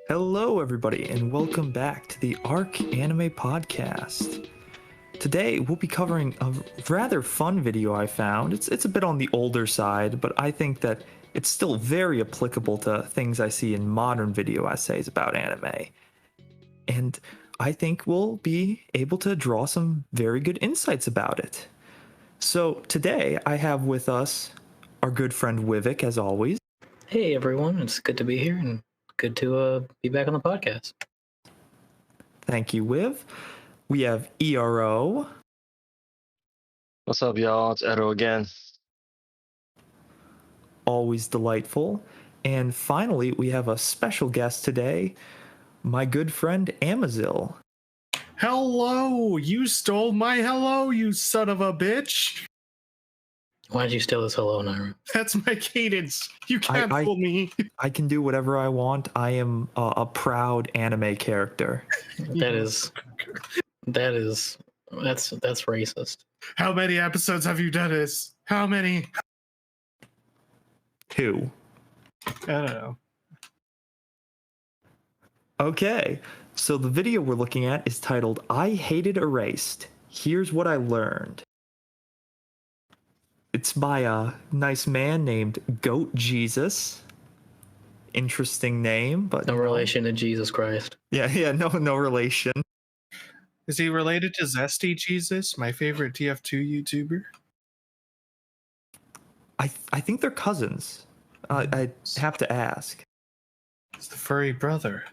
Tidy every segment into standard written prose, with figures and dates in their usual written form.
Hello, everybody, and welcome back to the Arc Anime Podcast. Today, we'll be covering a rather fun video I found. It's a bit on the older side, but I think that it's still very applicable to things I see in modern video essays about anime. And I think we'll be able to draw some very good insights about it. So today, I have with us our good friend Wivik, as always. Hey everyone, it's good to be here and good to be back on the podcast. Thank you, Wiv. We have ERO. What's up, y'all? It's Edo again. Always delightful. And finally, we have a special guest today, my good friend Amazil. Hello! You stole my hello, you son of a bitch! Why did you steal this hello, Naira? That's my cadence. You can't fool me. I can do whatever I want. I am a proud anime character. That's racist. How many episodes have you done this? How many? 2. I don't know. Okay, so the video we're looking at is titled I Hated Erased. Here's what I learned. It's by a nice man named Goat Jesus. Interesting name, but No relation to Jesus Christ. Yeah, no relation. Is he related to Zesty Jesus, my favorite TF2 YouTuber? I think they're cousins. I have to ask. It's the furry brother.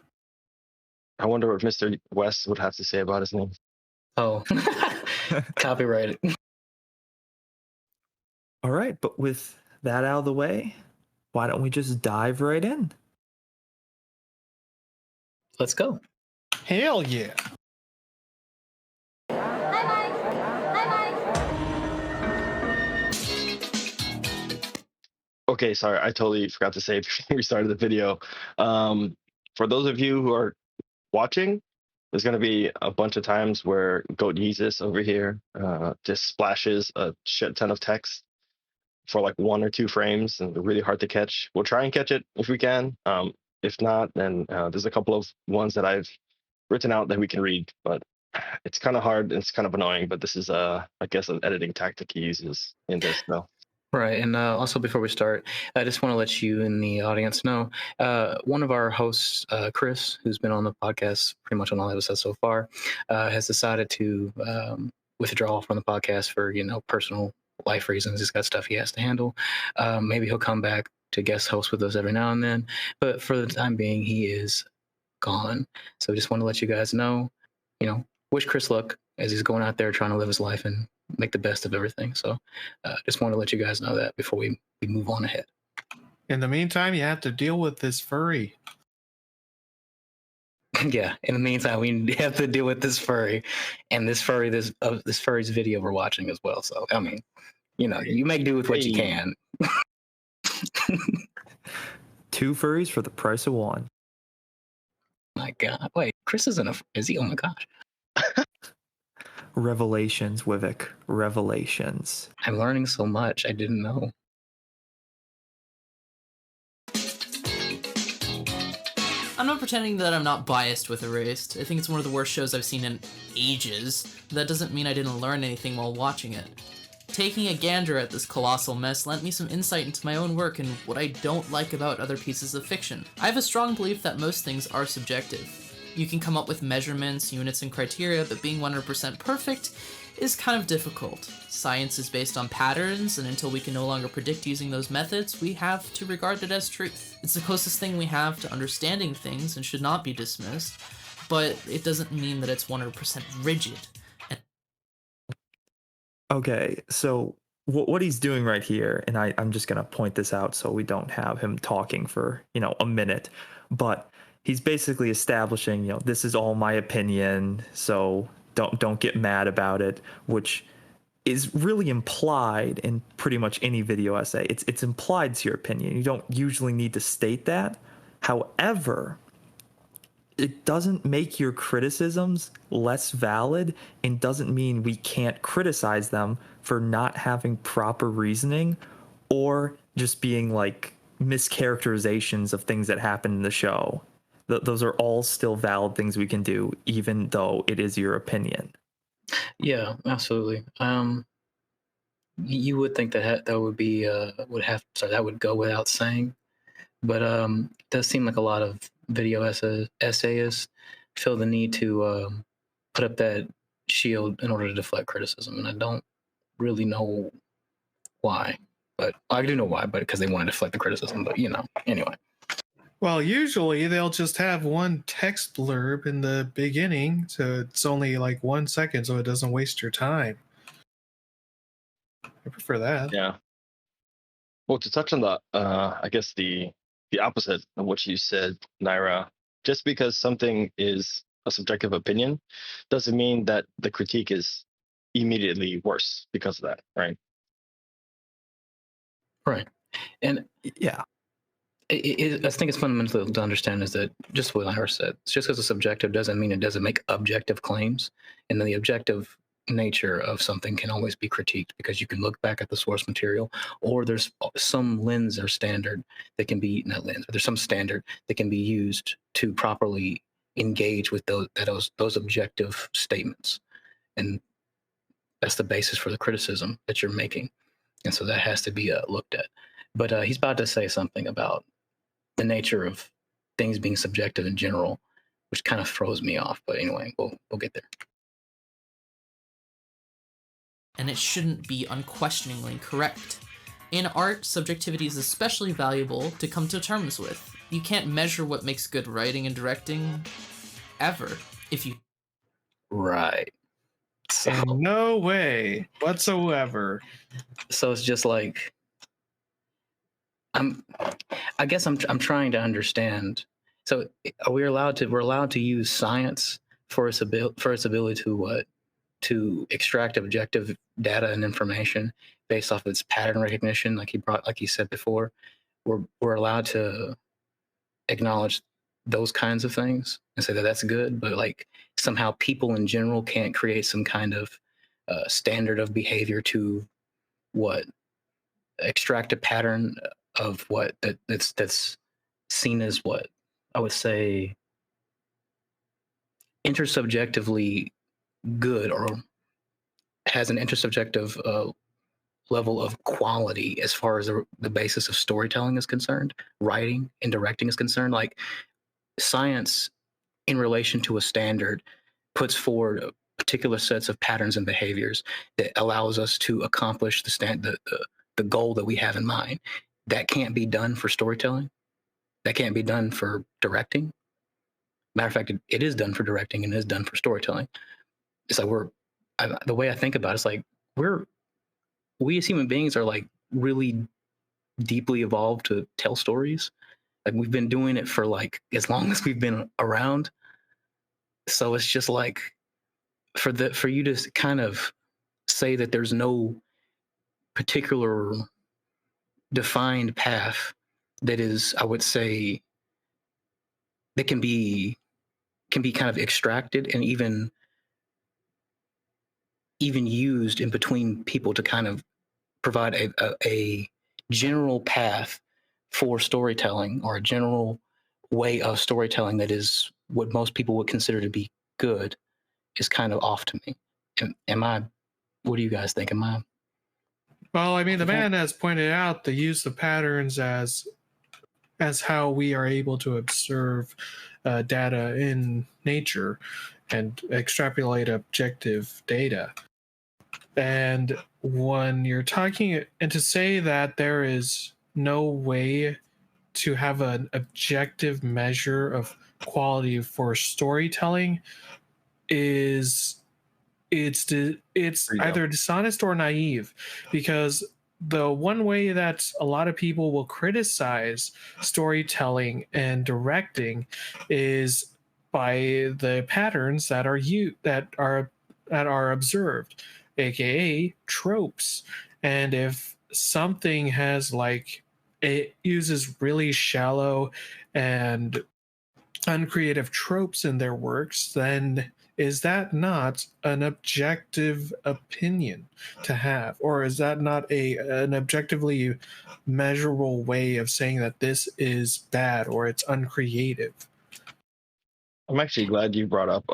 I wonder what Mr. West would have to say about his name. Oh, copyrighted. All right, but with that out of the way, why don't we just dive right in? Let's go. Hell yeah. Okay, sorry, I totally forgot to say before we started the video. For those of you who are watching, there's going to be a bunch of times where Goat Jesus over here just splashes a shit ton of text for like 1 or 2 frames, and they're really hard to catch. We'll try and catch it if we can. If not, then there's a couple of ones that I've written out that we can read, but it's kind of hard and it's kind of annoying. But this is, I guess, an editing tactic he uses in this, though. Right, and also before we start, I just want to let you in the audience know, one of our hosts, Chris, who's been on the podcast pretty much on all episodes so far, has decided to withdraw from the podcast for, personal life reasons. He's got stuff he has to handle. Maybe he'll come back to guest host with us every now and then, but for the time being, he is gone. So just want to let you guys know, wish Chris luck as he's going out there trying to live his life and make the best of everything. So just want to let you guys know that before we move on ahead. In the meantime, you have to deal with this furry. Yeah, in the meantime, we have to deal with this furry and this furry's video we're watching as well. So, I mean, you make do with what you can. 2 furries for the price of 1. My God. Wait, Chris is he? Oh my gosh. Revelations, Wivik. Revelations. I'm learning so much I didn't know. I'm not pretending that I'm not biased with Erased. I think it's one of the worst shows I've seen in ages. That doesn't mean I didn't learn anything while watching it. Taking a gander at this colossal mess lent me some insight into my own work and what I don't like about other pieces of fiction. I have a strong belief that most things are subjective. You can come up with measurements, units, and criteria, but being 100% perfect is kind of difficult. Science is based on patterns, and until we can no longer predict using those methods, we have to regard it as truth. It's the closest thing we have to understanding things and should not be dismissed, but it doesn't mean that it's 100% rigid. Okay, so what he's doing right here, and I'm just going to point this out so we don't have him talking for, a minute, but he's basically establishing, this is all my opinion, so don't get mad about it, which is really implied in pretty much any video essay. It's implied to your opinion. You don't usually need to state that. However, it doesn't make your criticisms less valid and doesn't mean we can't criticize them for not having proper reasoning or just being like mischaracterizations of things that happen in the show. those are all still valid things we can do, even though it is your opinion. Yeah, absolutely. You would think that that would be that would go without saying, but it does seem like a lot of video essayists feel the need to put up that shield in order to deflect criticism, and I don't really know why, but I do know why, but because they want to deflect the criticism. But anyway. Well, usually they'll just have one text blurb in the beginning, so it's only like 1 second, so it doesn't waste your time. I prefer that. Yeah. Well, to touch on the, I guess the opposite of what you said, Naira, just because something is a subjective opinion doesn't mean that the critique is immediately worse because of that, right? Right. And Yeah. I think it's fundamental to understand is that just what Ira said, just because it's subjective doesn't mean it doesn't make objective claims. And then the objective nature of something can always be critiqued because you can look back at the source material, or there's some lens or standard that can be, not lens, but there's some standard that can be used to properly engage with those objective statements. And that's the basis for the criticism that you're making. And so that has to be looked at. But he's about to say something about the nature of things being subjective in general, which kind of throws me off. But anyway, we'll get there. And it shouldn't be unquestioningly correct. In art, subjectivity is especially valuable to come to terms with. You can't measure what makes good writing and directing ever. If you Right. So, In no way whatsoever. so it's just like I guess I'm trying to understand. So we're allowed to use science for its ability to extract objective data and information based off its pattern recognition, like he said before. We're allowed to acknowledge those kinds of things and say that that's good, but like somehow people in general can't create some kind of standard of behavior to what extract a pattern of what that's seen as what I would say intersubjectively good or has an intersubjective level of quality as far as the basis of storytelling is concerned, writing and directing is concerned. Like science in relation to a standard puts forward particular sets of patterns and behaviors that allows us to accomplish the goal that we have in mind. That can't be done for storytelling. That can't be done for directing. Matter of fact, it is done for directing and it is done for storytelling. It's like the way I think about it, it's like we as human beings are like really deeply evolved to tell stories. Like we've been doing it for like as long as we've been around. So it's just like for you to kind of say that there's no particular defined path that is, I would say, that can be kind of extracted and even used in between people to kind of provide a general path for storytelling or a general way of storytelling that is what most people would consider to be good is kind of off to me. What do you guys think? Well, I mean, the man has pointed out the use of patterns as how we are able to observe data in nature and extrapolate objective data. And when you're talking, and to say that there is no way to have an objective measure of quality for storytelling it's either dishonest or naive, because the one way that a lot of people will criticize storytelling and directing is by the patterns that are observed, aka tropes. And if something has like it uses really shallow and uncreative tropes in their works, then is that not an objective opinion to have? Or is that not an objectively measurable way of saying that this is bad or it's uncreative? I'm actually glad you brought up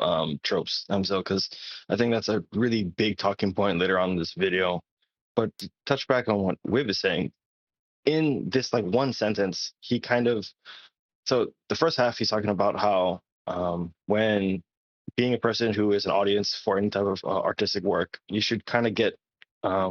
tropes, Amzo, because I think that's a really big talking point later on in this video. But to touch back on what Wib is saying, in this like one sentence, he kind of so the first half he's talking about how when being a person who is an audience for any type of artistic work, you should kind of get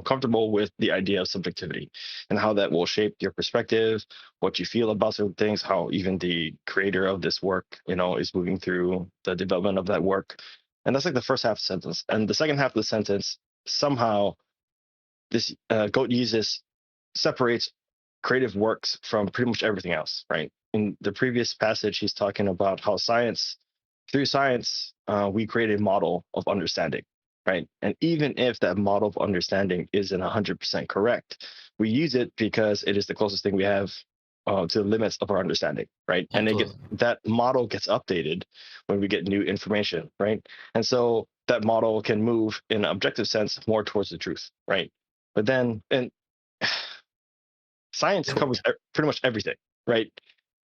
comfortable with the idea of subjectivity and how that will shape your perspective, what you feel about certain things, how even the creator of this work, is moving through the development of that work. And that's like the first half of the sentence. And the second half of the sentence, somehow this goat uses separates creative works from pretty much everything else, right? In the previous passage, he's talking about how through science, we create a model of understanding, right? And even if that model of understanding isn't 100% correct, we use it because it is the closest thing we have to the limits of our understanding, right? And that model gets updated when we get new information, right? And so that model can move in an objective sense more towards the truth, right? But then, and science covers pretty much everything, right?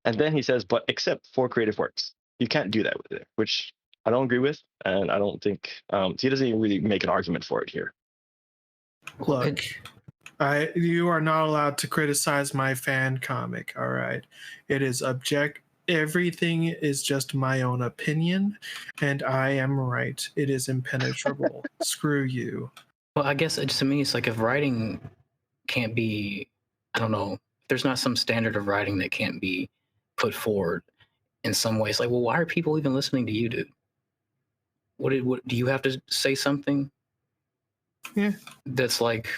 And then he says, but except for creative works, you can't do that with it, which I don't agree with, and I don't think he doesn't even really make an argument for it here. Look, you are not allowed to criticize my fan comic. All right, it is everything is just my own opinion, and I am right. It is impenetrable. Screw you. Well, I guess to me, it's like if writing can't be, I don't know, there's not some standard of writing that can't be put forward in some ways. Like, well, why are people even listening to you, dude? What do you have to say something? Yeah. That's like,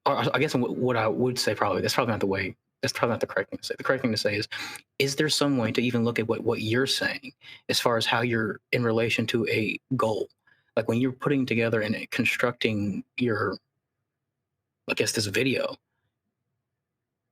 or I guess what I would say probably, that's probably not the correct thing to say. The correct thing to say is there some way to even look at what you're saying as far as how you're in relation to a goal? Like when you're putting together and constructing this video,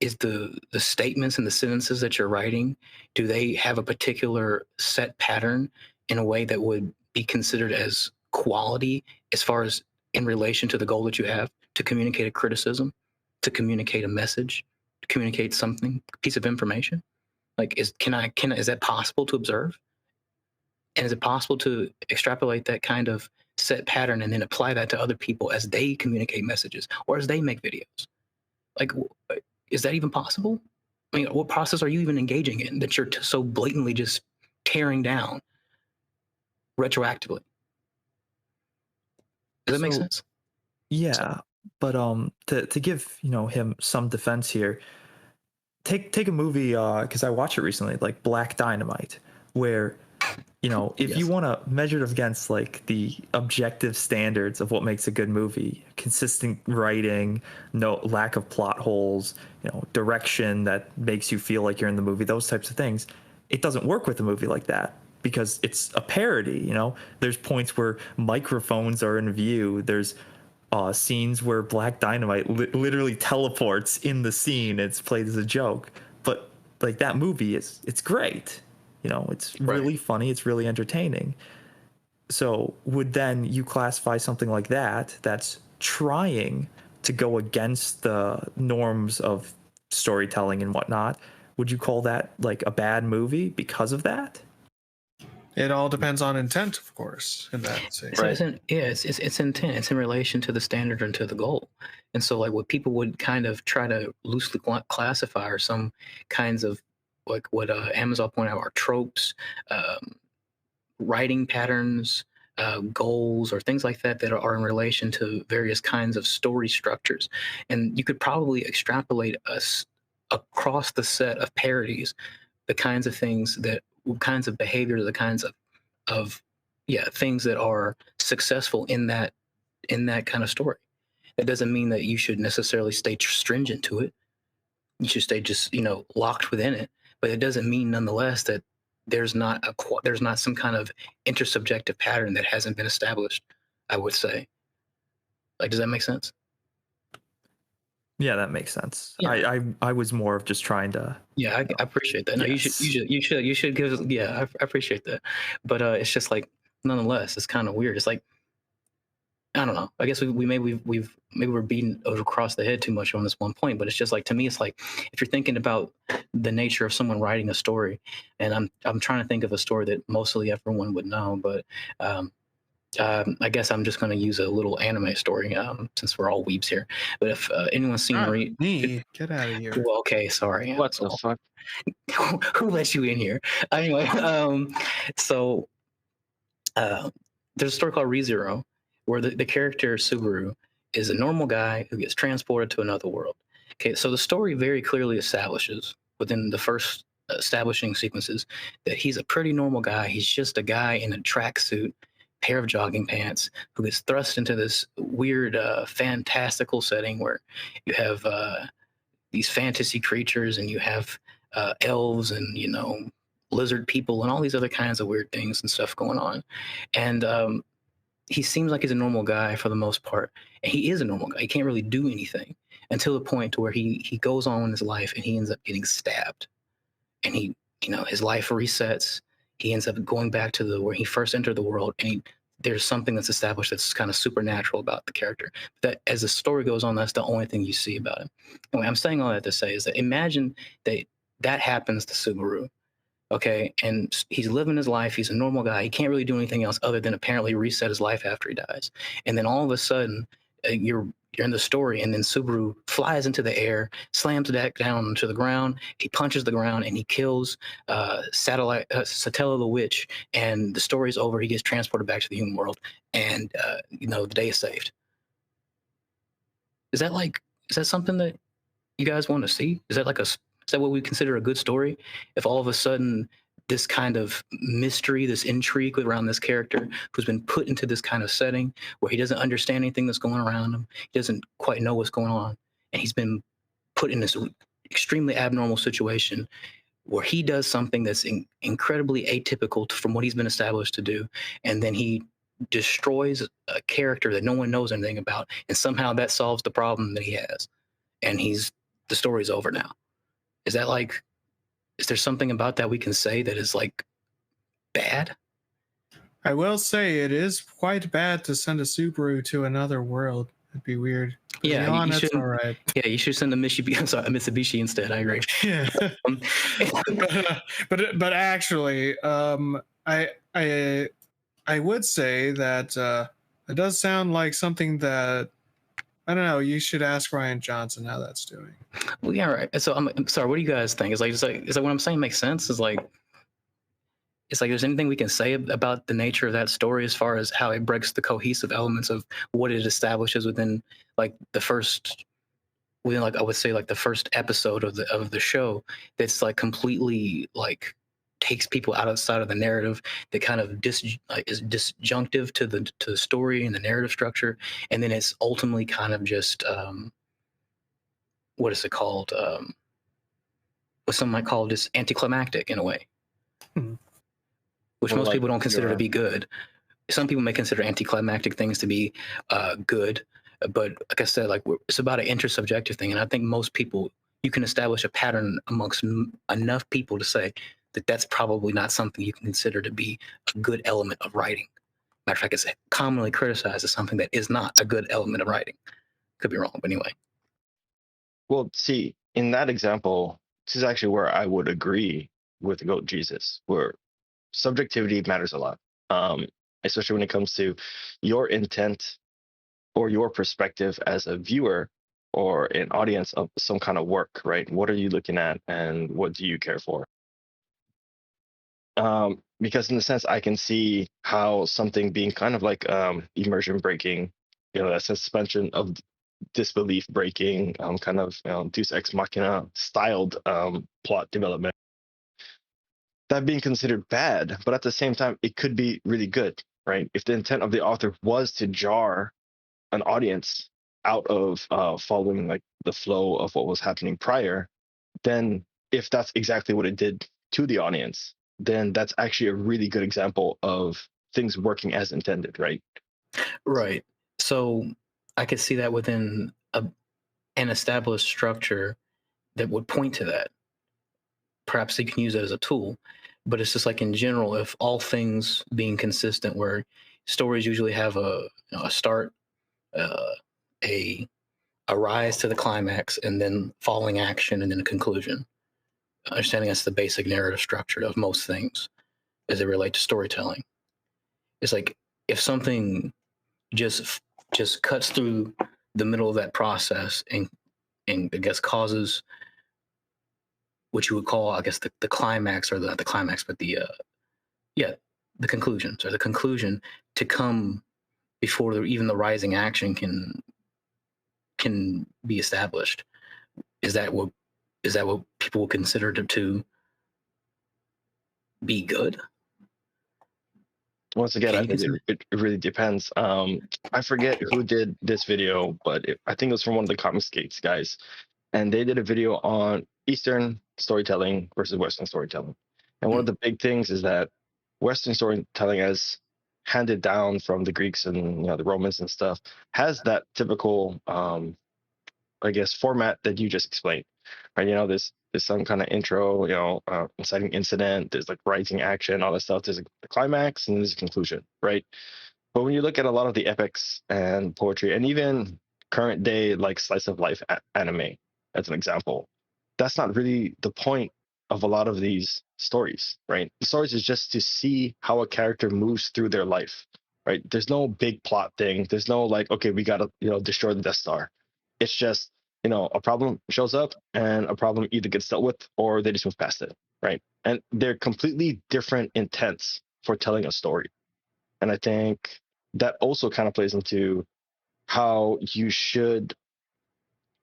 is the statements and the sentences that you're writing, do they have a particular set pattern in a way that would be considered as quality as far as in relation to the goal that you have to communicate a criticism, to communicate a message, to communicate something, piece of information? Like, is that possible to observe? And is it possible to extrapolate that kind of set pattern and then apply that to other people as they communicate messages or as they make videos? Like, is that even possible? I mean, what process are you even engaging in that you're so blatantly just tearing down retroactively? Does that make sense? Yeah, but to give him some defense here, take a movie because I watched it recently, like Black Dynamite, where if you want to measure it against like the objective standards of what makes a good movie, consistent writing, no lack of plot holes, direction that makes you feel like you're in the movie, those types of things, it doesn't work with a movie like that because it's a parody. There's points where microphones are in view. There's scenes where Black Dynamite literally teleports in the scene. It's played as a joke, but like that movie it's great. It's really funny. It's really entertaining. So would then you classify something like that's trying to go against the norms of storytelling and whatnot? Would you call that like a bad movie because of that? It all depends on intent, of course, in that sense. Right. It's intent. It's in relation to the standard and to the goal. And so like what people would kind of try to loosely classify are some kinds of like what Amazon pointed out are tropes, writing patterns, goals, or things like that are in relation to various kinds of story structures. And you could probably extrapolate us across the set of parodies, the kinds of things kinds of behaviors, the kinds of things that are successful in that kind of story. That doesn't mean that you should necessarily stay stringent to it. You should stay just locked within it. But it doesn't mean nonetheless that there's not some kind of intersubjective pattern that hasn't been established, I would say. Like, does that make sense? Yeah, that makes sense. Yeah. I was more of just trying to. Yeah, I appreciate that. No, yes. you should give us. Yeah, I appreciate that. But it's just like nonetheless, it's kind of weird. It's like I don't know. I guess maybe we're beating across the head too much on this one point, but it's just like, to me, it's like, if you're thinking about the nature of someone writing a story, and I'm trying to think of a story that mostly everyone would know, but I guess I'm just going to use a little anime story, since we're all weebs here. But if anyone's seen Not me. Get out of here. well, okay, sorry. What the fuck? Who let you in here? Anyway, so there's a story called ReZero, where the character Subaru is a normal guy who gets transported to another world. Okay, so the story very clearly establishes within the first establishing sequences that he's a pretty normal guy. He's just a guy in a tracksuit, pair of jogging pants, who gets thrust into this weird, fantastical setting where you have these fantasy creatures, and you have elves, and lizard people, and all these other kinds of weird things and stuff going on. And he seems like he's a normal guy for the most part, and he is a normal guy. He can't really do anything until the point to where he goes on in his life and he ends up getting stabbed, and his life resets. He ends up going back to where he first entered the world, and there's something that's established that's kind of supernatural about the character. That as the story goes on, that's the only thing you see about him. Anyway, I'm saying all that to say is that imagine that happens to Subaru. Okay, and he's living his life. He's a normal guy. He can't really do anything else other than apparently reset his life after he dies. And then all of a sudden, you're in the story, and then Subaru flies into the air, slams back down to the ground. He punches the ground, and he kills Satella the witch. And the story's over. He gets transported back to the human world, and the day is saved. Is that something that you guys want to see? Is that what we consider a good story? If all of a sudden this kind of mystery, this intrigue around this character who's been put into this kind of setting where he doesn't understand anything that's going around him, he doesn't quite know what's going on, and he's been put in this extremely abnormal situation where he does something that's incredibly atypical from what he's been established to do, and then he destroys a character that no one knows anything about, and somehow that solves the problem that he has, and the story's over now. Is there something about that we can say that is bad? I will say it is quite bad to send a Subaru to another world. It'd be weird. Yeah, you that's all right. Yeah, you should send a Mitsubishi instead. I agree. Yeah, but actually, I would say that it does sound like something that, I don't know. You should ask Ryan Johnson how that's doing. Well, yeah, right. So I'm sorry. What do you guys think? Is what I'm saying makes sense? It's like there's anything we can say about the nature of that story as far as how it breaks the cohesive elements of what it establishes within I would say the first episode of the show, that's completely takes people outside of the narrative, that kind of is disjunctive to the story and the narrative structure, and then it's ultimately kind of just what is it called? What some might call just anticlimactic in a way, which most people don't consider to be good. Some people may consider anticlimactic things to be good, but like I said, it's about an intersubjective thing, and I think most people, you can establish a pattern amongst enough people to say that that's probably not something you can consider to be a good element of writing. Matter of fact, it's commonly criticized as something that is not a good element of writing. Could be wrong, but anyway. Well, see, in that example, this is actually where I would agree with Goat Jesus, where subjectivity matters a lot, especially when it comes to your intent or your perspective as a viewer or an audience of some kind of work, right? What are you looking at, and what do you care for? Because in a sense, I can see how something being kind of immersion breaking, a suspension of disbelief breaking, kind of Deus Ex Machina styled plot development, that being considered bad, but at the same time, it could be really good, right? If the intent of the author was to jar an audience out of following the flow of what was happening prior, then if that's exactly what it did to the audience, then that's actually a really good example of things working as intended, right? Right. So I could see that within an established structure that would point to that. Perhaps you can use it as a tool, but it's just in general, if all things being consistent, where stories usually have a start, a rise to the climax and then falling action and then a conclusion. Understanding that's the basic narrative structure of most things as it relates to storytelling. It's like if something just cuts through the middle of that process and I guess causes what you would call, I guess, the climax, or the climax, but the the conclusion. So the conclusion to come before even the rising action can be established. Is that what people will consider to be good? Once again, Can I you think consider? it really depends. I forget who did this video, but I think it was from one of the Comic Skates guys, and they did a video on Eastern storytelling versus Western storytelling. And one of the big things is that Western storytelling, as handed down from the Greeks and the Romans and stuff, has that typical, I guess, format that you just explained, right? There's some kind of intro, inciting incident. There's like rising action, all that stuff. There's a climax and there's a conclusion, right? But when you look at a lot of the epics and poetry, and even current day like slice of life anime, as an example, that's not really the point of a lot of these stories, right? The stories is just to see how a character moves through their life, right? There's no big plot thing. There's no like, okay, we gotta destroy the Death Star. It's just a problem shows up and a problem either gets dealt with or they just move past it, right? And they're completely different intents for telling a story. And I think that also kind of plays into how you should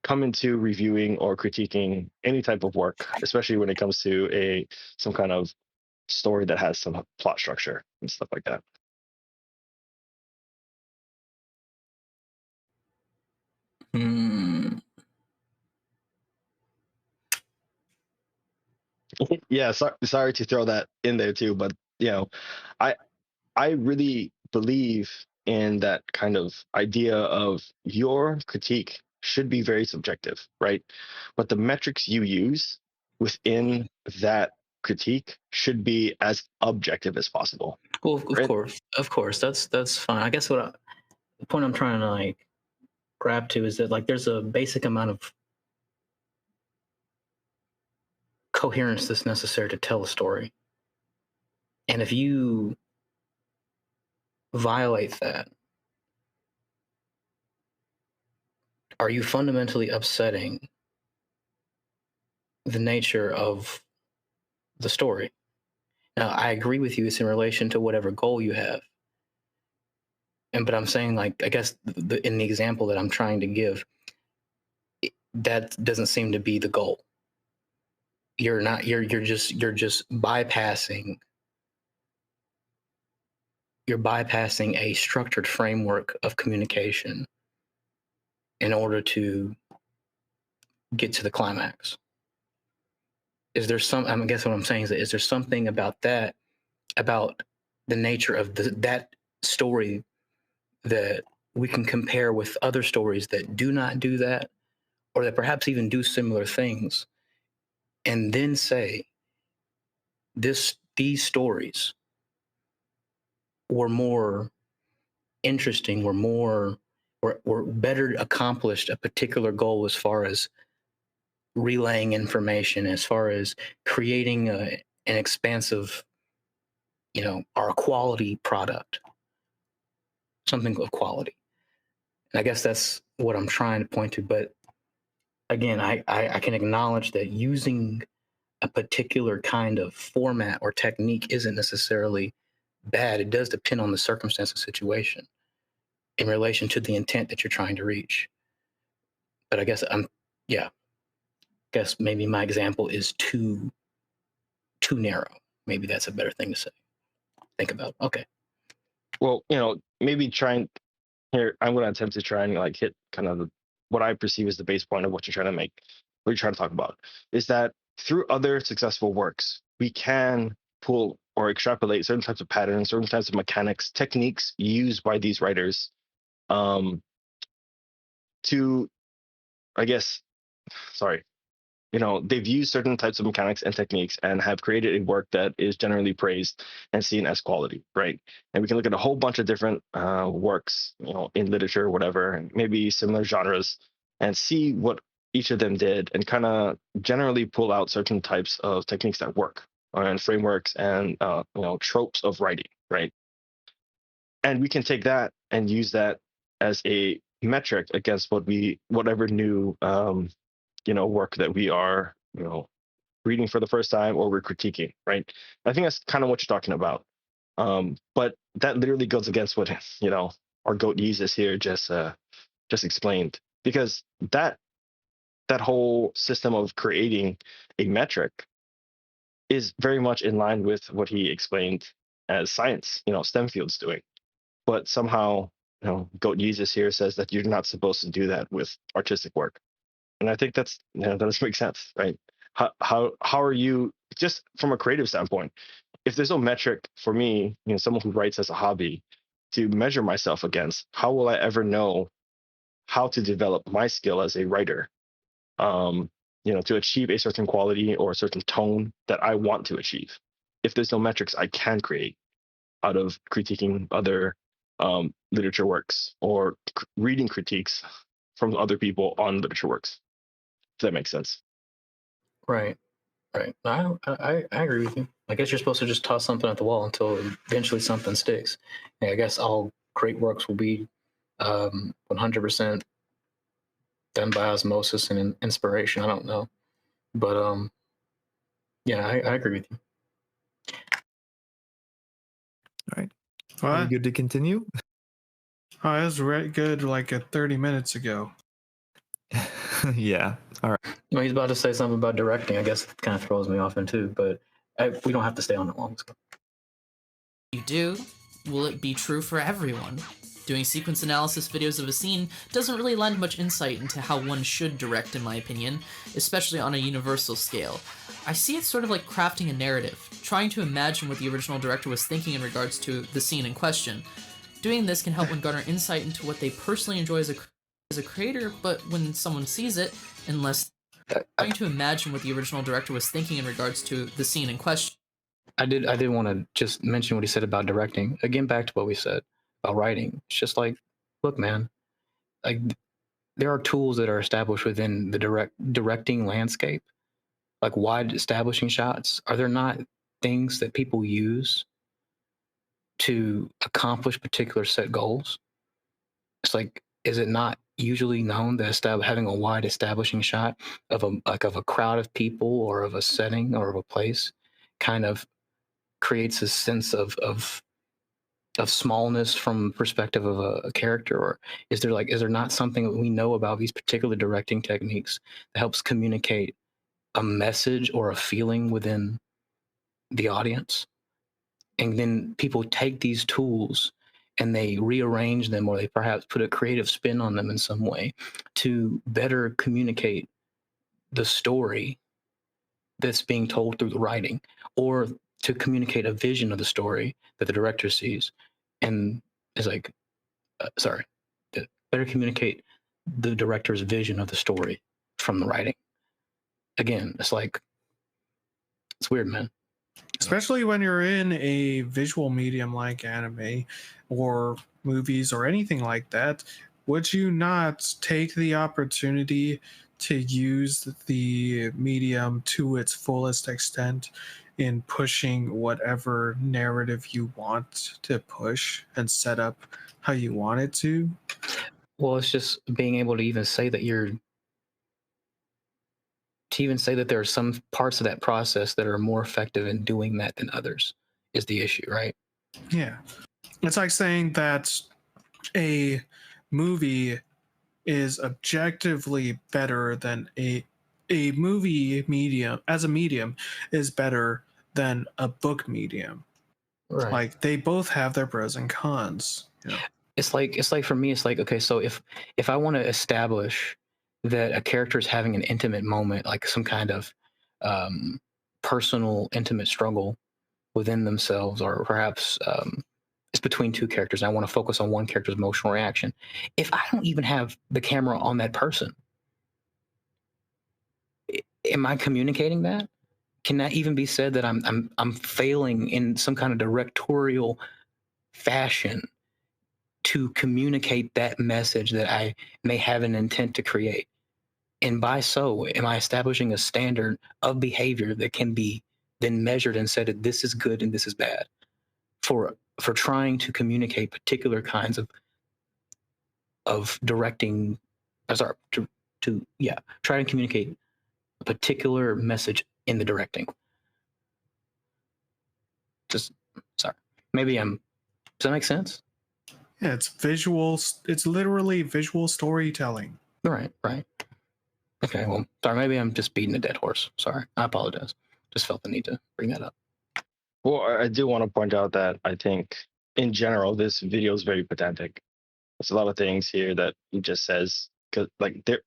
come into reviewing or critiquing any type of work, especially when it comes to some kind of story that has some plot structure and stuff like that. Hmm. Yeah, sorry to throw that in there too, but I I really believe in that kind of idea of your critique should be very subjective, right? But the metrics you use within that critique should be as objective as possible, Well, right? of course, that's fine. I guess the point I'm trying to like grab to is that like there's a basic amount of coherence that's necessary to tell a story, and if you violate that, are you fundamentally upsetting the nature of the story? Now, I agree with you. It's in relation to whatever goal you have, but I'm saying like I guess in the example that I'm trying to give, that doesn't seem to be the goal. You're not. You're just bypassing. You're bypassing a structured framework of communication in order to get to the climax. Is there some? I guess what I'm saying is there something about that, about the nature of that story, that we can compare with other stories that do not do that, or that perhaps even do similar things, and then say these stories were more interesting, were better accomplished a particular goal as far as relaying information, as far as creating an expansive, our quality product, something of quality. And I guess that's what I'm trying to point to. But again, I can acknowledge that using a particular kind of format or technique isn't necessarily bad. It does depend on the circumstance and situation in relation to the intent that you're trying to reach. But I guess yeah, guess maybe my example is too narrow. Maybe that's a better thing to say. Think about. Okay. Well, maybe trying here, I'm going to attempt to try and like hit kind of what I perceive as the base point of what you're trying to make, what you're trying to talk about, is that through other successful works, we can pull or extrapolate certain types of patterns, certain types of mechanics, techniques used by these writers, to, I guess, sorry, they've used certain types of mechanics and techniques and have created a work that is generally praised and seen as quality, right? And we can look at a whole bunch of different works, in literature, whatever, and maybe similar genres, and see what each of them did, and kind of generally pull out certain types of techniques that work, and frameworks and tropes of writing, right? And we can take that and use that as a metric against whatever new work that we are reading for the first time, or we're critiquing, right? I think that's kind of what you're talking about. But that literally goes against what our goat Jesus here just explained, because that whole system of creating a metric is very much in line with what he explained as science, STEM fields doing. But somehow, goat Jesus here says that you're not supposed to do that with artistic work. And I think that doesn't make sense, right? How are you, just from a creative standpoint, if there's no metric for me, someone who writes as a hobby, to measure myself against, how will I ever know how to develop my skill as a writer, to achieve a certain quality or a certain tone that I want to achieve, if there's no metrics I can create out of critiquing other literature works, or reading critiques from other people on literature works? If that makes sense. Right. Right. I agree with you. I guess you're supposed to just toss something at the wall until eventually something sticks. And I guess all great works will be 100% done by osmosis and inspiration. I don't know. But yeah, I agree with you. All right. Are we good to continue? Oh, that was good like 30 minutes ago. Yeah. All right. Well, he's about to say something about directing. I guess it kind of throws me off in too, but we don't have to stay on that long. So. You do? Will it be true for everyone? Doing sequence analysis videos of a scene doesn't really lend much insight into how one should direct, in my opinion, especially on a universal scale. I see it sort of like crafting a narrative, trying to imagine what the original director was thinking in regards to the scene in question. Doing this can help one garner insight into what they personally enjoy as a creator, but when someone sees it, unless trying to imagine what the original director was thinking in regards to the scene in question. I did want to just mention what he said about directing. Again, back to what we said about writing. It's just like, look, man, like there are tools that are established within the directing landscape, like wide establishing shots. Are there not things that people use to accomplish particular set goals? It's like, is it not usually known that having a wide establishing shot of a crowd of people, or of a setting, or of a place, kind of creates a sense of smallness from the perspective of a character? Or is there not something that we know about these particular directing techniques that helps communicate a message or a feeling within the audience? And then people take these tools and they rearrange them, or they perhaps put a creative spin on them in some way to better communicate the story that's being told through the writing, or to communicate a vision of the story that the director sees. And it's like, better communicate the director's vision of the story from the writing. Again, it's like, it's weird, man. Especially when you're in a visual medium like anime or movies or anything like that, would you not take the opportunity to use the medium to its fullest extent in pushing whatever narrative you want to push and set up how you want it to? Well, it's just being able to even say that there are some parts of that process that are more effective in doing that than others is the issue, right? Yeah. It's like saying that a movie is objectively better than a movie medium as a medium is better than a book medium. Right. Like they both have their pros and cons. Yeah. It's like for me, it's like, okay, so if I want to establish that a character is having an intimate moment, like some kind of personal, intimate struggle within themselves, or perhaps it's between two characters, and I want to focus on one character's emotional reaction. If I don't even have the camera on that person, am I communicating that? Can that even be said that I'm failing in some kind of directorial fashion to communicate that message that I may have an intent to create? And by so, am I establishing a standard of behavior that can be then measured and said that this is good and this is bad for trying to communicate particular kinds of directing, sorry, to yeah, try to communicate a particular message in the directing. Just sorry, maybe I'm. Does that make sense? Yeah, it's visual. It's literally visual storytelling. Right, right. Okay, well, sorry, maybe I'm just beating a dead horse. Sorry, I apologize. Just felt the need to bring that up. Well, I do want to point out that I think in general this video is very pedantic. There's a lot of things here that he just says because like they're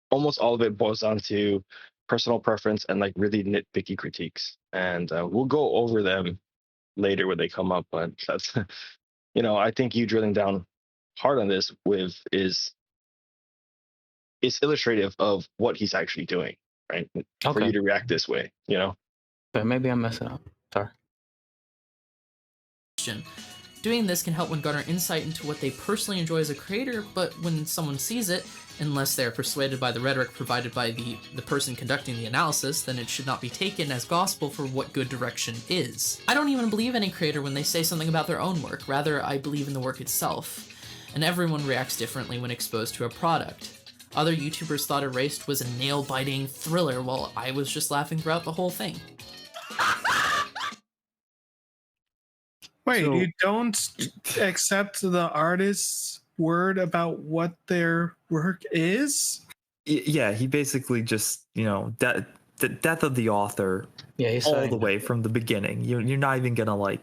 almost all of it boils down to personal preference and like really nitpicky critiques, and we'll go over them later when they come up. But that's I think you drilling down hard on this with is illustrative of what he's actually doing, right? For Okay, you to react this way, but maybe I'm messing up. Sorry. Doing this can help one garner insight into what they personally enjoy as a creator, but when someone sees it, unless they are persuaded by the rhetoric provided by the person conducting the analysis, then it should not be taken as gospel for what good direction is. I don't even believe any creator when they say something about their own work, rather I believe in the work itself. And everyone reacts differently when exposed to a product. Other YouTubers thought Erased was a nail-biting thriller, while I was just laughing throughout the whole thing. Wait, So- you don't accept the artist's word about what their work is? Yeah, he basically just, that the death of the author Yeah, he's all saying the way that. from the beginning. You're not even gonna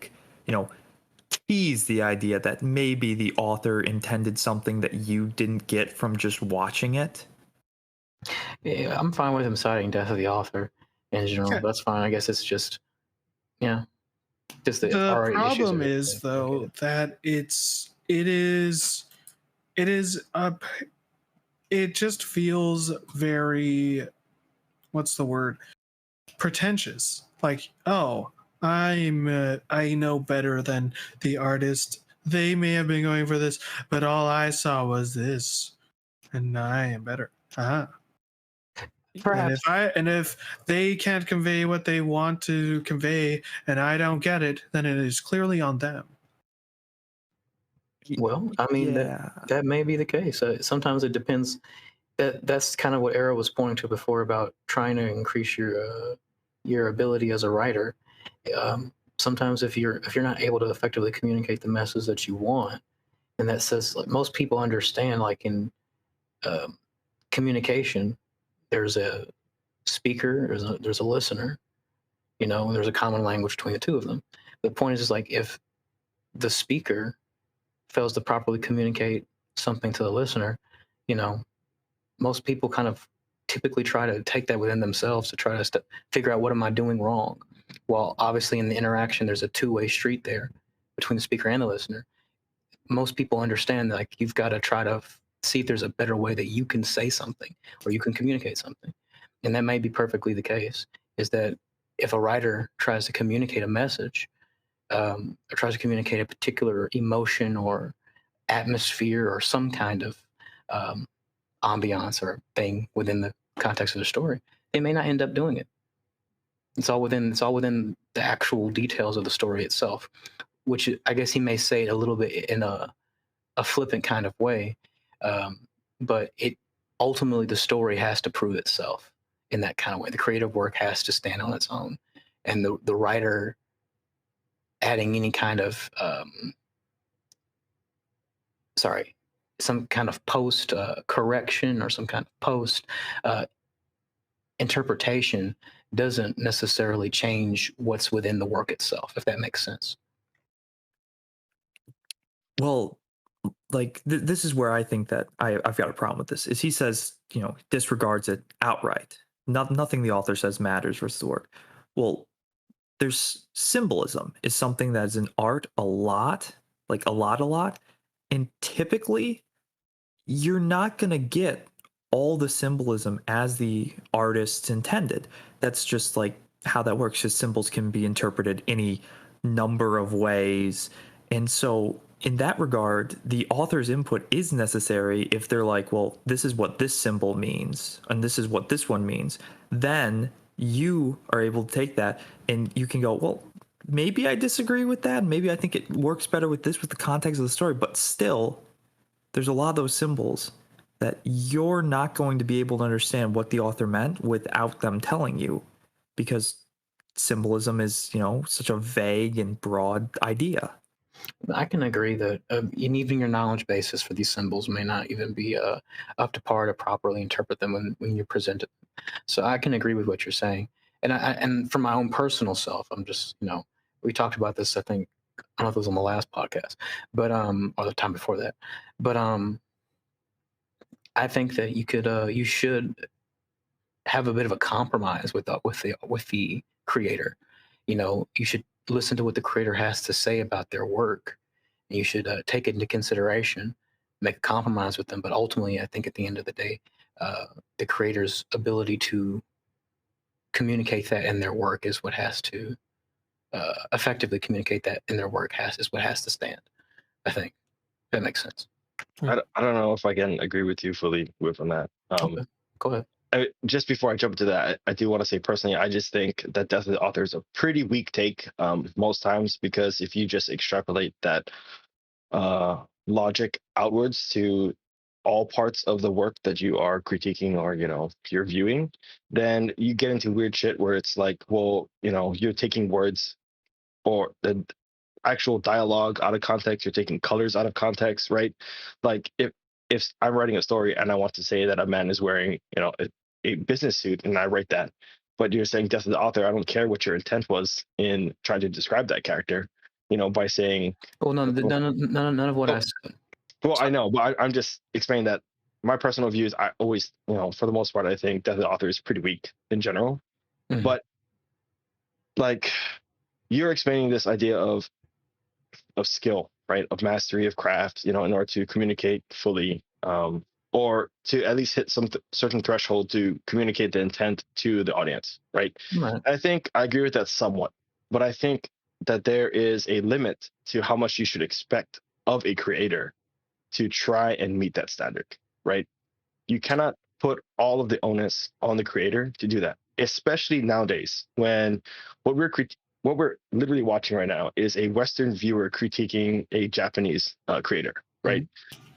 tease the idea that maybe the author intended something that you didn't get from just watching it. Yeah, I'm fine with him citing death of the author in general. Yeah. That's fine. I guess it's just, yeah, just the The already issues problem are is though that it just feels very, what's the word, pretentious. Like, oh, I know better than the artist. They may have been going for this, but all I saw was this, and I am better. Perhaps. And if they can't convey what they want to convey, and I don't get it, then it is clearly on them. Well, I mean Yeah. that may be the case. Sometimes it depends. That's kind of what Era was pointing to before about trying to increase your ability as a writer. Sometimes if you're not able to effectively communicate the message that you want, and that says like most people understand, like in communication, there's a speaker, there's a listener. There's a common language between the two of them. The point is like if the speaker fails to properly communicate something to the listener, most people kind of typically try to take that within themselves to try to figure out what am I doing wrong. Well, obviously in the interaction, there's a two-way street there between the speaker and the listener. Most people understand that like you've got to try to see if there's a better way that you can say something or you can communicate something. And that may be perfectly the case, is that if a writer tries to communicate a message or tries to communicate a particular emotion or atmosphere or some kind of ambiance or thing within the context of the story, they may not end up doing it. It's all within the actual details of the story itself, which I guess he may say it a little bit in a flippant kind of way, but it ultimately the story has to prove itself in that kind of way. The creative work has to stand on its own, and the writer adding any kind of some kind of post correction or some kind of post interpretation doesn't necessarily change what's within the work itself, if that makes sense. Well, like this is where I think that I've got a problem with this. Is he says disregards it outright. Nothing the author says matters versus the work. Well, there's symbolism is something that's in art a lot, like a lot, and typically you're not gonna get all the symbolism as the artists intended. That's just like how that works. Just symbols can be interpreted any number of ways. And so, in that regard, the author's input is necessary if they're like, well, this is what this symbol means, and this is what this one means. Then you are able to take that and you can go, well, maybe I disagree with that. Maybe I think it works better with this, with the context of the story. But still, there's a lot of those symbols that you're not going to be able to understand what the author meant without them telling you, because symbolism is, such a vague and broad idea. I can agree that and even your knowledge basis for these symbols may not even be up to par to properly interpret them when you present it. So I can agree with what you're saying. And for my own personal self, I'm just, we talked about this, I think, I don't know if it was on the last podcast, but or the time before that. But I think that you should have a bit of a compromise with the creator. You should listen to what the creator has to say about their work. And you should take it into consideration, make a compromise with them. But ultimately, I think at the end of the day, the creator's ability to communicate that in their work is what has to effectively communicate that in their work is what has to stand. I think that makes sense. I don't know if I can agree with you fully on that. Okay, go ahead. Just before I jump into that, I do want to say personally, I just think that Death of the Author is a pretty weak take most times, because if you just extrapolate that logic outwards to all parts of the work that you are critiquing or you're viewing, then you get into weird shit where it's like, well, you're taking words or the actual dialogue out of context, you're taking colors out of context, right? Like if I'm writing a story and I want to say that a man is wearing a business suit, and I write that, but you're saying Death of the Author, I don't care what your intent was in trying to describe that character, by saying, well, none of what I said. well, I know, but I'm just explaining that my personal views. I always, for the most part, I think Death of the Author is pretty weak in general. Mhm. But like, you're explaining this idea of skill, right? Of mastery of craft, in order to communicate fully, or to at least hit some certain threshold to communicate the intent to the audience, right? Right. I think I agree with that somewhat, but I think that there is a limit to how much you should expect of a creator to try and meet that standard, right? You cannot put all of the onus on the creator to do that, especially nowadays when what we're literally watching right now is a Western viewer critiquing a Japanese creator, right?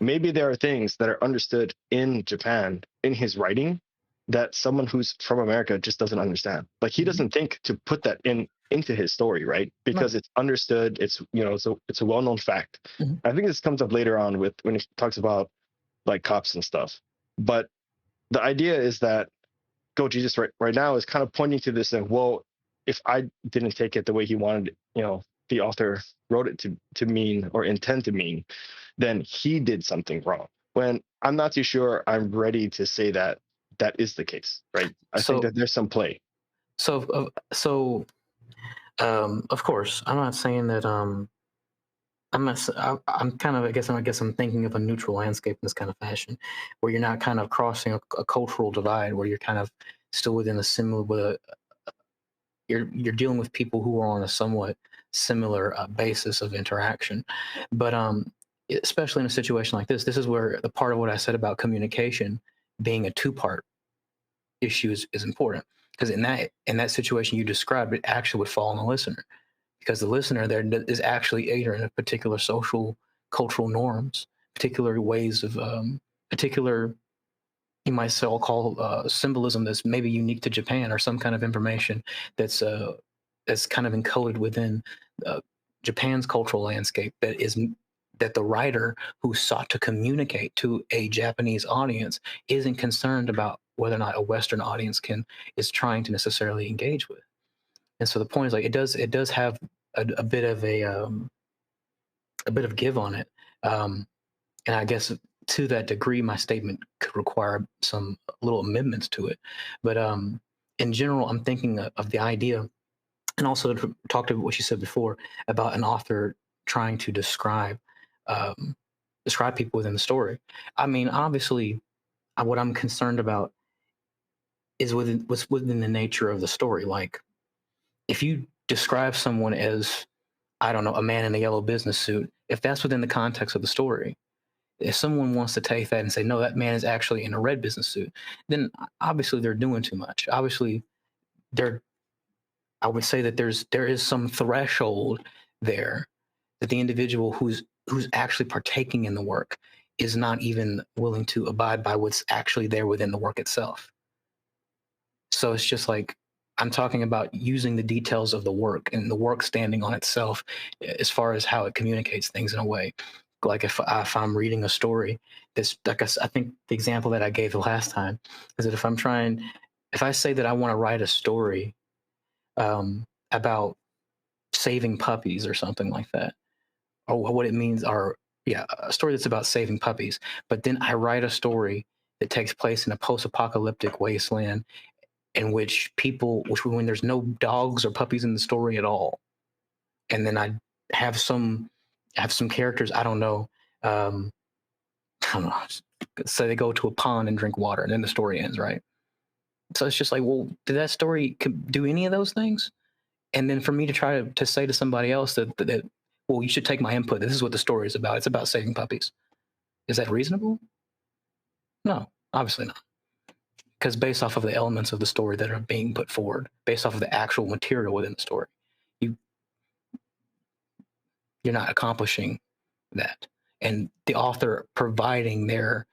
Maybe there are things that are understood in Japan in his writing that someone who's from America just doesn't understand. Like, he doesn't think to put that into his story, right? Because it's understood. It's it's a well-known fact. Mhm. I think this comes up later on with when he talks about like cops and stuff. But the idea is that Go Jesus right now is kind of pointing to this and, well, if I didn't take it the way he wanted, the author wrote it to mean or intend to mean, then he did something wrong. When I'm not too sure I'm ready to say that that is the case, right? I think that there's some play. So of course, I'm not saying that I'm kind of, I guess I'm thinking of a neutral landscape in this kind of fashion, where you're not kind of crossing a cultural divide, where you're kind of still within a similar, you're dealing with people who are on a somewhat similar basis of interaction. But especially in a situation like this is where the part of what I said about communication being a two-part issue is important, because in that situation you described, it actually would fall on the listener, because the listener there is actually ignorant of particular social cultural norms, particular ways of particular, you might so call symbolism that's maybe unique to Japan, or some kind of information that's kind of encoded within Japan's cultural landscape that the writer who sought to communicate to a Japanese audience isn't concerned about whether or not a Western audience is trying to necessarily engage with. And so the point is, like, it does have a bit of a bit of give on it, and I guess to that degree, my statement could require some little amendments to it. But in general, I'm thinking of the idea, and also to talk to what you said before about an author trying to describe people within the story. I mean, obviously, what I'm concerned about is what's within the nature of the story. Like, if you describe someone as, I don't know, a man in a yellow business suit, if that's within the context of the story, if someone wants to take that and say, no, that man is actually in a red business suit, then obviously they're doing too much. Obviously, I would say that there is some threshold there that the individual who's actually partaking in the work is not even willing to abide by what's actually there within the work itself. So it's just like, I'm talking about using the details of the work and the work standing on itself as far as how it communicates things in a way. Like if I'm reading a story, this, like I think the example that I gave the last time is that if I say that I want to write a story about saving puppies or something like that, or what it means, or yeah, a story that's about saving puppies, but then I write a story that takes place in a post-apocalyptic wasteland in which when there's no dogs or puppies in the story at all, and then I have some characters, I don't know, so they go to a pond and drink water, and then the story ends, right? So it's just like, well, did that story do any of those things? And then for me to try to say to somebody else that well, you should take my input. This is what the story is about. It's about saving puppies. Is that reasonable? No, obviously not. Because based off of the elements of the story that are being put forward, based off of the actual material within the story, you're not accomplishing that. And the author providing their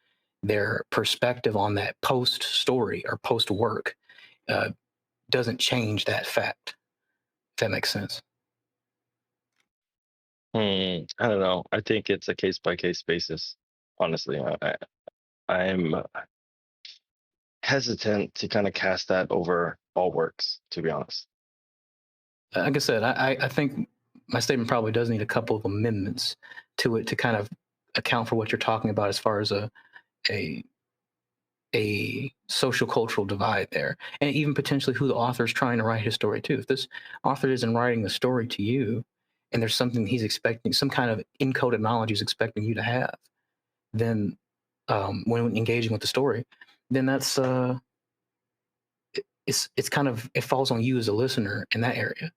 perspective on that post story or post work doesn't change that fact. If that makes sense. I don't know. I think it's a case by case basis. Honestly, I'm hesitant to kind of cast that over all works, to be honest. Like I said, I think my statement probably does need a couple of amendments to it to kind of account for what you're talking about as far as a social cultural divide there, and even potentially who the author is trying to write his story to. If this author isn't writing the story to you, and there's something he's expecting, some kind of encoded knowledge he's expecting you to have, then when engaging with the story, then that's it's kind of, it falls on you as a listener in that area.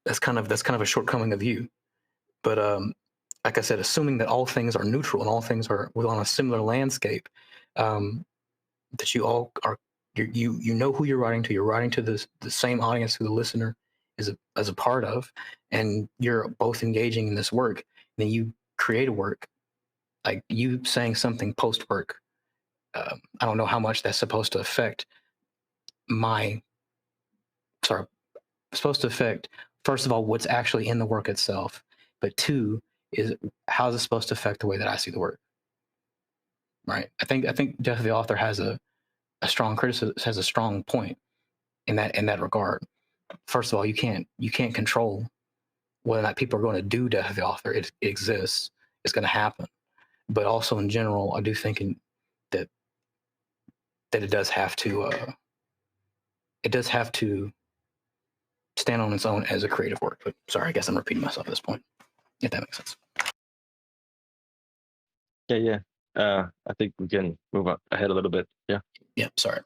That's kind of a shortcoming of you. But like I said, assuming that all things are neutral and all things are on a similar landscape, that you all are, you know who you're writing to. You're writing to the same audience who the listener is a part of, and you're both engaging in this work. And then you create a work, like you saying something post work. I don't know how much that's supposed to affect first of all, what's actually in the work itself, but two, is how is it supposed to affect the way that I see the work, right? I think Jeff, the author, has a strong criticism, has a strong point in that regard. First of all, you can't control whether or not people are going to do Death of the Author. It exists. It's going to happen. But also in general, I do think that it does have to stand on its own as a creative work. But sorry, I guess I'm repeating myself at this point, if that makes sense. Yeah. I think we can move ahead a little bit. Yeah. Yeah, sorry.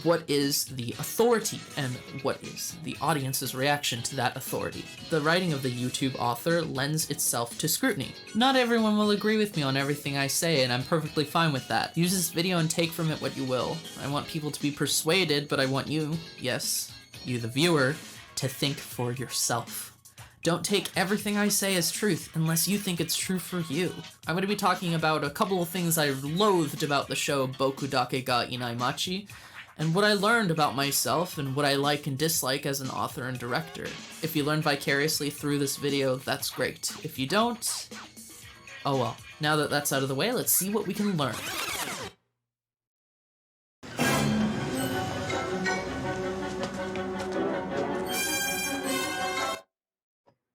What is the authority, and what is the audience's reaction to that authority? The writing of the YouTube author lends itself to scrutiny. Not everyone will agree with me on everything I say, and I'm perfectly fine with that. Use this video and take from it what you will. I want people to be persuaded, but I want you, yes, you the viewer, to think for yourself. Don't take everything I say as truth unless you think it's true for you. I'm going to be talking about a couple of things I loathed about the show Boku Dake ga Inaimachi, and what I learned about myself and what I like and dislike as an author and director. If you learn vicariously through this video, that's great. If you don't, oh well. Now that that's out of the way, let's see what we can learn.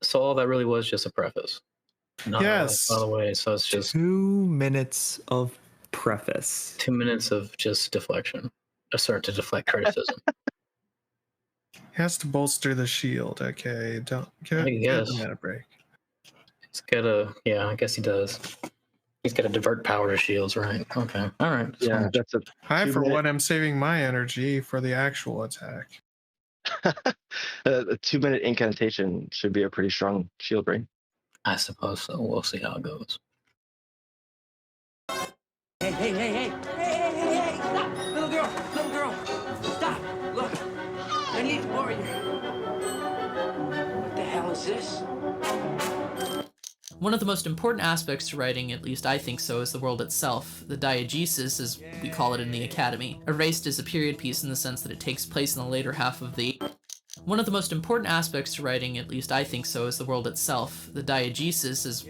So all that really was just a preface. Yes. By the way, so it's just 2 minutes of preface. 2 minutes of just deflection. To deflect criticism. He has to bolster the shield. Okay, don't give I guess. the man a break. He's got a, yeah, I guess he does. He's got to divert power to shields, right? Okay, all right. Yeah, that's a I, for 2-minute one, am saving my energy for the actual attack. a 2-minute incantation should be a pretty strong shield break. I suppose so. We'll see how it goes. Hey, hey, hey, hey, hey, hey, hey, hey, stop! Little girl, stop! Look, I need a warrior. What the hell is this? One of the most important aspects to writing, at least I think so, is the world itself. The diegesis, as we call it in the academy. Erased is a period piece in the sense that it takes place in the later half of the... One of the most important aspects to writing, at least I think so, is the world itself. The diegesis is...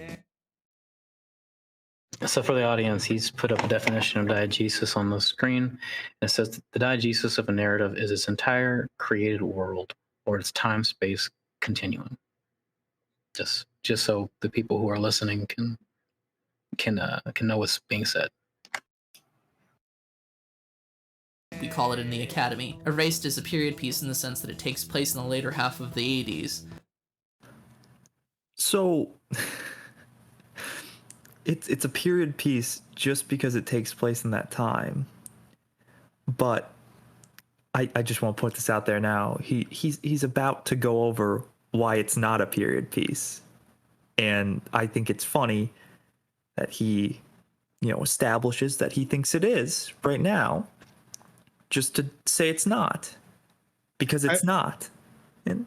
So for the audience, he's put up a definition of diegesis on the screen. It says that the diegesis of a narrative is its entire created world or its time-space continuum. Just so the people who are listening can know what's being said. We call it in the academy. Erased is a period piece in the sense that it takes place in the later half of the 80s. So it's a period piece just because it takes place in that time. But I just want to put this out there now. He's about to go over why it's not a period piece. And I think it's funny that he, establishes that he thinks it is right now, just to say it's not, because it's not. And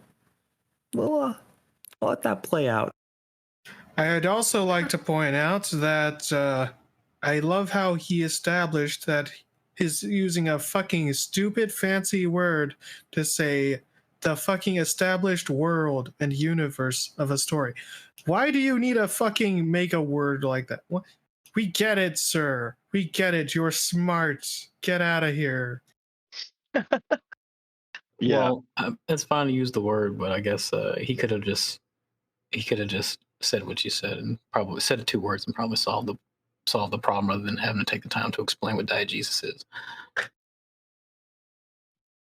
we'll let that play out. I'd also like to point out that I love how he established that he's using a fucking stupid fancy word to say the fucking established world and universe of a story. Why do you need to fucking make a word like that? What? We get it, sir. We get it. You're smart. Get out of here. Yeah. Well, it's fine to use the word, but I guess he could have just said what you said and probably said it 2 words and probably solved the problem rather than having to take the time to explain what diegesis is.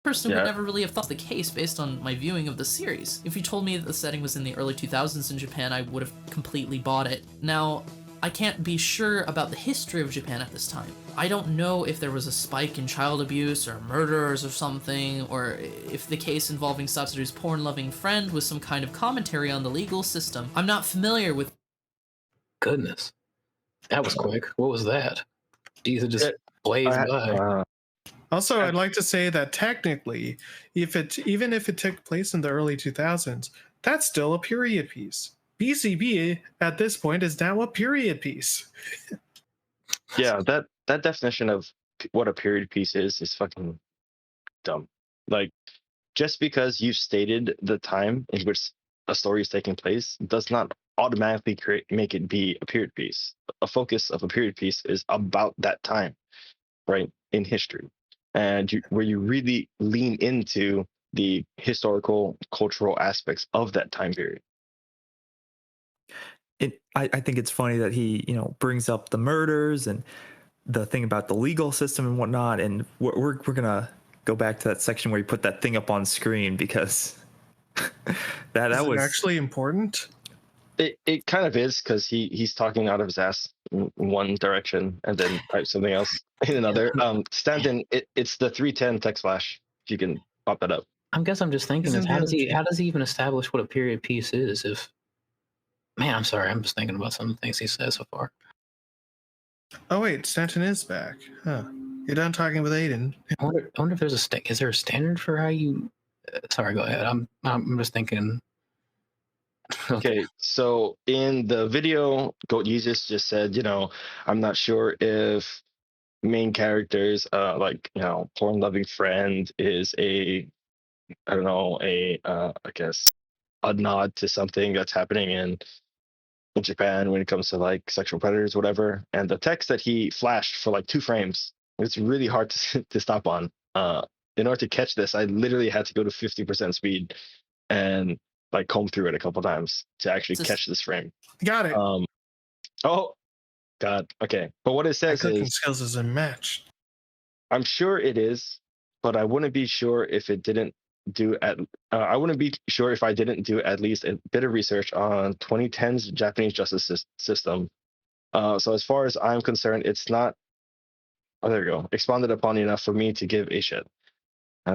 Personally, would Yeah. never really have thought the case based on my viewing of the series. If you told me that the setting was in the early 2000s in Japan, I would have completely bought it. Now, I can't be sure about the history of Japan at this time. I don't know if there was a spike in child abuse or murders or something, or if the case involving Satsuru's porn-loving friend was some kind of commentary on the legal system. I'm not familiar with... Goodness, that was quick. What was that? These are just blazed by. Also, I'd like to say that technically, even if it took place in the early 2000s, that's still a period piece. BCB at this point is now a period piece. Yeah, that definition of what a period piece is fucking dumb. Like, just because you stated the time in which a story is taking place does not automatically make it be a period piece. A focus of a period piece is about that time, right, in history, and where you really lean into the historical, cultural aspects of that time period. I think it's funny that he, brings up the murders and the thing about the legal system and whatnot. And we're gonna go back to that section where you put that thing up on screen because that was actually important. It kind of is, because he's talking out of his ass in one direction and then types something else in another. Stanton, it's the 310 text flash. If you can pop that up. I guess I'm just thinking, Isn't how does it- he even establish what a period piece is? If man, I'm sorry, I'm just thinking about some of the things he said so far. Oh wait, Stanton is back. Huh. You're done talking with Aiden. I wonder if there's is there a standard for how you? Sorry, go ahead. I'm just thinking. Okay, so in the video, Goat Jesus just said, I'm not sure if main characters, porn loving friend is I guess a nod to something that's happening in Japan when it comes to like sexual predators, whatever. And the text that he flashed for like 2 frames, it's really hard to stop on. In order to catch this, I literally had to go to 50% speed and like comb through it a couple times to actually catch this frame. Got it. Oh God. Okay. But what it My says cooking is, skills is unmatched. I'm sure it is, but I wouldn't be sure if it didn't I wouldn't be sure if I didn't do at least a bit of research on 2010's Japanese justice system. So as far as I'm concerned, it's not. Oh, there you go. Expounded upon enough for me to give a shit.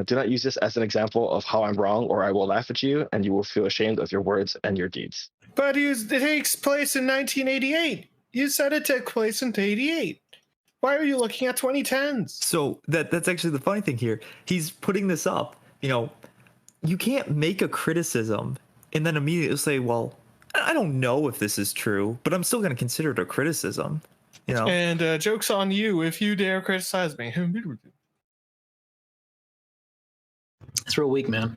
Do not use this as an example of how I'm wrong, or I will laugh at you, and you will feel ashamed of your words and your deeds. But it takes place in 1988. You said it took place in 88. Why are you looking at 2010s? So that's actually the funny thing here. He's putting this up. You can't make a criticism and then immediately say, well, I don't know if this is true, but I'm still going to consider it a criticism. And joke's on you if you dare criticize me. It's real weak, man.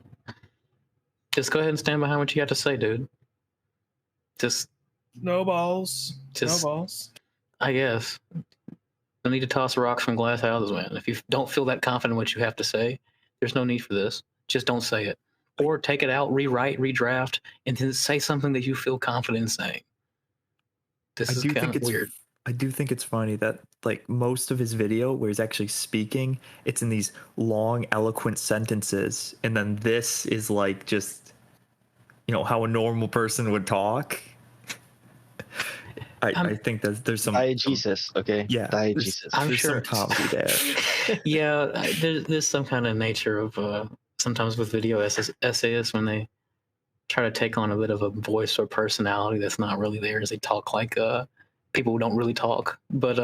Just go ahead and stand behind what you got to say, dude. Just no balls. No balls. I guess. No need to toss rocks from glass houses, man. If you don't feel that confident in what you have to say, there's no need for this. Just don't say it. Or take it out, rewrite, redraft, and then say something that you feel confident in saying. This is kind of weird. I do think it's funny that like most of his video where he's actually speaking, it's in these long, eloquent sentences. And then this is like just, how a normal person would talk. I think that there's some Jesus, okay? Yeah, Jesus. I'm there's sure some comedy there. Yeah, there's some kind of nature of sometimes with video essayists when they try to take on a bit of a voice or personality that's not really theirs. They talk like people who don't really talk. But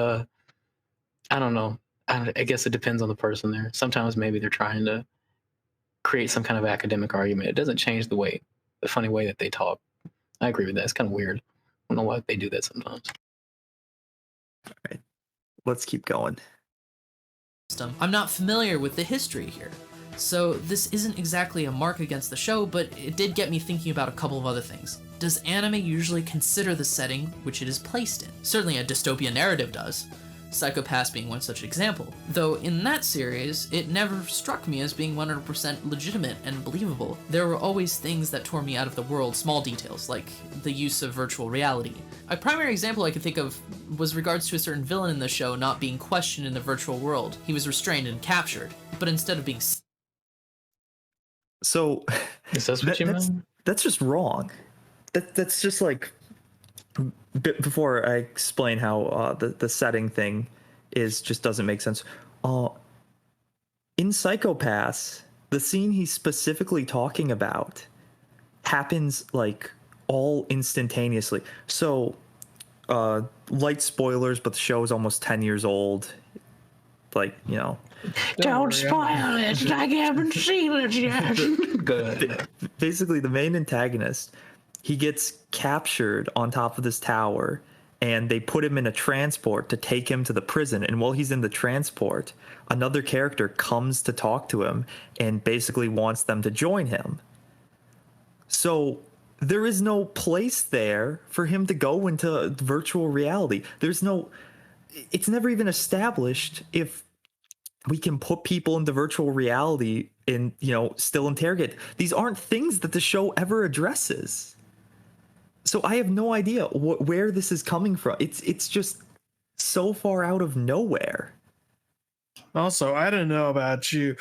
I don't know. I guess it depends on the person there. Sometimes maybe they're trying to create some kind of academic argument. It doesn't change the funny way that they talk. I agree with that. It's kind of weird. I don't know why they do that sometimes. All right. Let's keep going. I'm not familiar with the history here, so this isn't exactly a mark against the show, but it did get me thinking about a couple of other things. Does anime usually consider the setting which it is placed in? Certainly a dystopian narrative does, Psycho Pass being one such example. Though in that series, it never struck me as being 100% legitimate and believable. There were always things that tore me out of the world, small details, like the use of virtual reality. A primary example I could think of was regards to a certain villain in the show not being questioned in the virtual world. He was restrained and captured, but instead of being... So... Is that what you mean? That's just wrong. That's just like... Before I explain how the setting thing just doesn't make sense. In Psycho Pass, the scene he's specifically talking about happens like all instantaneously. So, light spoilers, but the show is almost 10 years old. Like, Don't spoil it. I haven't seen it yet. Good. Basically, the main antagonist, he gets captured on top of this tower, and they put him in a transport to take him to the prison. And while he's in the transport, another character comes to talk to him and basically wants them to join him. So there is no place there for him to go into virtual reality. It's never even established if we can put people into virtual reality and, still interrogate. These aren't things that the show ever addresses. So I have no idea where this is coming from. It's just so far out of nowhere. Also, I don't know about you.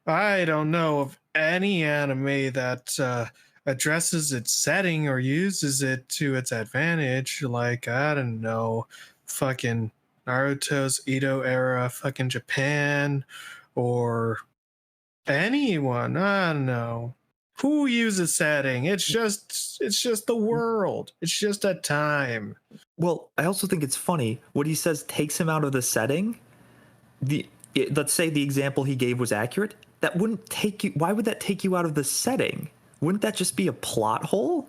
I don't know of any anime that addresses its setting or uses it to its advantage. Like, I don't know, fucking Naruto's Edo era, fucking Japan, or anyone. I don't know. Who uses setting? It's just the world. It's just a time. Well, I also think it's funny what he says takes him out of the setting. Let's say the example he gave was accurate. That wouldn't take you. Why would that take you out of the setting? Wouldn't that just be a plot hole,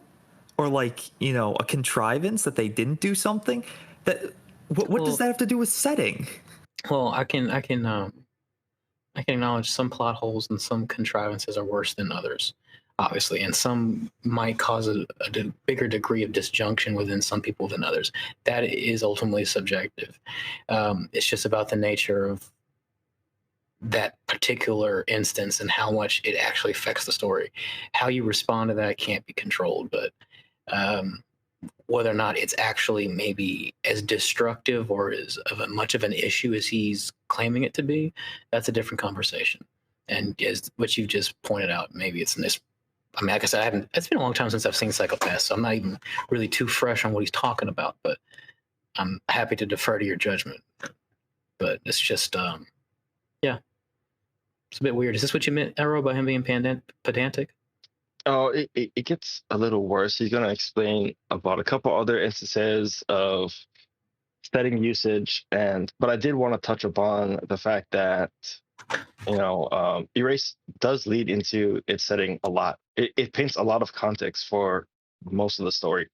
or like a contrivance that they didn't do something? What does that have to do with setting? Well, I can acknowledge some plot holes and some contrivances are worse than others, obviously, and some might cause a bigger degree of disjunction within some people than others. That is ultimately subjective. It's just about the nature of that particular instance and how much it actually affects the story. How you respond to that can't be controlled, but whether or not it's actually maybe as destructive or as much of an issue as he's claiming it to be, that's a different conversation. And as what you just pointed out, maybe it's this. I mean, like I said, I haven't. It's been a long time since I've seen Psychopath, so I'm not even really too fresh on what he's talking about. But I'm happy to defer to your judgment. But it's just, yeah, it's a bit weird. Is this what you meant, Arrow, by him being pedantic? Oh, it gets a little worse. He's going to explain about a couple other instances of setting usage, but I did want to touch upon the fact that erase does lead into its setting a lot. It paints a lot of context for most of the story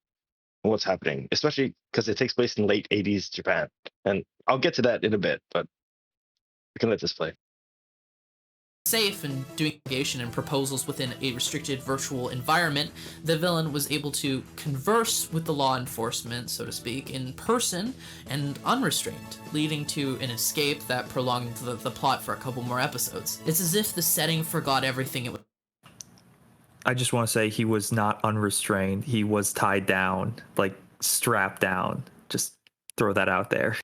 and what's happening, especially because it takes place in late 80s Japan. And I'll get to that in a bit, but we can let this play. Safe and doing investigation and proposals within a restricted virtual environment, the villain was able to converse with the law enforcement, so to speak, in person and unrestrained, leading to an escape that prolonged the plot for a couple more episodes. It's as if the setting forgot everything it was. I just want to say he was not unrestrained. He was tied down, like strapped down. Just throw that out there.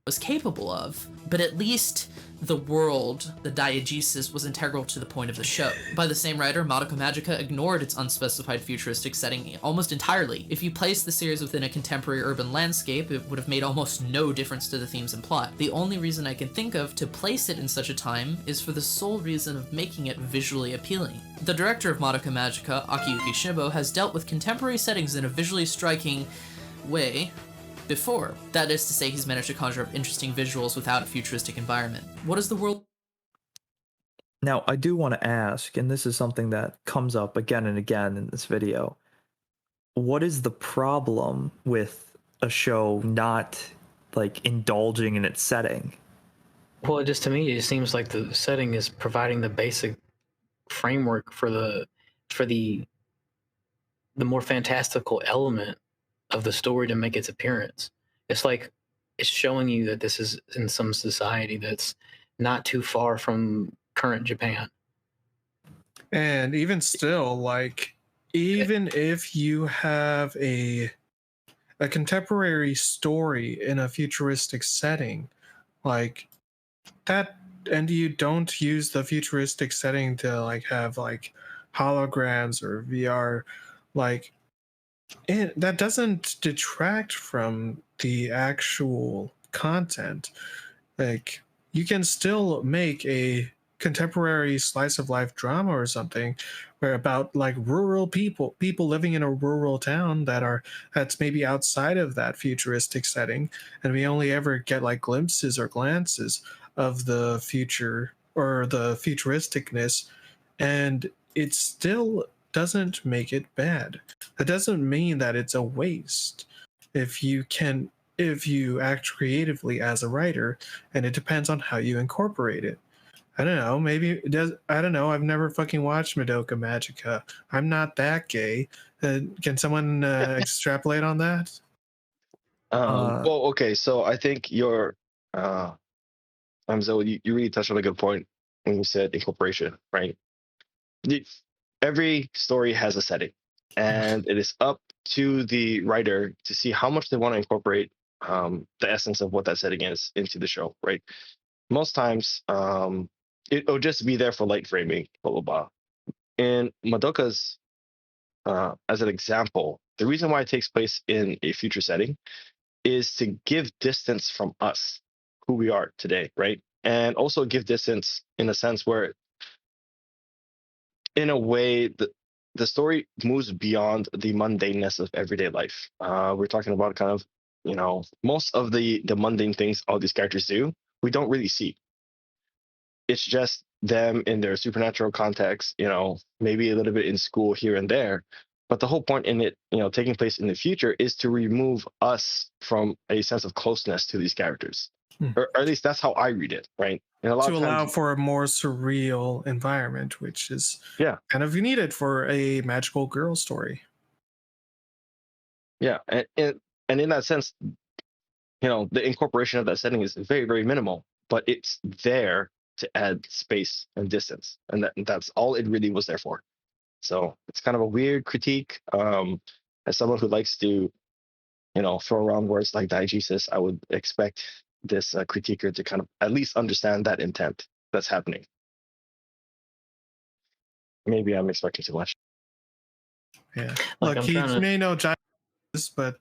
Was capable of, but at least the world, the diegesis, was integral to the point of the show. By the same writer, Madoka Magica ignored its unspecified futuristic setting almost entirely. If you placed the series within a contemporary urban landscape, it would have made almost no difference to the themes and plot. The only reason I can think of to place it in such a time is for the sole reason of making it visually appealing. The director of Madoka Magica, Akiyuki Shibo, has dealt with contemporary settings in a visually striking way before. That is to say, he's managed to conjure up interesting visuals without a futuristic environment. What is the world? Now, I do want to ask, and this is something that comes up again and again in this video, what is the problem with a show not like indulging in its setting? Well, just to me, it seems like the setting is providing the basic framework for the more fantastical element of the story to make its appearance. It's like it's showing you that this is in some society that's not too far from current Japan. And even still, like, even if you have a contemporary story in a futuristic setting, like that, and you don't use the futuristic setting to like have like holograms or VR, like that doesn't detract from the actual content. Like you can still make a contemporary slice of life drama or something where about like rural people living in a rural town that's maybe outside of that futuristic setting, and we only ever get like glimpses or glances of the future or the futuristicness, and it still doesn't make it bad. That doesn't mean that it's a waste if you act creatively as a writer, and it depends on how you incorporate it. I don't know, maybe it does. I don't know. I've never fucking watched Madoka Magica. I'm not that gay. Can someone extrapolate on that? Well, okay, so I think Zoe, you really touched on a good point when you said incorporation, right? Every story has a setting, and it is up to the writer to see how much they want to incorporate the essence of what that setting is into the show, right? Most times, it'll just be there for light framing, blah blah blah. In Madoka's, as an example, the reason why it takes place in a future setting is to give distance from us, who we are today, right? And also give distance in a sense where, in a way, the story moves beyond the mundaneness of everyday life. We're talking about kind of, most of the mundane things all these characters do, we don't really see. It's just them in their supernatural context, maybe a little bit in school here and there. But the whole point in it, taking place in the future is to remove us from a sense of closeness to these characters. Or at least that's how I read it, right? And a lot To of allow times, for a more surreal environment, which is yeah, kind of needed for a magical girl story. yeah, and in that sense, the incorporation of that setting is very, very minimal, but it's there to add space and distance, and that's all it really was there for. So it's kind of a weird critique. As someone who likes to, throw around words like diegesis, I would expect this critiquer to kind of at least understand that intent that's happening. maybe I'm expecting too much. Yeah. Like, Look, I'm he trying to. may know Giants, but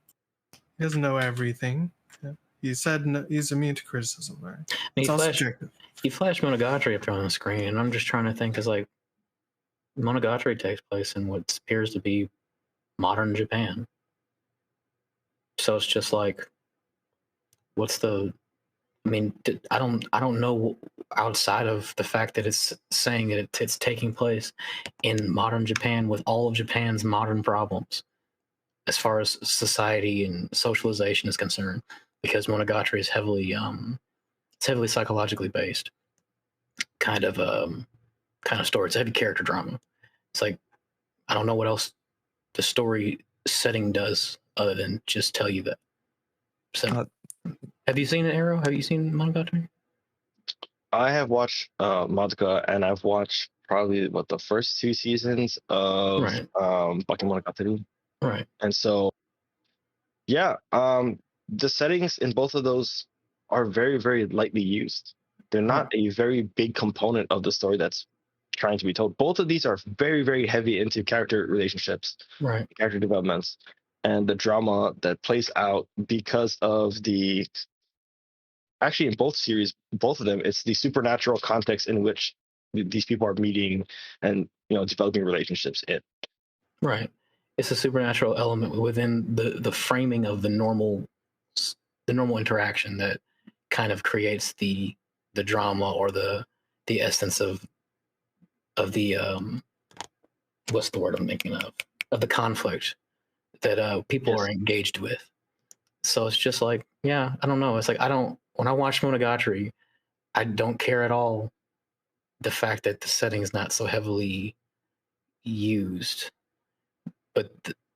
he doesn't know everything. Yeah. He said he's immune to criticism. Right? It's all subjective. He flashed Monogatari up there on the screen, and I'm just trying to think, because like Monogatari takes place in what appears to be modern Japan. So it's just like, what's the? I mean, I don't know outside of the fact that it's saying that it's taking place in modern Japan with all of Japan's modern problems as far as society and socialization is concerned, because Monogatari is heavily it's heavily psychologically based kind of story. It's a heavy character drama. It's like, I don't know what else the story setting does other than just tell you that. So, have you seen Arrow? Have you seen Monogatari? I have watched Madoka, and I've watched probably the first 2 seasons of Right. Bakemonogatari. Right. And so, yeah, the settings in both of those are very, very lightly used. They're not a very big component of the story that's trying to be told. Both of these are very, very heavy into character relationships, Right. character developments, and the drama that plays out because of the. Actually, in both series, both of them, it's the supernatural context in which these people are meeting and developing relationships in. Right. It's a supernatural element within the framing of the normal interaction that kind of creates the drama or the essence of the what's the word I'm thinking of the conflict that people are engaged with. So it's just like, yeah, I don't know. It's like, when I watch Monogatari, I don't care at all the fact that the setting is not so heavily used, but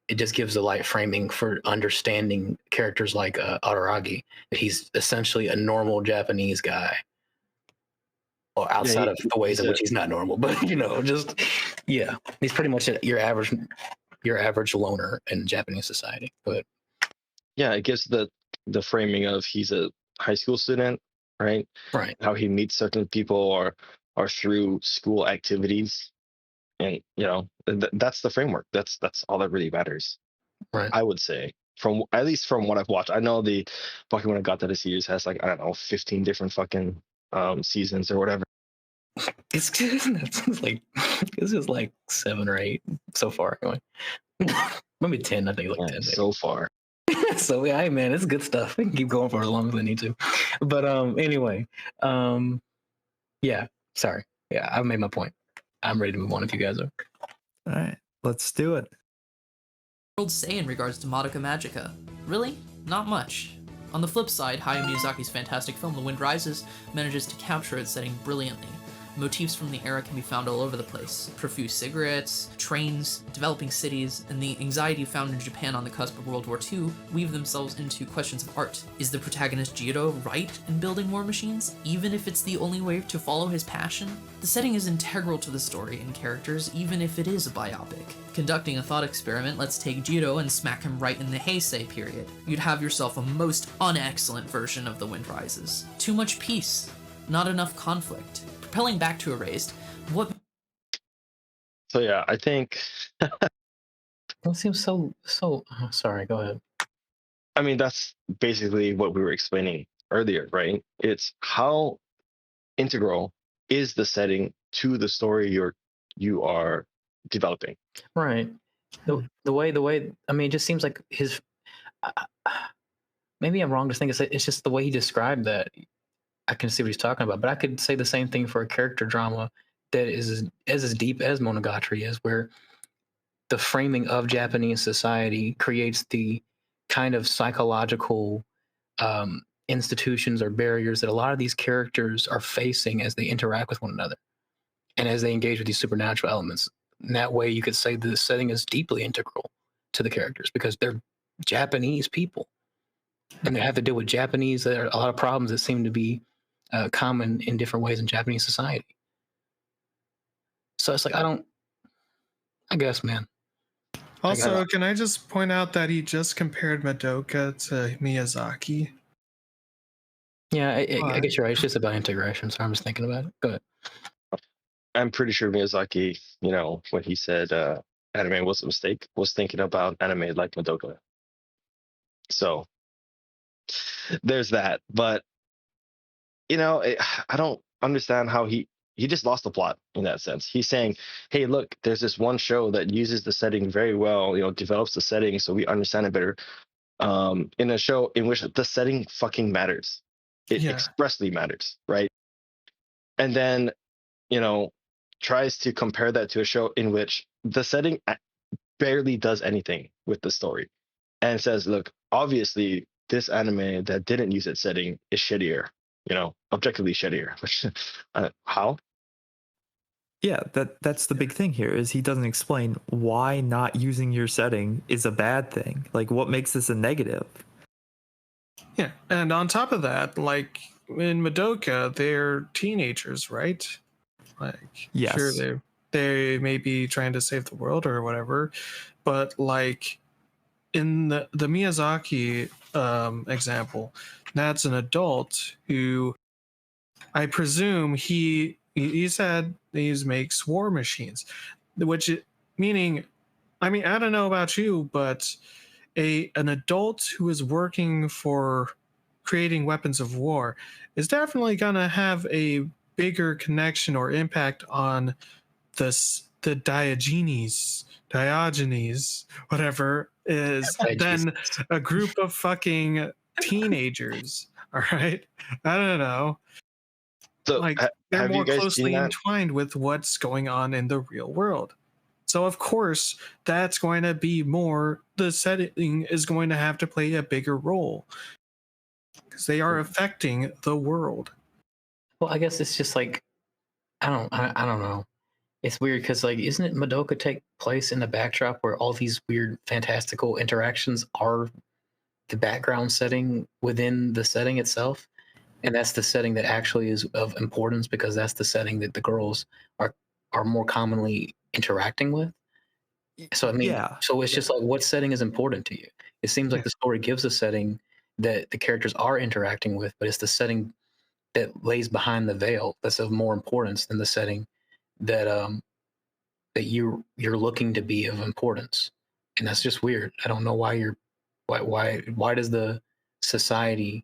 it just gives a light framing for understanding characters like Araragi, that he's essentially a normal Japanese guy. Or outside of the ways in which he's not normal, but just he's pretty much your average loner in Japanese society. But yeah, it gives the framing of he's a high school student, right? Right. How he meets certain people are through school activities, and that's the framework. That's all that really matters. Right. I would say, at least from what I've watched. I know the Bakemonogatari series has, like, I don't know, 15 different fucking seasons or whatever. It's like this is like 7 or 8 so far. Anyway, maybe 10. I think like 10 so far. So yeah, hey man, it's good stuff. We can keep going for as long as we need to. But anyway, yeah. Sorry. Yeah, I've made my point. I'm ready to move on if you guys are. All right, let's do it. World say in regards to Madoka Magica? Really? Not much. On the flip side, Hayao Miyazaki's fantastic film The Wind Rises manages to capture its setting brilliantly. Motifs from the era can be found all over the place. Profuse cigarettes, trains, developing cities, and the anxiety found in Japan on the cusp of World War II weave themselves into questions of art. Is the protagonist Jiro right in building war machines, even if it's the only way to follow his passion? The setting is integral to the story and characters, even if it is a biopic. Conducting a thought experiment, let's take Jiro and smack him right in the Heisei period. You'd have yourself a most unexcellent version of The Wind Rises. Too much peace, not enough conflict. Propelling back to Erased, what... So yeah, I think... That seems so... sorry, go ahead. I mean, that's basically what we were explaining earlier, right? It's how integral is the setting to the story you are developing. Right. The way, I mean, it just seems like his... maybe I'm wrong to think it's just the way he described that. I can see what he's talking about, but I could say the same thing for a character drama that is as deep as Monogatari is, where the framing of Japanese society creates the kind of psychological institutions or barriers that a lot of these characters are facing as they interact with one another and as they engage with these supernatural elements. In that way, you could say the setting is deeply integral to the characters because they're Japanese people and they have to deal with Japanese. There are a lot of problems that seem to be common in different ways in Japanese society. So it's like, I guess, man. Also, can I just point out that he just compared Madoka to Miyazaki? Yeah, I guess you're right. It's just about integration, so I'm just thinking about it. Go ahead. I'm pretty sure Miyazaki, when he said anime was a mistake, was thinking about anime like Madoka. So there's that. But I don't understand how he just lost the plot in that sense. He's saying, "Hey, look, there's this one show that uses the setting very well. Develops the setting so we understand it better. In a show in which the setting fucking matters, it Yeah. expressly matters, right? And then you know tries to compare that to a show in which the setting barely does anything with the story, and says, look, obviously this anime that didn't use its setting is shittier, objectively shittier. Which how? Yeah, that's the big thing here is he doesn't explain why not using your setting is a bad thing. Like what makes this a negative? Yeah, and on top of that, like in Madoka, they're teenagers, right? Like, sure, Yes. they may be trying to save the world or whatever, but like in the Miyazaki example, that's an adult who I presume he said these makes war machines, which meaning, I mean, I don't know about you, but an adult who is working for creating weapons of war is definitely gonna have a bigger connection or impact on the Diogenes, whatever, is Hi, than Jesus. a group of fucking teenagers. All right, I don't know. So Like they're have you more guys seen closely that? entwined with what's going on in the real world. So of course, that's going to be more. The setting is going to have to play a bigger role because they are affecting the world. Well, I guess it's just like I don't know. It's weird because like, isn't it Madoka take place in the backdrop where all these weird, fantastical interactions are the background setting within the setting itself, and that's the setting that actually is of importance because that's the setting that the girls are are more commonly interacting with. So I mean, Yeah. so it's just like, what setting is important to you? It seems like Yeah. the story gives a setting that the characters are interacting with, but it's the setting that lays behind the veil that's of more importance than the setting that that you're looking to be of importance. And that's just weird. I don't know why why does the society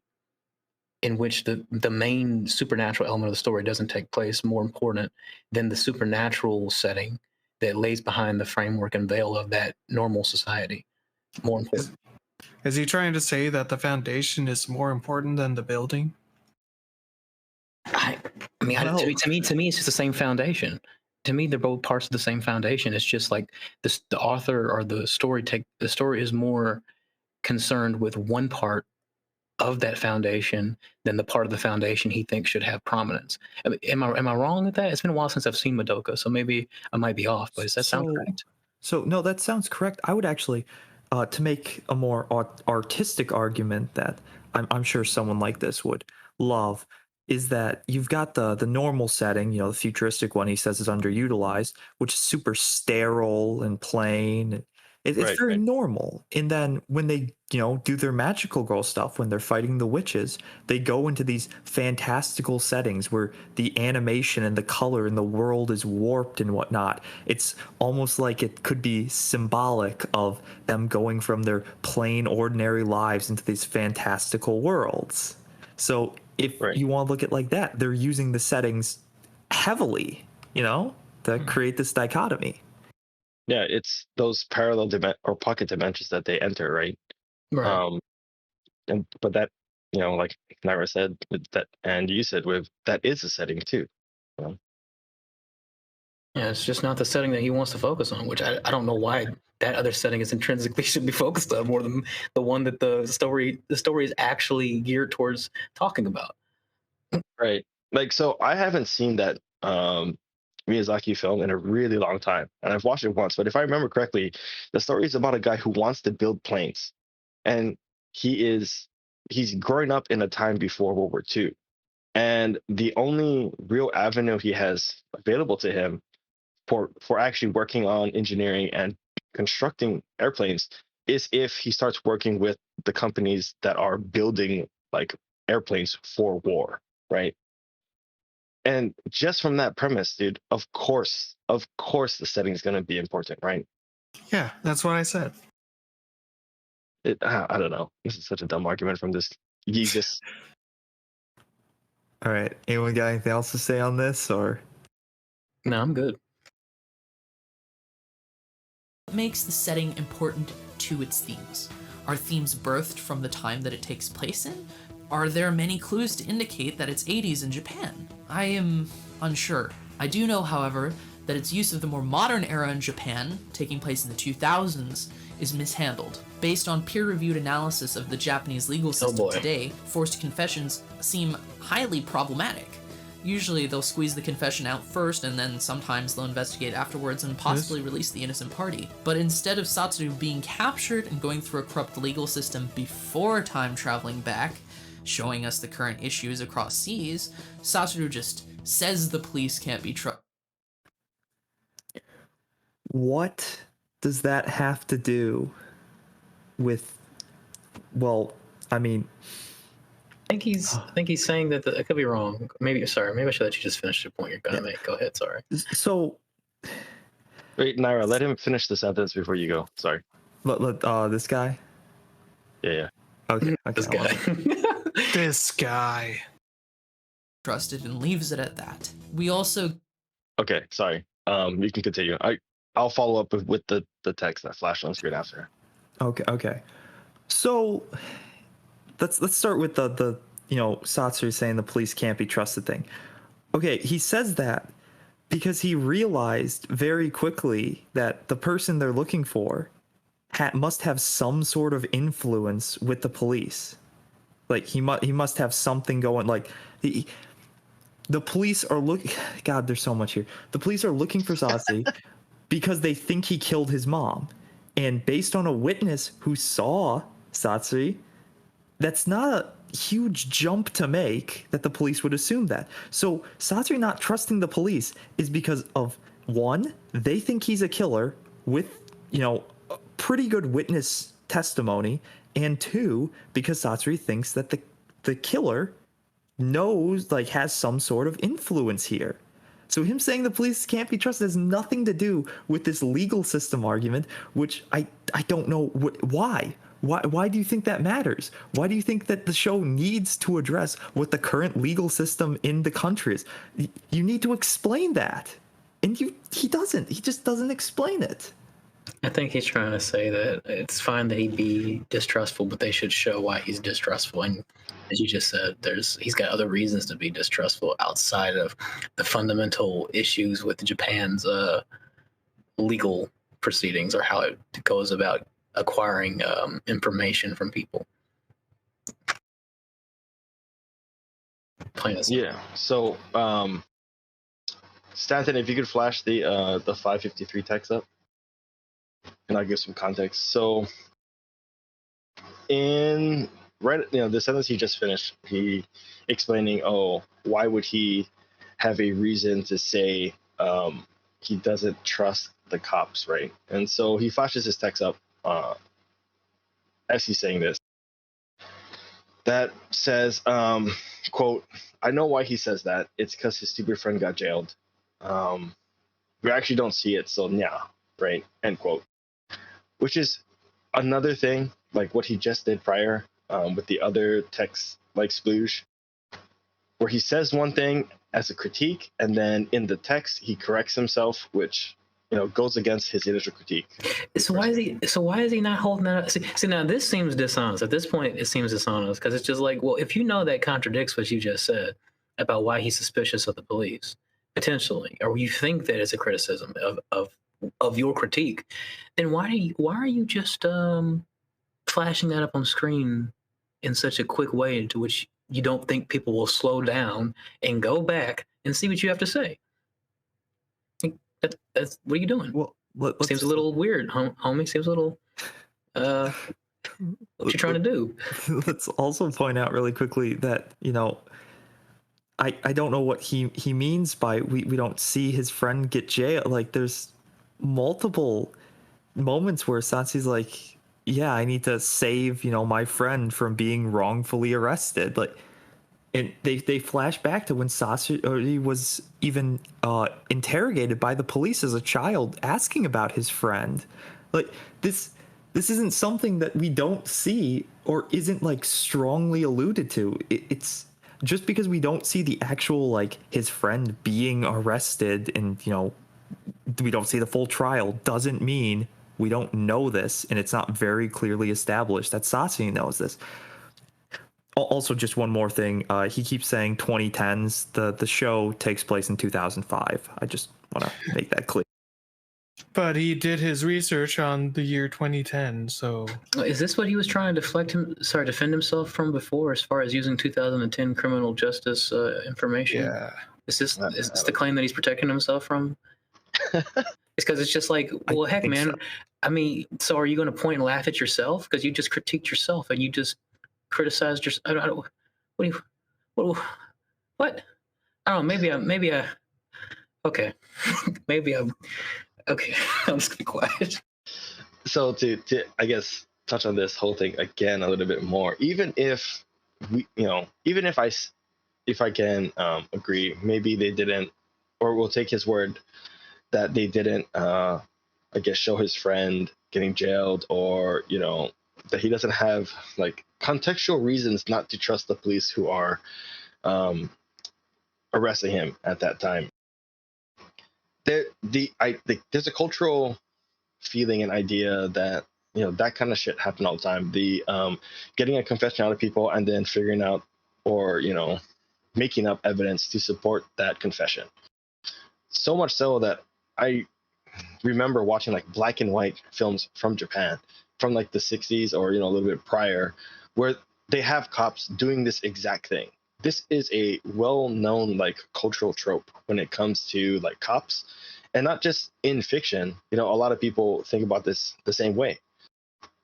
in which the main supernatural element of the story doesn't take place more important than the supernatural setting that lays behind the framework and veil of that normal society more Is, important? is he trying to say that the foundation is more important than the building? I, I mean, Well, to me, it's just the same foundation. To me, they're both parts of the same foundation. It's just like the author or the story is more concerned with one part of that foundation than the part of the foundation he thinks should have prominence. I mean, am I wrong with that? It's been a while since I've seen Madoka, so maybe I might be off. But does that sound so correct? no, that sounds correct. I would actually to make a more artistic argument that I'm sure someone like this would love is that you've got the normal setting, the futuristic one he says is underutilized, which is super sterile and plain. It's Right, very right. normal. And then when they, do their magical girl stuff, when they're fighting the witches, they go into these fantastical settings where the animation and the color and the world is warped and whatnot. It's almost like it could be symbolic of them going from their plain, ordinary lives into these fantastical worlds. So if Right. you want to look at it like that, they're using the settings heavily, to create this dichotomy. Yeah, it's those parallel or pocket dimensions that they enter, right? Right. Um, and but that, like Naira said, with that, and you said with that is a setting too. You know? Yeah, it's just not the setting that he wants to focus on, which I don't know why that other setting is intrinsically should be focused on more than the one that the story is actually geared towards talking about. Right. Like, so I haven't seen that Miyazaki film in a really long time, and I've watched it once. But if I remember correctly, the story is about a guy who wants to build planes, and he is he's growing up in a time before World War II, and the only real avenue he has available to him for actually working on engineering and constructing airplanes is if he starts working with the companies that are building like airplanes for war, right? And just from that premise, dude, of course, the setting is going to be important, right? Yeah, that's what I said. I don't know. This is such a dumb argument from this Jesus. All right. Anyone got anything else to say on this, or? No, I'm good. What makes the setting important to its themes? Are themes birthed from the time that it takes place in? Are there many clues to indicate that it's 80s in Japan? I am unsure. I do know, however, that its use of the more modern era in Japan, taking place in the 2000s, is mishandled. Based on peer-reviewed analysis of the Japanese legal system today, forced confessions seem highly problematic. Usually they'll squeeze the confession out first, and then sometimes they'll investigate afterwards and possibly release the innocent party. But instead of Satoru being captured and going through a corrupt legal system before time traveling back, showing us the current issues across seas, Satoru just says the police can't be trusted. What does that have to do with, well, I mean, I think he's saying that I could be wrong. Maybe I should let you just finish the point you're gonna make. Go ahead. Sorry. so Wait, Naira, let him finish the sentence before you go. Sorry. this guy? Yeah. Okay. This guy. This guy. Trusted and leaves it at that. We also Okay, sorry. You can continue. I'll follow up with the text that flashed on screen after. Okay. So let's start with the Satoru saying the police can't be trusted thing. Okay, he says that because he realized very quickly that the person they're looking for must have some sort of influence with the police. Like he must have something going. Like the police are looking. God, there's so much here. The police are looking for Satoru because they think he killed his mom, and based on a witness who saw Satoru, that's not a huge jump to make that the police would assume that. So Satoru not trusting the police is because of, one, they think he's a killer with, a pretty good witness testimony, and two, because Satoru thinks that the killer knows, like, has some sort of influence here. So him saying the police can't be trusted has nothing to do with this legal system argument, which I don't know why. Why do you think that matters? Why do you think that the show needs to address what the current legal system in the country is? You need to explain that. And he doesn't. He just doesn't explain it. I think he's trying to say that it's fine that he be distrustful, but they should show why he's distrustful. And as you just said, he's got other reasons to be distrustful outside of the fundamental issues with Japan's legal proceedings or how it goes about acquiring information from people. Yeah. So, Stanton, if you could flash the 553 text up, and I'll give some context. So, the sentence he just finished, he explaining, why would he have a reason to say he doesn't trust the cops, right? And so he flashes his text up as he's saying this. That says, quote, I know why he says that. It's because his stupid friend got jailed. We actually don't see it, so yeah, right? End quote. Which is another thing, like what he just did prior with the other text, like splooge, where he says one thing as a critique, and then in the text he corrects himself, which goes against his initial critique. So why is he not holding that up? See, now this seems dishonest. At this point, it seems dishonest because it's just like, well, if you know that contradicts what you just said about why he's suspicious of the police, potentially, or you think that it's a criticism of your critique, then why are you just flashing that up on screen in such a quick way into which you don't think people will slow down and go back and see what you have to say? That's what are you doing? Well, seems a little weird, homie. Seems a little. What you trying to do? Let's also point out really quickly that I don't know what he means by we don't see his friend get jailed. Like, there's multiple moments where Satsu's like, yeah, I need to save my friend from being wrongfully arrested. Like, And they flash back to when Sasori was even interrogated by the police as a child, asking about his friend. Like this isn't something that we don't see or isn't like strongly alluded to. It's just because we don't see the actual like his friend being arrested and we don't see the full trial doesn't mean we don't know this, and it's not very clearly established that Sasori knows this. Also, just one more thing. He keeps saying 2010s. The show takes place in 2005. I just want to make that clear. But he did his research on the year 2010, so Is this what he was trying to defend himself from before, as far as using 2010 criminal justice information? yeah. Is this the claim that he's protecting himself from? It's because it's just like, well, heck, man. So. I mean, so are you going to point and laugh at yourself because you just critiqued yourself and you just criticized yourself? I don't. What? I don't know. Maybe I. Okay. Maybe I'm. Okay. I'm just gonna be quiet. So to I guess touch on this whole thing again a little bit more, even if I can agree, maybe they didn't, or we'll take his word that they didn't I guess show his friend getting jailed, or that he doesn't have like contextual reasons not to trust the police who are arresting him at that time. There's a cultural feeling and idea that that kind of shit happen all the time. The getting a confession out of people and then figuring out, or making up evidence to support that confession. So much so that I remember watching like black and white films from Japan from like the 60s or a little bit prior, where they have cops doing this exact thing. This is a well-known like cultural trope when it comes to like cops, and not just in fiction. A lot of people think about this the same way,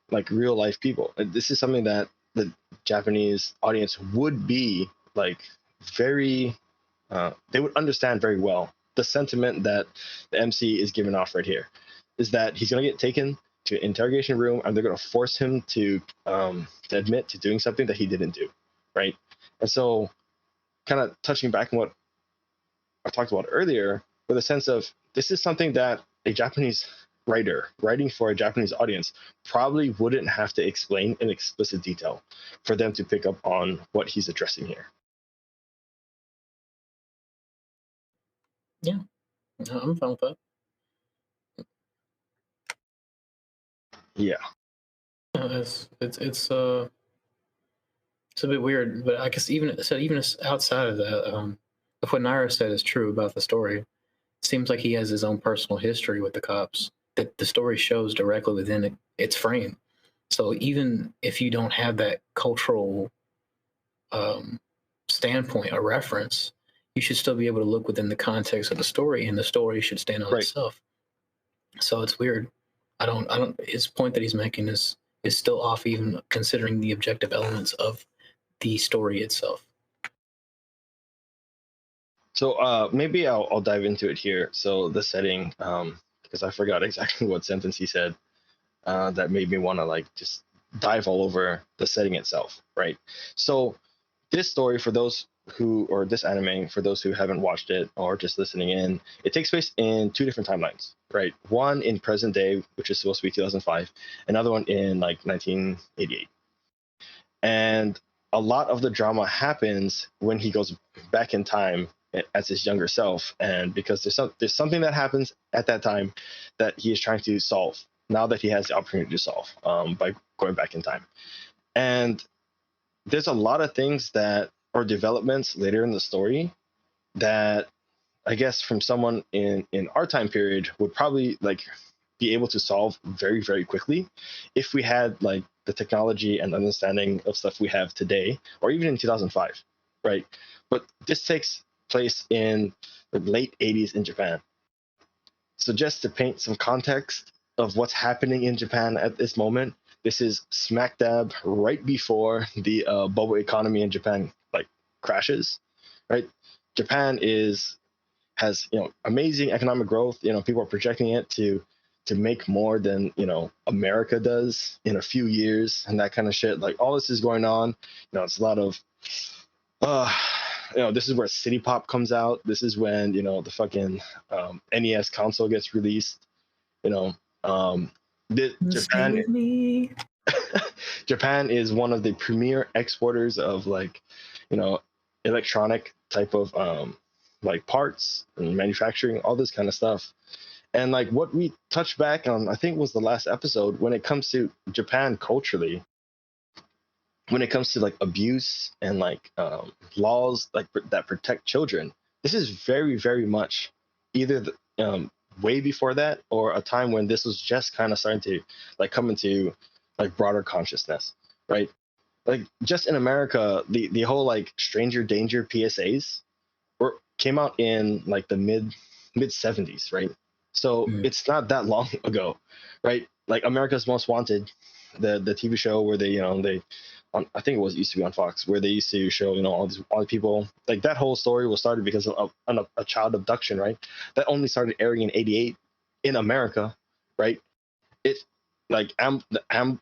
like real life people. This is something that the Japanese audience would be like very they would understand very well. The sentiment that the MC is giving off right here is that he's going to get taken to an interrogation room and they're going to force him to admit to doing something that he didn't do, right? And so kind of touching back on what I talked about earlier, with a sense of this is something that a Japanese writer writing for a Japanese audience probably wouldn't have to explain in explicit detail for them to pick up on what he's addressing here. Yeah, I'm fine with that. Yeah. It's a bit weird, but I guess even outside of that, if what Naira said is true about the story, it seems like he has his own personal history with the cops that the story shows directly within its frame. So even if you don't have that cultural standpoint or reference, you should still be able to look within the context of the story, and the story should stand on itself. So it's weird. I don't. His point that he's making is still off, even considering the objective elements of the story itself. So maybe I'll dive into it here. So the setting, because I forgot exactly what sentence he said, that made me want to like just dive all over the setting itself, right? So this story, for those who, or this anime, for those who haven't watched it or just listening in, it takes place in two different timelines, right? One in present day, which is supposed to be 2005, another one in like 1988. And a lot of the drama happens when he goes back in time as his younger self, and because there's something that happens at that time that he is trying to solve now that he has the opportunity to solve by going back in time. And there's a lot of things that are developments later in the story that I guess from someone in our time period would probably like be able to solve very, very quickly if we had like the technology and understanding of stuff we have today, or even in 2005, right? But this takes place in the late 80s in Japan. So just to paint some context of what's happening in Japan at this moment, this is smack dab right before the bubble economy in Japan like crashes, right? Japan has amazing economic growth. People are projecting it to make more than America does in a few years, and that kind of shit. Like all this is going on. It's a lot of uh this is where City Pop comes out. This is when the fucking NES console gets released. You know, um, Japan Save me. Japan is one of the premier exporters of like electronic type of like parts and manufacturing, all this kind of stuff. And like what we touched back on, I think was the last episode, when it comes to Japan culturally, when it comes to like abuse and like laws like that protect children, this is very, very much either way before that or a time when this was just kind of starting to like come into like broader consciousness, right? Like just in America, the whole like stranger danger PSAs came out in like the mid 70s, right? So Mm. it's not that long ago, right? Like America's Most Wanted, the TV show where they I think it used to be on Fox, where they used to show all the people. Like that whole story was started because of a child abduction, right? That only started airing in '88 in America, right? It like Amber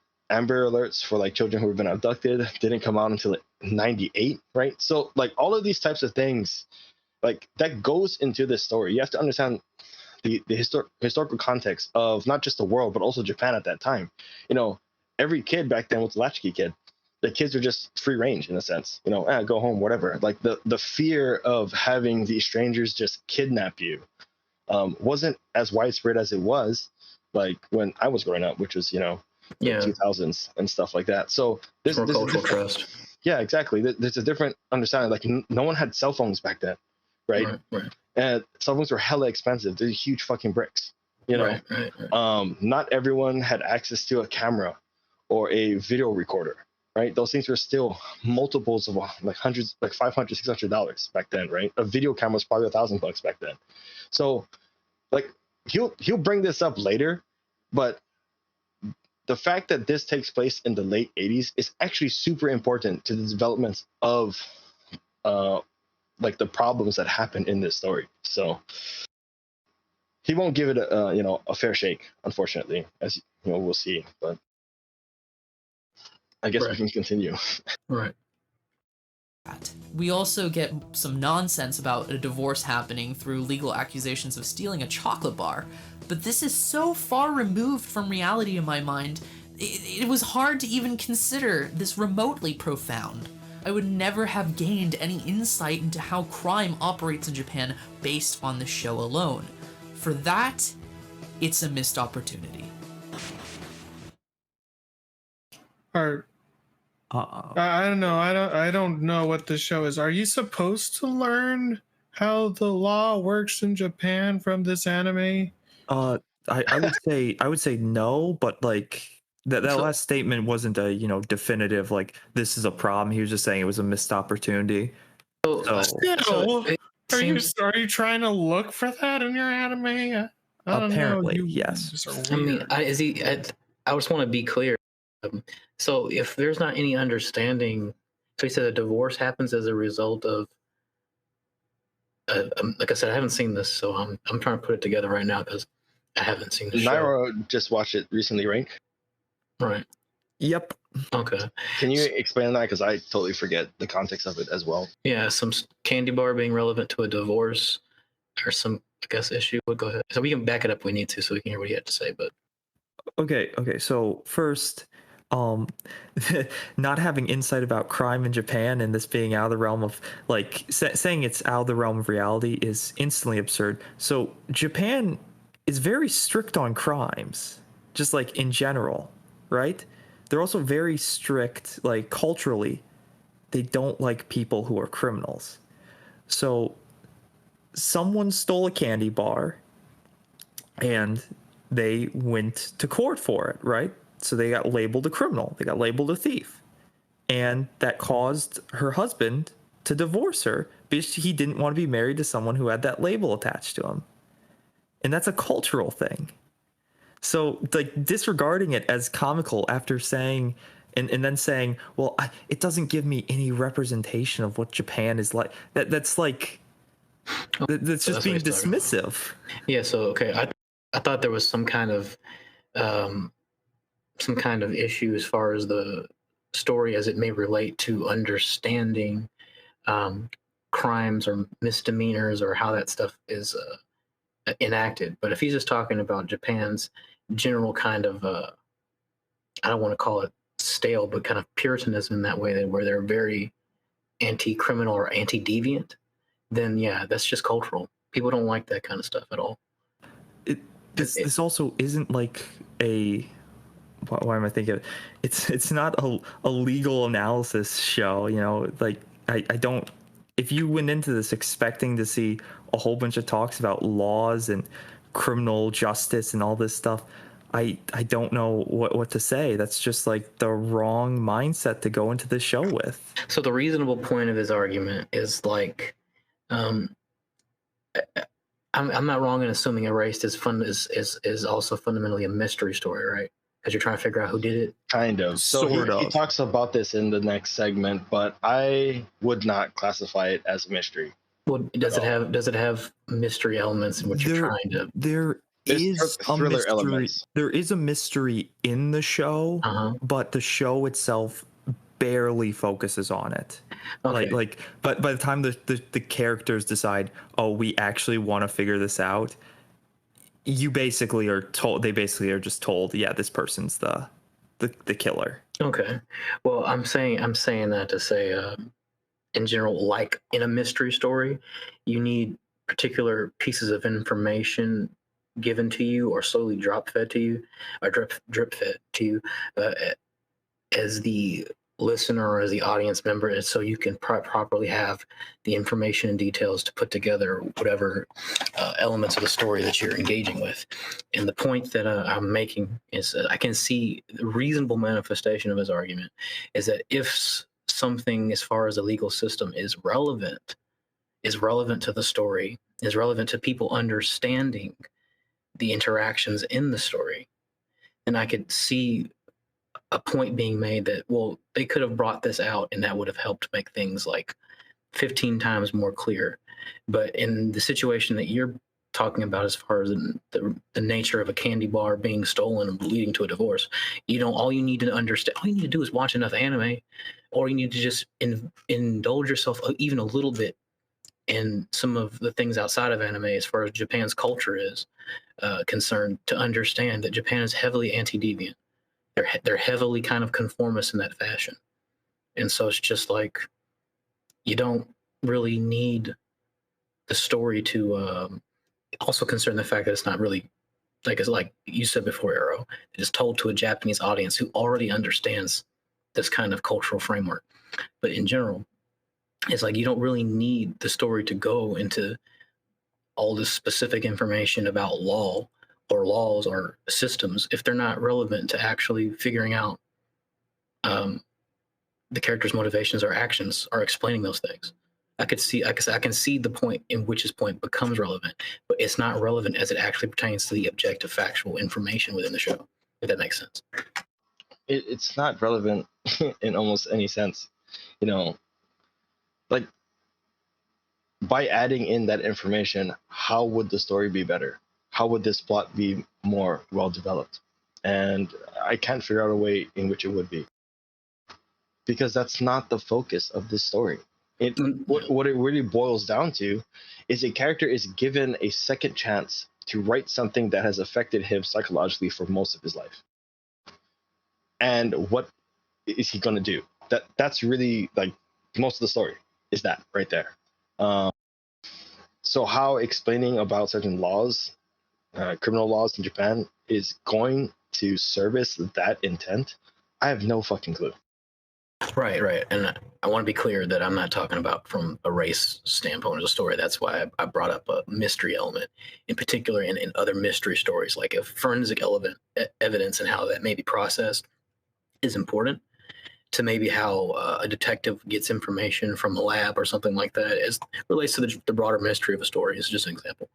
Alerts for like children who have been abducted didn't come out until like '98, right? So like all of these types of things, like that goes into this story. You have to understand the historical context of not just the world but also Japan at that time. Every kid back then was a latchkey kid. The kids are just free range in a sense. Go home, whatever. Like the fear of having these strangers just kidnap you wasn't as widespread as it was like when I was growing up, which was the Yeah, 2000s and stuff like that. So more cultural trust. yeah, exactly. There's a different understanding. Like no one had cell phones back then, right? Right. And cell phones were hella expensive. They're huge fucking bricks. Right. Not everyone had access to a camera or a video recorder, right? Those things were still multiples of like hundreds, like $500, $600 back then, right? A video camera was probably $1,000 back then. So like he'll bring this up later, but the fact that this takes place in the late 80s is actually super important to the developments of like the problems that happen in this story. So he won't give it a fair shake, unfortunately, as we'll see. But I guess we can continue. Right. We also get some nonsense about a divorce happening through legal accusations of stealing a chocolate bar, but this is so far removed from reality in my mind, it was hard to even consider this remotely profound. I would never have gained any insight into how crime operates in Japan based on the show alone. For that, it's a missed opportunity. I don't know. I don't know what the show is. Are you supposed to learn how the law works in Japan from this anime? I would say no, but like that So- last statement wasn't a definitive like this is a problem. He was just saying it was a missed opportunity. So Are you trying to look for that in your anime? I don't apparently, know. yes. Just are I mean, weird. I just want to be clear. So if there's not any understanding, so he said a divorce happens as a result of, like I said, I haven't seen this, so I'm trying to put it together right now because I haven't seen the show. Naira just watched it recently, right? Right. Yep. Okay. Can you explain that? Because I totally forget the context of it as well. Yeah, some candy bar being relevant to a divorce or some, I guess, issue. We'll go ahead. So we can back it up if we need to, so we can hear what he had to say. But Okay. So first, not having insight about crime in Japan and this being out of the realm of like saying it's out of the realm of reality is instantly absurd. So Japan is very strict on crimes, just like in general, right? They're also very strict, like culturally. They don't like people who are criminals. So someone stole a candy bar and they went to court for it, right? So they got labeled a criminal. They got labeled a thief. And that caused her husband to divorce her because he didn't want to be married to someone who had that label attached to him. And that's a cultural thing. So like disregarding it as comical after saying and then saying, well, it doesn't give me any representation of what Japan is like. That's like that's just being dismissive. Yeah. So okay, I thought there was some kind of issue as far as the story as it may relate to understanding crimes or misdemeanors or how that stuff is enacted. But if he's just talking about Japan's general kind of, I don't want to call it stale, but kind of puritanism in that way, where they're very anti-criminal or anti-deviant, then yeah, that's just cultural. People don't like that kind of stuff at all. This also isn't like a, why am I thinking of it? It's not a legal analysis show, you know, like I don't, if you went into this expecting to see a whole bunch of talks about laws and criminal justice and all this stuff, I don't know what to say. That's just like the wrong mindset to go into the show with. So the reasonable point of his argument is like, I'm not wrong in assuming Erased is also fundamentally a mystery story, right? Because you're trying to figure out who did it. Kind of. So Sort he of. talks about this in the next segment, but I would not classify it as a mystery. Well, does it have mystery elements in which you're trying to? There There's is a thriller mystery. elements. There is a mystery in the show, but the show itself barely focuses on it. Okay. But by the time the characters decide, oh, we actually want to figure this out, you basically are told. They basically are just told, yeah, this person's the killer. Okay. Well, I'm saying that to say, in general, like in a mystery story, you need particular pieces of information given to you or slowly drip fed to you, or drip fed to you, uh, as the listener or as the audience member, and so you can properly have the information and details to put together whatever elements of the story that you're engaging with. And the point that I'm making is that I can see the reasonable manifestation of his argument is that if something as far as the legal system is relevant to the story, is relevant to people understanding the interactions in the story, then I could see a point being made that, well, they could have brought this out and that would have helped make things like 15 times more clear. But in the situation that you're talking about, as far as the nature of a candy bar being stolen and leading to a divorce, all you need to do is watch enough anime, or you need to just indulge yourself even a little bit in some of the things outside of anime as far as Japan's culture is concerned, to understand that Japan is heavily anti-deviant. They're heavily kind of conformist in that fashion. And so it's just like, you don't really need the story to also concern the fact that it's not really, like, it's like you said before, Arrow, it is told to a Japanese audience who already understands this kind of cultural framework. But in general, it's like you don't really need the story to go into all this specific information about law or laws or systems if they're not relevant to actually figuring out the character's motivations or actions are explaining those things. I can see the point in which his point becomes relevant, but it's not relevant as it actually pertains to the objective factual information within the show, if that makes sense. It's not relevant in almost any sense. You know, like, by adding in that information, how would the story be better? How would this plot be more well developed? And I can't figure out a way in which it would be, because that's not the focus of this story. What it really boils down to is a character is given a second chance to write something that has affected him psychologically for most of his life. And what is he going to do? That's really, like, most of the story is that right there. So how explaining about certain laws, criminal laws in Japan, is going to service that intent, I have no fucking clue. Right. And I want to be clear that I'm not talking about from a race standpoint of the story. That's why I brought up a mystery element, in particular in other mystery stories, like if forensic evidence and how that may be processed is important to maybe how a detective gets information from a lab or something like that, as relates to the broader mystery of a story. Is just an example.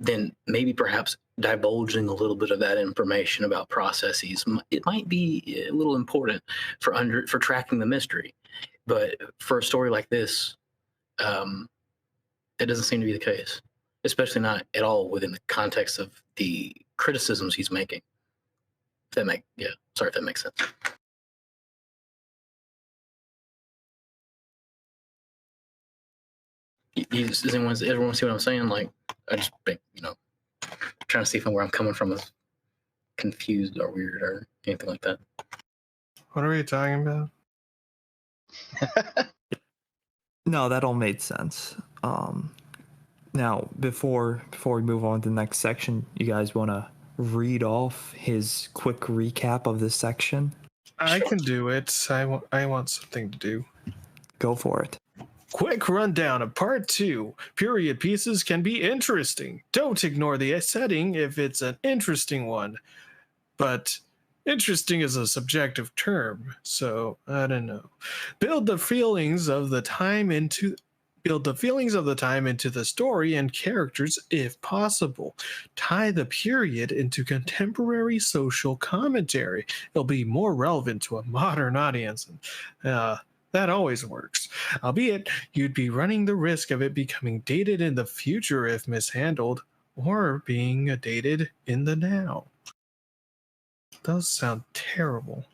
Then maybe perhaps divulging a little bit of that information about processes, it might be a little important for tracking the mystery. But for a story like this, that doesn't seem to be the case, especially not at all within the context of the criticisms he's making. Sorry if that makes sense. Everyone see what I'm saying? Like, I just, trying to see where I'm coming from is confused or weird or anything like that. What are we talking about? No, that all made sense. Now, before we move on to the next section, you guys want to read off his quick recap of this section? I can do it. I want something to do. Go for it. Quick rundown of part 2. Period pieces can be interesting. Don't ignore the setting if it's an interesting one. But interesting is a subjective term, so I don't know. Build the feelings of the time into the story and characters if possible. Tie the period into contemporary social commentary. It'll be more relevant to a modern audience. That always works. Albeit, you'd be running the risk of it becoming dated in the future if mishandled, or being dated in the now. Those sound terrible.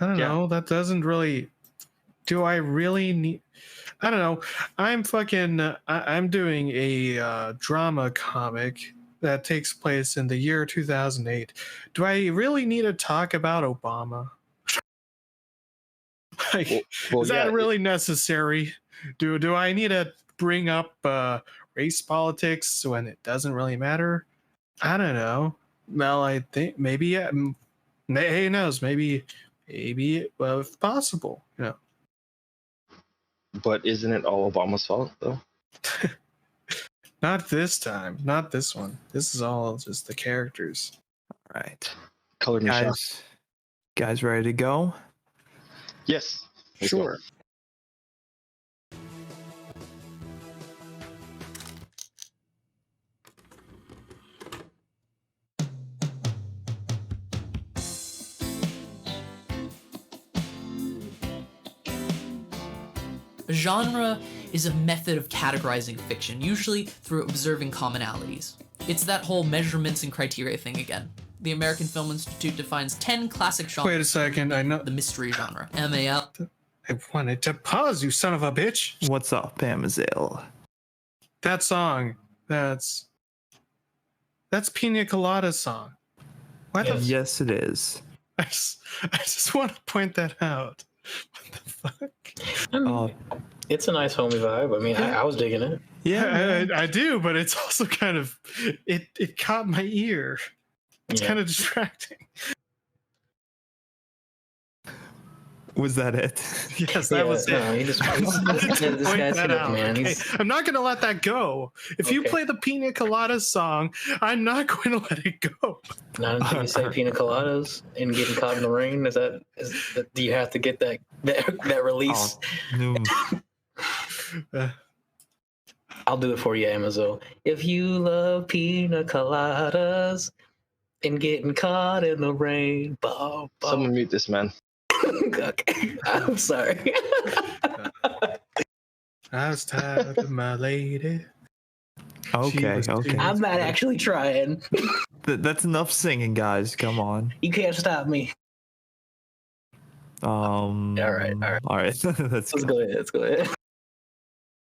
I don't know. That doesn't really. Do I really need? I don't know. I'm doing a drama comic that takes place in the year 2008. Do I really need to talk about Obama? Like, is that really necessary? Do I need to bring up race politics when it doesn't really matter? I don't know. Well, I think maybe. Who knows? Maybe. Well, if possible, But isn't it all Obama's fault, though? Not this time. Not this one. This is all just the characters. All right. Colored me shocked. Guys ready to go? Yes. Sure. A genre is a method of categorizing fiction, usually through observing commonalities. It's that whole measurements and criteria thing again. The American Film Institute defines 10 classic genres. Wait a second, I know. The mystery genre. MAL. I wanted to pause, you son of a bitch. What's up, Amaziel? That song, that's Pina Colada's song. What the Yes, it is. I just want to point that out. What the fuck? It's a nice homey vibe. I mean, I was digging it. Yeah, I do, but it's also kind of it caught my ear. It's kind of distracting. Was that it? Yes, that was it. No, this guy's that out, man. okay? I'm not going to let that go. If you play the Pina Colada song, I'm not going to let it go. Not until you say pina coladas and getting caught in the rain. Is that do you have to get that release? No. I'll do it for you, Amazon. If you love pina coladas and getting caught in the rain, Someone mute this man. Okay. I'm sorry. I was tired of my lady. Okay. I'm not actually trying. That's enough singing, guys. Come on. You can't stop me. All right. Let's go ahead. Let's go ahead.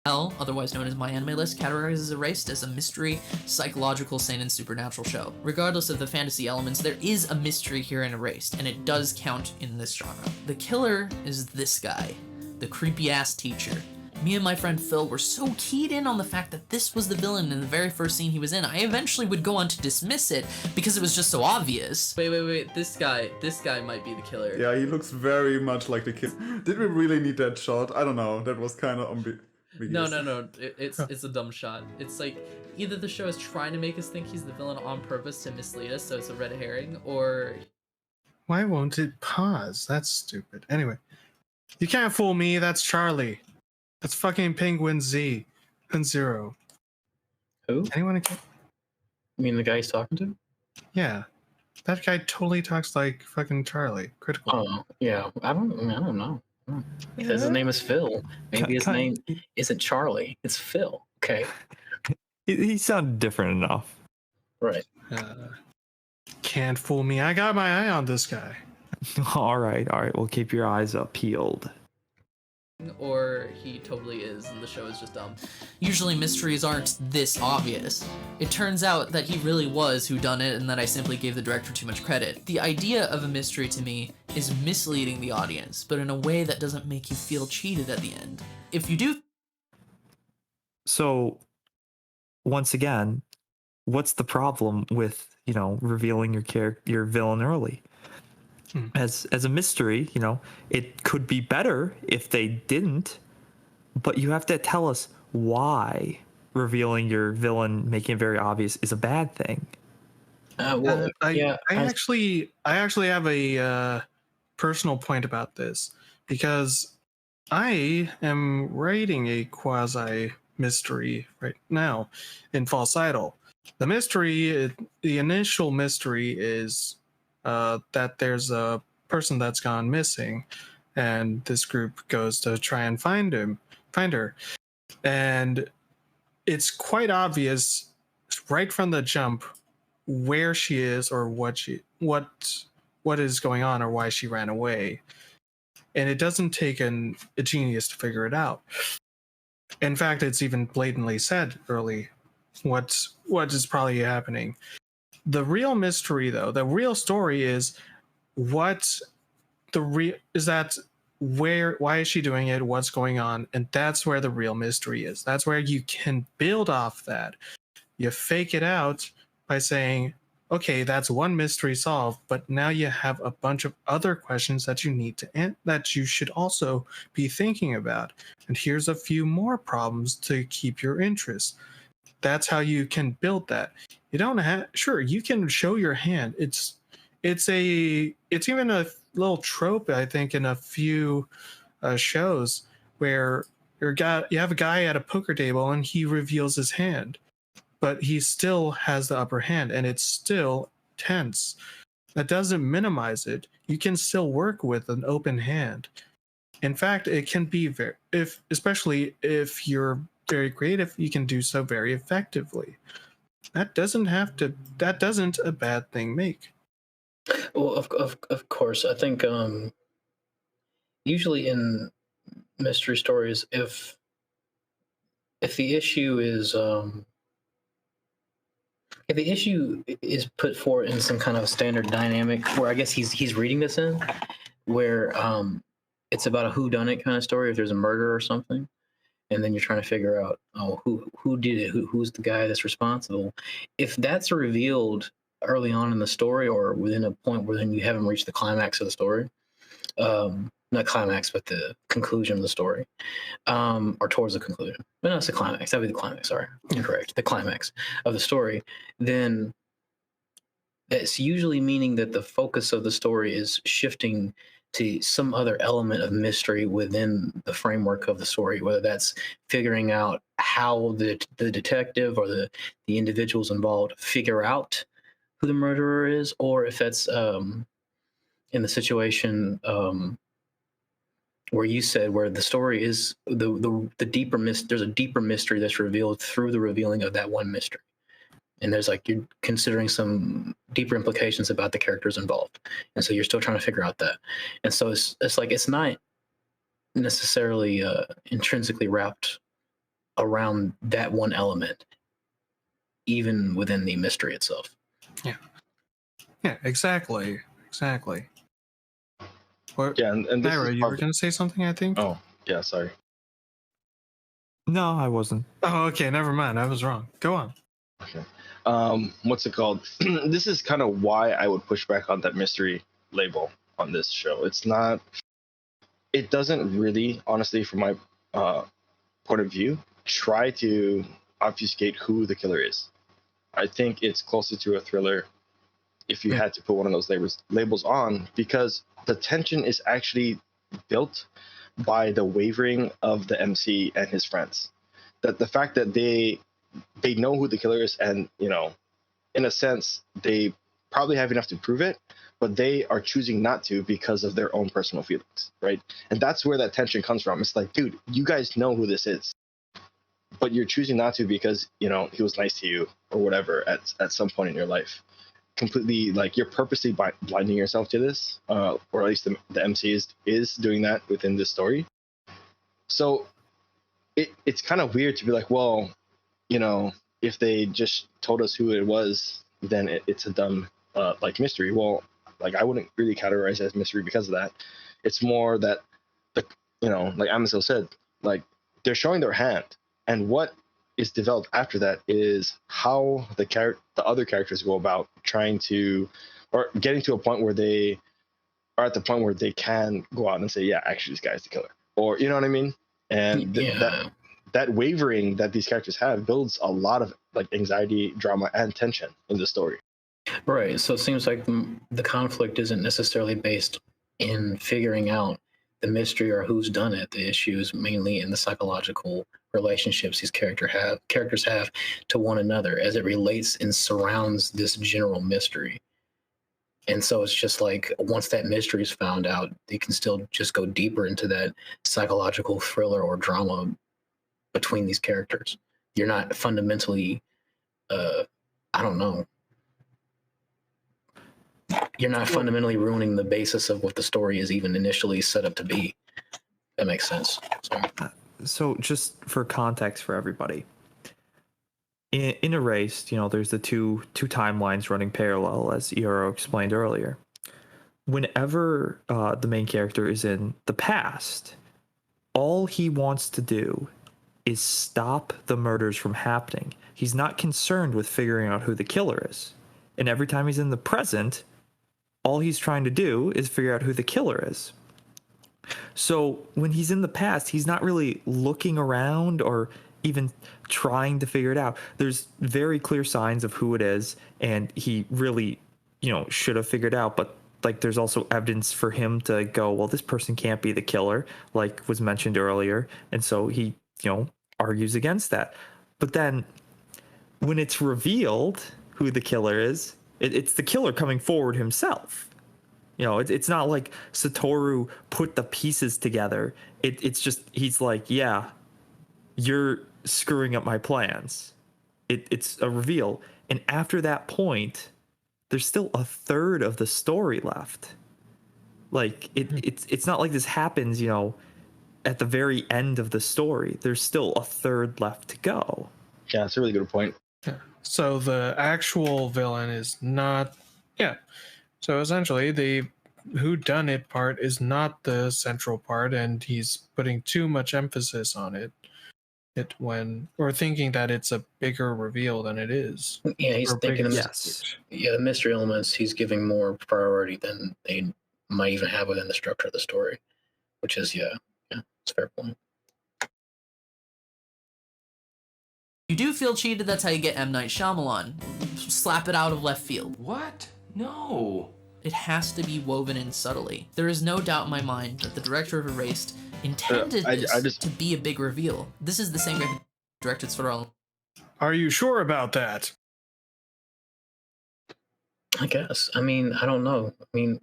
Hell, otherwise known as My Anime List, categorizes Erased as a mystery, psychological, seinen, supernatural show. Regardless of the fantasy elements, there is a mystery here in Erased, and it does count in this genre. The killer is this guy, the creepy-ass teacher. Me and my friend Phil were so keyed in on the fact that this was the villain in the very first scene he was in, I eventually would go on to dismiss it because it was just so obvious. Wait, this guy might be the killer. Yeah, he looks very much like the kid. Did we really need that shot? I don't know, that was kind of ambiguous. No. It's a dumb shot. It's like either the show is trying to make us think he's the villain on purpose to mislead us, so it's a red herring, or why won't it pause? That's stupid. Anyway, you can't fool me. That's Charlie. That's fucking Penguin Z and Zero. Who? Anyone? You mean the guy he's talking to? Yeah, that guy totally talks like fucking Charlie. Critical. Oh yeah, I don't know. Because his name is Phil. Maybe his name isn't Charlie. It's Phil. Okay. He sounded different enough. Right. Can't fool me. I got my eye on this guy. All right. Well, keep your eyes up peeled. or he totally is and the show is just dumb. Usually mysteries aren't this obvious. It turns out that he really was whodunit and that I simply gave the director too much credit. The idea of a mystery to me is misleading the audience, but in a way that doesn't make you feel cheated at the end. If you do... So, once again, what's the problem with, revealing your villain early? As a mystery, it could be better if they didn't, but you have to tell us why revealing your villain, making it very obvious, is a bad thing. I actually have a personal point about this, because I am writing a quasi mystery right now in False Idol. The initial mystery is that there's a person that's gone missing, and this group goes to try and find her, and it's quite obvious right from the jump where she is or what is going on or why she ran away, and it doesn't take a genius to figure it out. In fact, it's even blatantly said early what is probably happening. The real mystery, though, the real story is why is she doing it, what's going on, and that's where the real mystery is. That's where you can build off that. You fake it out by saying, okay, that's one mystery solved, but now you have a bunch of other questions that that you should also be thinking about, and here's a few more problems to keep your interest. That's how you can build that. You don't have, sure, you can show your hand. It's even a little trope, I think, in a few shows where you have a guy at a poker table and he reveals his hand, but he still has the upper hand and it's still tense. That doesn't minimize it. You can still work with an open hand. In fact, it can be especially if you're very creative, you can do so very effectively. That doesn't a bad thing make. Well, of course, I think usually in mystery stories, if the issue is if the issue is put forward in some kind of standard dynamic where I guess he's reading this in, where it's about a whodunit kind of story, if there's a murder or something, and then you're trying to figure out, who did it, who's the guy that's responsible. If that's revealed early on in the story or within a point where then you haven't reached the climax of the story, not climax, but the conclusion of the story, or towards the conclusion. No, it's the climax. That would be the climax. Sorry, incorrect. The climax of the story. Then that's usually meaning that the focus of the story is shifting to some other element of mystery within the framework of the story, whether that's figuring out how the detective or the individuals involved figure out who the murderer is, or if that's in the situation where you said where the story is the deeper there's a deeper mystery that's revealed through the revealing of that one mystery, and there's you're considering some deeper implications about the characters involved, and so you're still trying to figure out that, and so it's not necessarily intrinsically wrapped around that one element, even within the mystery itself. Yeah, exactly. Yeah, and this Naira, is you were going to say something, I think? Oh, yeah, sorry. No, I wasn't. Oh, okay, never mind. I was wrong. Go on. Okay. What's it called? This is kind of why I would push back on that mystery label on this show. It doesn't really, honestly, from my point of view, try to obfuscate who the killer is. I think it's closer to a thriller if you had to put one of those labels on, because the tension is actually built by the wavering of the MC and his friends. That the fact that they know who the killer is, and in a sense they probably have enough to prove it, but they are choosing not to because of their own personal feelings, right? And that's where that tension comes from. It's like, dude, you guys know who this is, but you're choosing not to because he was nice to you or whatever at some point in your life. Completely, you're purposely blinding yourself to this, or at least the MC is doing that within this story. So it's kind of weird to be like, well, if they just told us who it was, then it's a dumb like mystery. Well, like I wouldn't really categorize it as mystery because of that. It's more that the like Amasil said, like they're showing their hand, and what is developed after that is how the other characters go about trying to, or getting to a point where they are at the point where they can go out and say, yeah, actually this guy's the killer, or you know what I mean. And that wavering that these characters have builds a lot of like anxiety, drama, and tension in the story. Right. So it seems like the conflict isn't necessarily based in figuring out the mystery or who's done it. The issue is mainly in the psychological relationships these characters have to one another as it relates and surrounds this general mystery. And so it's just like once that mystery is found out, they can still just go deeper into that psychological thriller or drama between these characters. You're not fundamentally, I don't know. You're not fundamentally ruining the basis of what the story is even initially set up to be. That makes sense. So just for context for everybody, in Erased, there's the two timelines running parallel, as Eero explained earlier. Whenever the main character is in the past, all he wants to do is stop the murders from happening. He's not concerned with figuring out who the killer is. And every time he's in the present, all he's trying to do is figure out who the killer is. So when he's in the past, he's not really looking around or even trying to figure it out. There's very clear signs of who it is, and he really, should have figured out. But like, there's also evidence for him to go, well, this person can't be the killer, like was mentioned earlier. And so he, argues against that. But then when it's revealed who the killer is, it's the killer coming forward himself. It's not like Satoru put the pieces together. It's just, he's like, yeah, you're screwing up my plans. It's a reveal. And after that point, there's still a third of the story left. Like, it's not like this happens, at the very end of the story. There's still a third left to go. Yeah, that's a really good point. So the actual villain is not, so essentially the whodunit part is not the central part, and he's putting too much emphasis on it when, or thinking that it's a bigger reveal than it is. Yeah, he's thinking the mystery elements he's giving more priority than they might even have within the structure of the story, which is it's a fair point. You do feel cheated, that's how you get M. Night Shyamalan. Slap it out of left field. What? No. It has to be woven in subtly. There is no doubt in my mind that the director of Erased intended this to be a big reveal. This is the same guy who directed Sword. Are you sure about that? I guess. I mean, I don't know. I mean,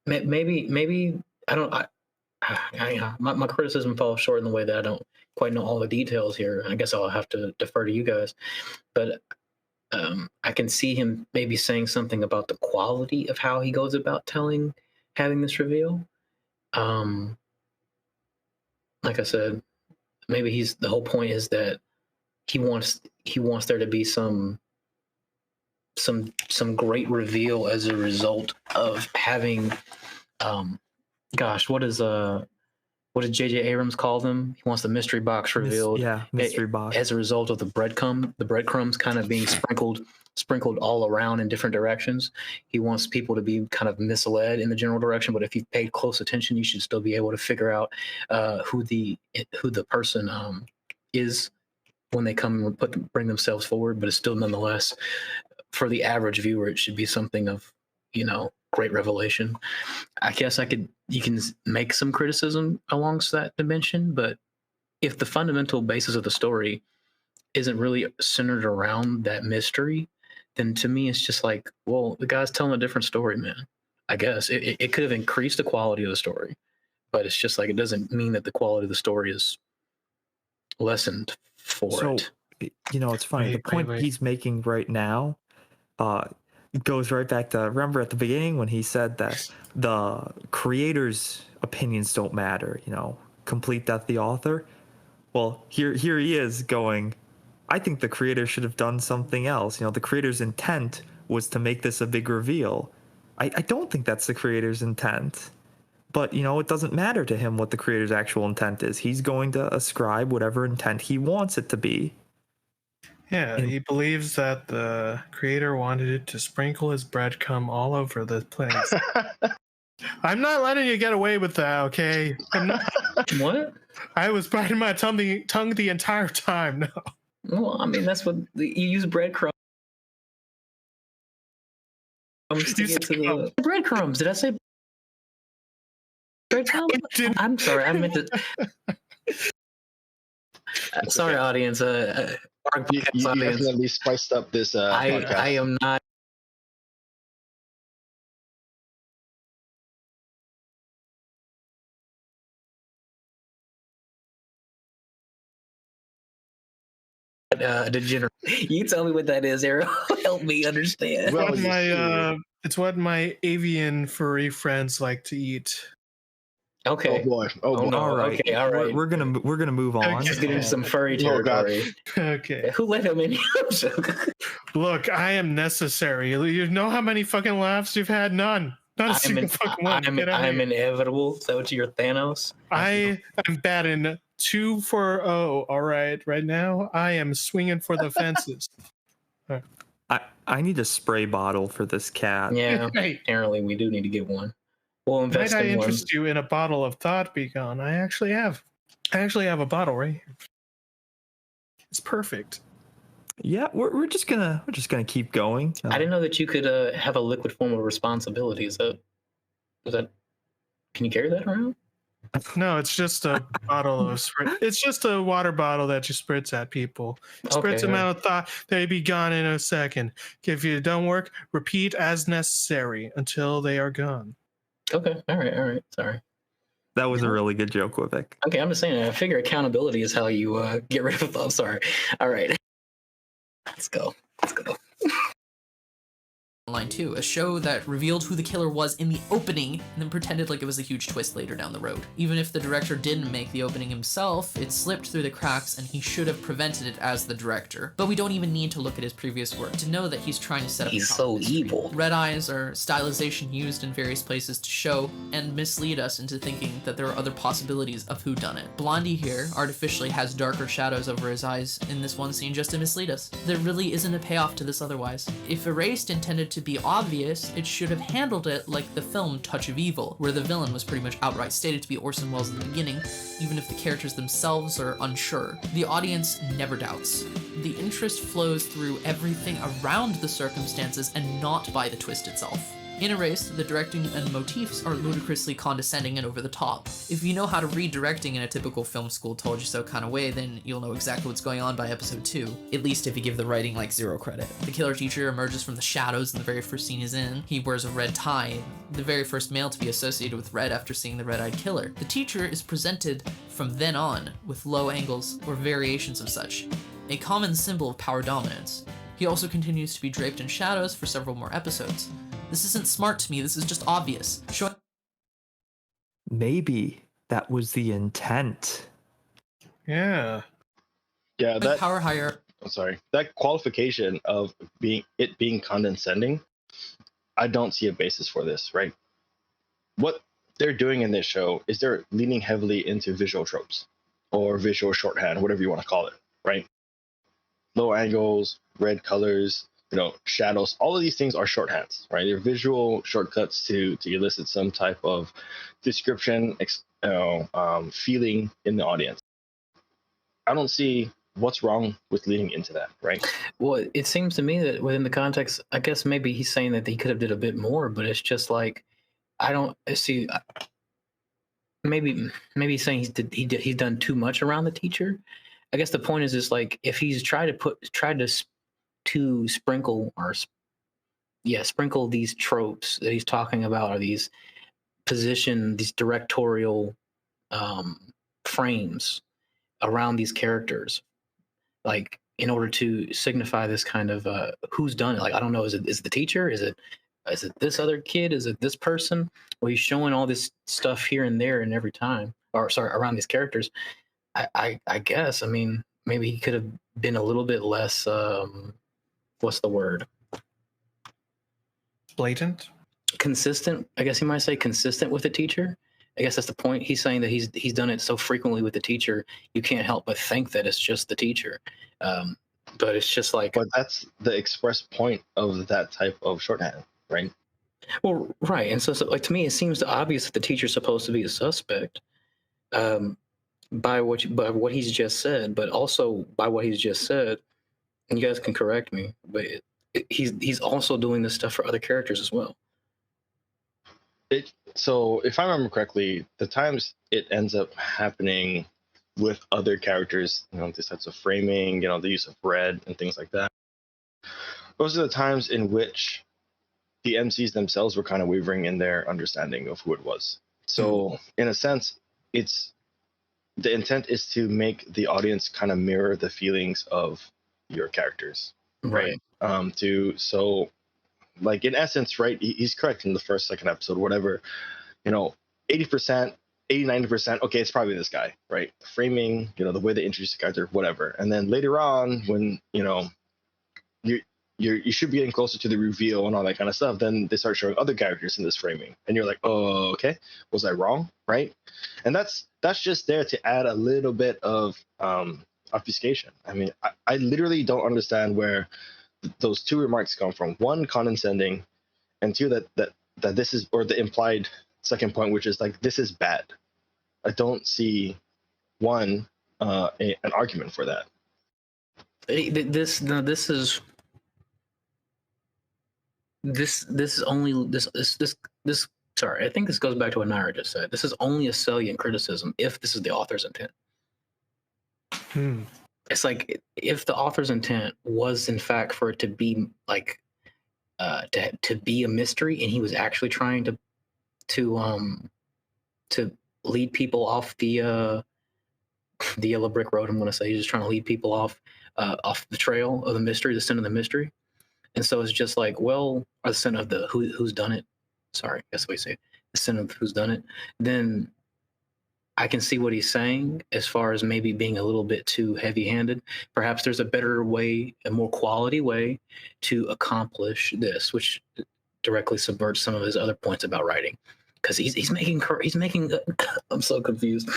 maybe I don't. My criticism falls short in the way that I don't quite know all the details here. I guess I'll have to defer to you guys, but I can see him maybe saying something about the quality of how he goes about having this reveal. Like I said, maybe the whole point is that he wants there to be some great reveal as a result of having what did J.J. Abrams call them? He wants the mystery box revealed. Mystery box. As a result of the breadcrumbs kind of being sprinkled all around in different directions. He wants people to be kind of misled in the general direction, but if you paid close attention, you should still be able to figure out who the person is when they come and bring themselves forward. But it's still nonetheless, for the average viewer, it should be something of great revelation. I guess you can make some criticism alongst that dimension, but if the fundamental basis of the story isn't really centered around that mystery, then to me it's just like, well, the guy's telling a different story, man. I guess it could have increased the quality of the story, but it's just like, it doesn't mean that the quality of the story is lessened for it. It's funny. The point he's making right now it goes right back to, remember at the beginning when he said that the creators' opinions don't matter, complete that the author. Well, here he is going, I think the creator should have done something else. You know, the creator's intent was to make this a big reveal. I don't think that's the creator's intent. But, you know, it doesn't matter to him what the creator's actual intent is. He's going to ascribe whatever intent he wants it to be. Yeah, he believes that the creator wanted it to sprinkle his breadcrumb all over the place. I'm not letting you get away with that, okay? I'm not. What? I was biting my tongue the entire time. No. Well, I mean, that's what you use breadcrumbs to You get to said the breadcrumbs. Did I say breadcrumbs? I'm sorry. I meant to. Sorry, okay. audience. Our You podcast audience. definitely spiced up this podcast. I am not. Degenerate. You tell me what that is, Ariel. Help me understand. Well, It's what my avian furry friends like to eat. Okay. Oh boy. Oh boy. no. All right. Okay, all right. We're gonna move on. Okay. Let's get into some furry Oh, God. territory. Okay. Who let him in here? Look, I am necessary. You know how many fucking laughs you've had? None. Not a single fucking one. Get out of I'm here. inevitable. Is that what you're, Thanos? I am batting 2-0. All right, right now I am swinging for the fences. I need a spray bottle for this cat. Yeah. Hey, Apparently, we do need to get one. We'll invest might I in one. interest you in a bottle of Thought Beacon? I actually have a bottle right here. It's perfect. Yeah, we're just gonna keep going. I didn't know that you could have a liquid form of responsibility. Is that? Can you carry that around? No, it's just a bottle of spritz. It's just a water bottle that you spritz at people. Spritz them out of thought. They be gone in a second. If it don't work, repeat as necessary until they are gone. Okay. All right. Sorry. That was a really good joke, Wivik. Okay, I'm just saying. I figure accountability is how you get rid of a thought. Sorry. All right. Let's go. Line 2, a show that revealed who the killer was in the opening and then pretended like it was a huge twist later down the road. Even if the director didn't make the opening himself, it slipped through the cracks and he should have prevented it as the director. But we don't even need to look at his previous work to know that he's trying to set up He's a so mystery. evil. Red eyes are stylization used in various places to show and mislead us into thinking that there are other possibilities of who done it. Blondie here artificially has darker shadows over his eyes in this one scene just to mislead us. There really isn't a payoff to this otherwise. If Erased intended to be obvious, it should have handled it like the film Touch of Evil, where the villain was pretty much outright stated to be Orson Welles at the beginning, even if the characters themselves are unsure. The audience never doubts. The interest flows through everything around the circumstances and not by the twist itself. In Erased, the directing and motifs are ludicrously condescending and over the top. If you know how to read directing in a typical film school told you so kind of way, then you'll know exactly what's going on by episode 2. At least if you give the writing like 0 credit. The killer teacher emerges from the shadows in the very first scene he's in. He wears a red tie, the very first male to be associated with red after seeing the red-eyed killer. The teacher is presented from then on with low angles or variations of such, a common symbol of power dominance. He also continues to be draped in shadows for several more episodes. This isn't smart to me, this is just obvious. Showing Maybe that was the intent. Yeah. Yeah, that power higher. I'm sorry. That qualification of being condescending, I don't see a basis for this, right? What they're doing in this show is they're leaning heavily into visual tropes or visual shorthand, whatever you want to call it, right? Low angles, red colors, shadows, all of these things are shorthands, right? They're visual shortcuts to elicit some type of description, feeling in the audience. I don't see what's wrong with leaning into that, right? Well, it seems to me that within the context, I guess maybe he's saying that he could have did a bit more, but it's just like, I don't see. Maybe he's saying he's done too much around the teacher. I guess the point is just like, if he's tried to sprinkle these tropes that he's talking about, or these directorial frames around these characters, like in order to signify this kind of who's done it. Like, I don't know, is it the teacher? Is it this other kid? Is it this person? Well, he's showing all this stuff here and there and every time. or sorry, around these characters, I guess, I mean, maybe he could have been a little bit less, what's the word? Blatant. Consistent. I guess you might say consistent with the teacher. I guess that's the point. He's saying that he's done it so frequently with the teacher, you can't help but think that it's just the teacher. But it's just like, But that's the express point of that type of shorthand, right? well, right. And so like to me, it seems obvious that the teacher's supposed to be a suspect, by what he's just said, but also by what he's just said. And you guys can correct me, but he's also doing this stuff for other characters as well. So if I remember correctly, the times it ends up happening with other characters, these types of framing, the use of red and things like that. Those are the times in which the MCs themselves were kind of wavering in their understanding of who it was. So in a sense, the intent is to make the audience kind of mirror the feelings of your characters, Right. Like in essence, right, he's correct in the first, second episode, whatever, 80%, 80-90%, okay, it's probably this guy, right? Framing, the way they introduce the character, whatever. And then later on, when you should be getting closer to the reveal and all that kind of stuff, then they start showing other characters in this framing, and you're like, oh, okay, was I wrong, right? And that's just there to add a little bit of obfuscation. I mean, I literally don't understand where those two remarks come from. One, condescending, and two, that this is, or the implied second point, which is like, this is bad. I don't see an argument for that. This is only this. Sorry, I think this goes back to what Naira just said. This is only a salient criticism if this is the author's intent. It's like if the author's intent was in fact for it to be like to be a mystery, and he was actually trying to lead people off the yellow brick road. I'm going to say he's just trying to lead people off the trail of the mystery, the sin of the mystery. And so it's just like, well, or the sin of the who's done it. Sorry, that's what we say. The sin of who's done it. Then I can see what he's saying as far as maybe being a little bit too heavy-handed. Perhaps there's a better way, a more quality way to accomplish this, which directly subverts some of his other points about writing. Because he's making I'm so confused.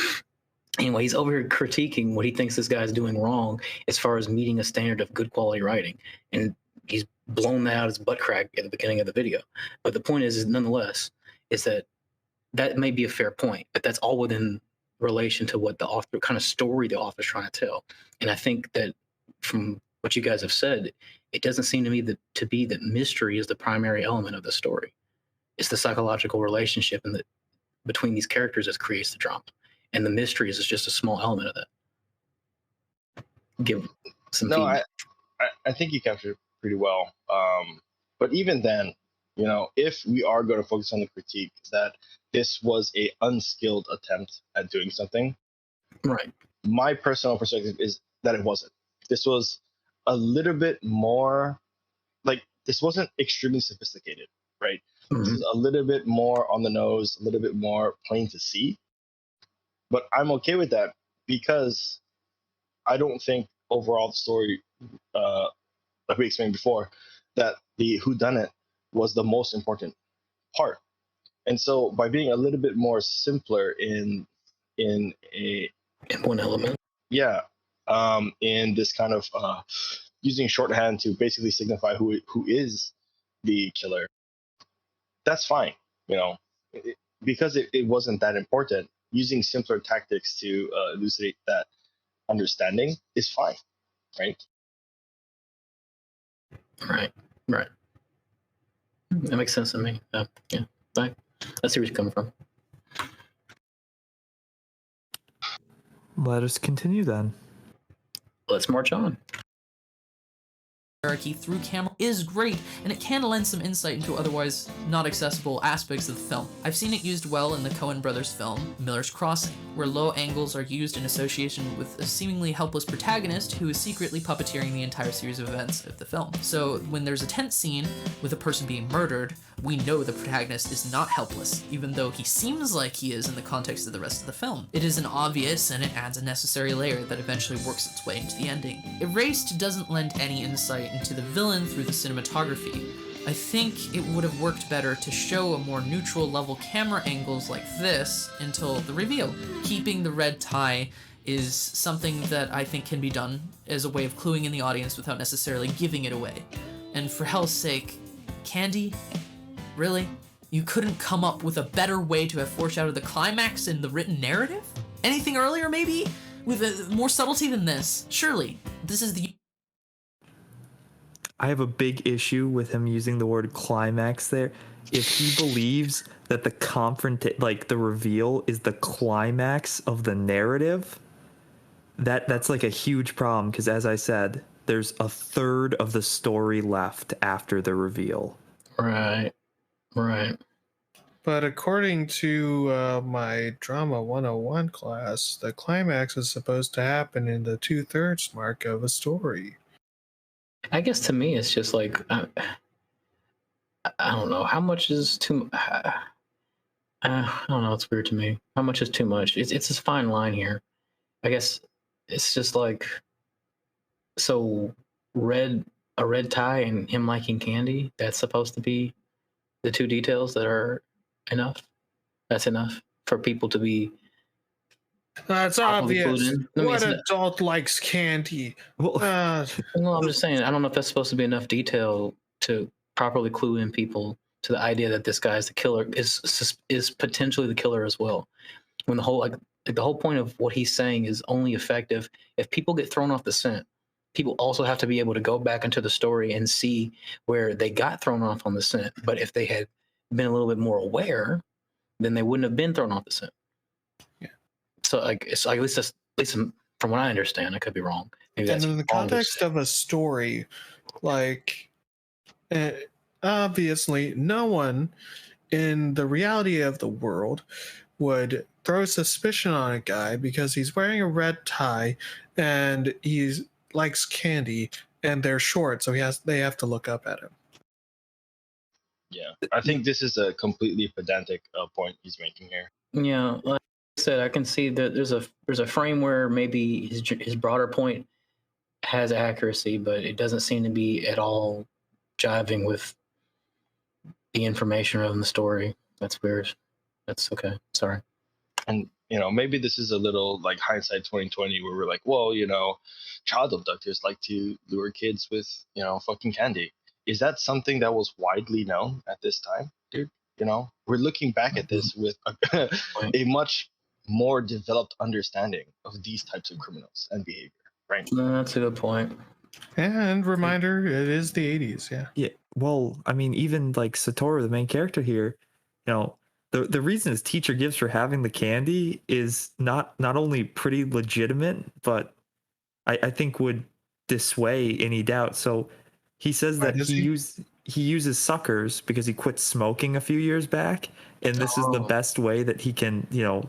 Anyway, he's over here critiquing what he thinks this guy's doing wrong as far as meeting a standard of good quality writing. And he's blown that out his butt crack at the beginning of the video. But the point is nonetheless, is that may be a fair point, but that's all within relation to what the author, kind of story the author's trying to tell. And I think that from what you guys have said, it doesn't seem to me to be that mystery is the primary element of the story. It's the psychological relationship between these characters that creates the drama. And the mystery is just a small element of that. Give some feedback. I think you captured it pretty well. But even then, if we are going to focus on the critique, that this was a unskilled attempt at doing something. Right. My personal perspective is that it wasn't. This was a little bit more, like, this wasn't extremely sophisticated, right? Mm-hmm. This is a little bit more on the nose, a little bit more plain to see. But I'm okay with that because I don't think overall the story, like we explained before, that the whodunit was the most important part. And so by being a little bit more simpler in one element, in this kind of using shorthand to basically signify who is the killer, that's fine, because it wasn't that important. Using simpler tactics to elucidate that understanding is fine, right? Right. That makes sense to me. Yeah, bye. I see where you're coming from. Let us continue then. Let's march on. Hierarchy through camera. is great, and it can lend some insight into otherwise not accessible aspects of the film. I've seen it used well in the Coen brothers film, Miller's Crossing, where low angles are used in association with a seemingly helpless protagonist who is secretly puppeteering the entire series of events of the film. So when there's a tense scene with a person being murdered, we know the protagonist is not helpless, even though he seems like he is in the context of the rest of the film. It is an obvious, and it adds a necessary layer that eventually works its way into the ending. Erased doesn't lend any insight into the villain through the cinematography. I think it would have worked better to show a more neutral level camera angles like this until the reveal. Keeping the red tie is something that I think can be done as a way of cluing in the audience without necessarily giving it away. And for hell's sake, Candy? Really? You couldn't come up with a better way to have foreshadowed the climax in the written narrative? Anything earlier, maybe? With more subtlety than this? Surely. This is the... I have a big issue with him using the word climax there. If he believes that the reveal is the climax of the narrative, that's like a huge problem, because as I said, there's a third of the story left after the reveal. Right. But according to my Drama 101 class, the climax is supposed to happen in the 2/3 mark of a story. I guess to me, it's just like, I don't know. How much is too... I don't know. It's weird to me. How much is too much? It's this fine line here. I guess it's just like, so a red tie and him liking candy, that's supposed to be the two details that are enough. That's enough for people to be... That's Probably obvious. included. I mean, What it's not- adult likes candy? Well, No, I'm just saying, I don't know if that's supposed to be enough detail to properly clue in people to the idea that this guy's the killer, is potentially the killer as well. When the whole the whole point of what he's saying is only effective if people get thrown off the scent. People also have to be able to go back into the story and see where they got thrown off on the scent. But if they had been a little bit more aware, then they wouldn't have been thrown off the scent. Yeah. So like, it's at least from what I understand. I could be wrong. Maybe And that's in the wrong. context of a story, like, obviously, no one in the reality of the world would throw suspicion on a guy because he's wearing a red tie and he likes candy and they're short, so they have to look up at him. Yeah, I think this is a completely pedantic point he's making here. Yeah, like I said, I can see that there's a frame where maybe his broader point has accuracy, but it doesn't seem to be at all jiving with the information around the story. That's weird. That's okay. Sorry. And maybe this is a little like hindsight 2020, where we're like, well, child abductors like to lure kids with fucking candy. Is that something that was widely known at this time, dude? We're looking back at this with a much more developed understanding of these types of criminals and behavior, right? No, that's a good point. And reminder, it is the 80s, yeah. Yeah, well, I mean, even like Satoru, the main character here, the reason his teacher gives for having the candy is not only pretty legitimate, but I think would dissuade any doubt. So he says that he uses suckers because he quit smoking a few years back, and this is the best way that he can, Yeah,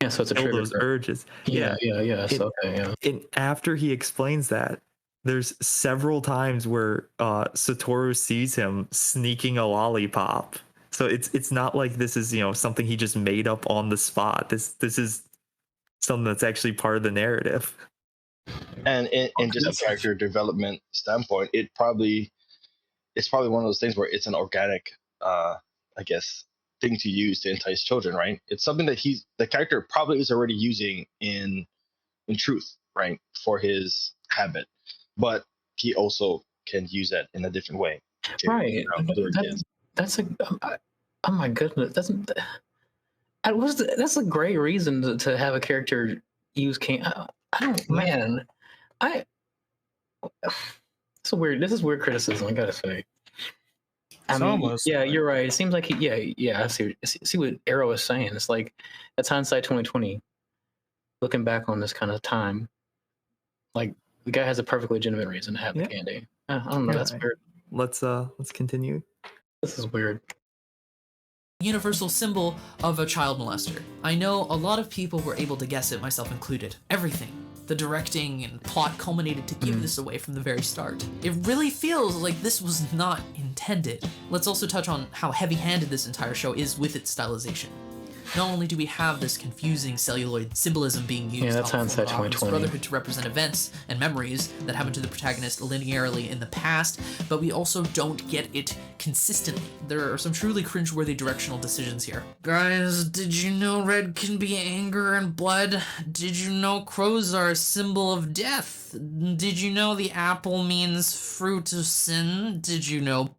so it's a kill trigger. those urges. Yeah. So, okay, yeah. And after he explains that, there's several times where Satoru sees him sneaking a lollipop. So it's not like this is something he just made up on the spot. This is something that's actually part of the narrative. And in just a character development standpoint, it's probably one of those things where it's an organic, I guess, thing to use to entice children, right? It's something that the character probably is already using in truth, right, for his habit, but he also can use that in a different way. Right. That's oh my goodness. That's a great reason to have a character use can. I don't, man. This is weird criticism, I gotta say. You're right. It seems like I see what Arrow is saying. It's like that's hindsight 2020. Looking back on this kind of time, like the guy has a perfectly legitimate reason to have the candy. I don't know. That's Alright. weird. Let's continue. This is weird. Universal symbol of a child molester. I know a lot of people were able to guess it, myself included. Everything. The directing and plot culminated to give this away from the very start. It really feels like this was not intended. Let's also touch on how heavy-handed this entire show is with its stylization. Not only do we have this confusing celluloid symbolism being used that's on hindsight Fullmetal Alchemist 2020. Brotherhood to represent events and memories that happened to the protagonist linearly in the past, but we also don't get it consistently. There are some truly cringeworthy directional decisions here. Guys, did you know red can be anger and blood? Did you know crows are a symbol of death? Did you know the apple means fruit of sin? Did you know?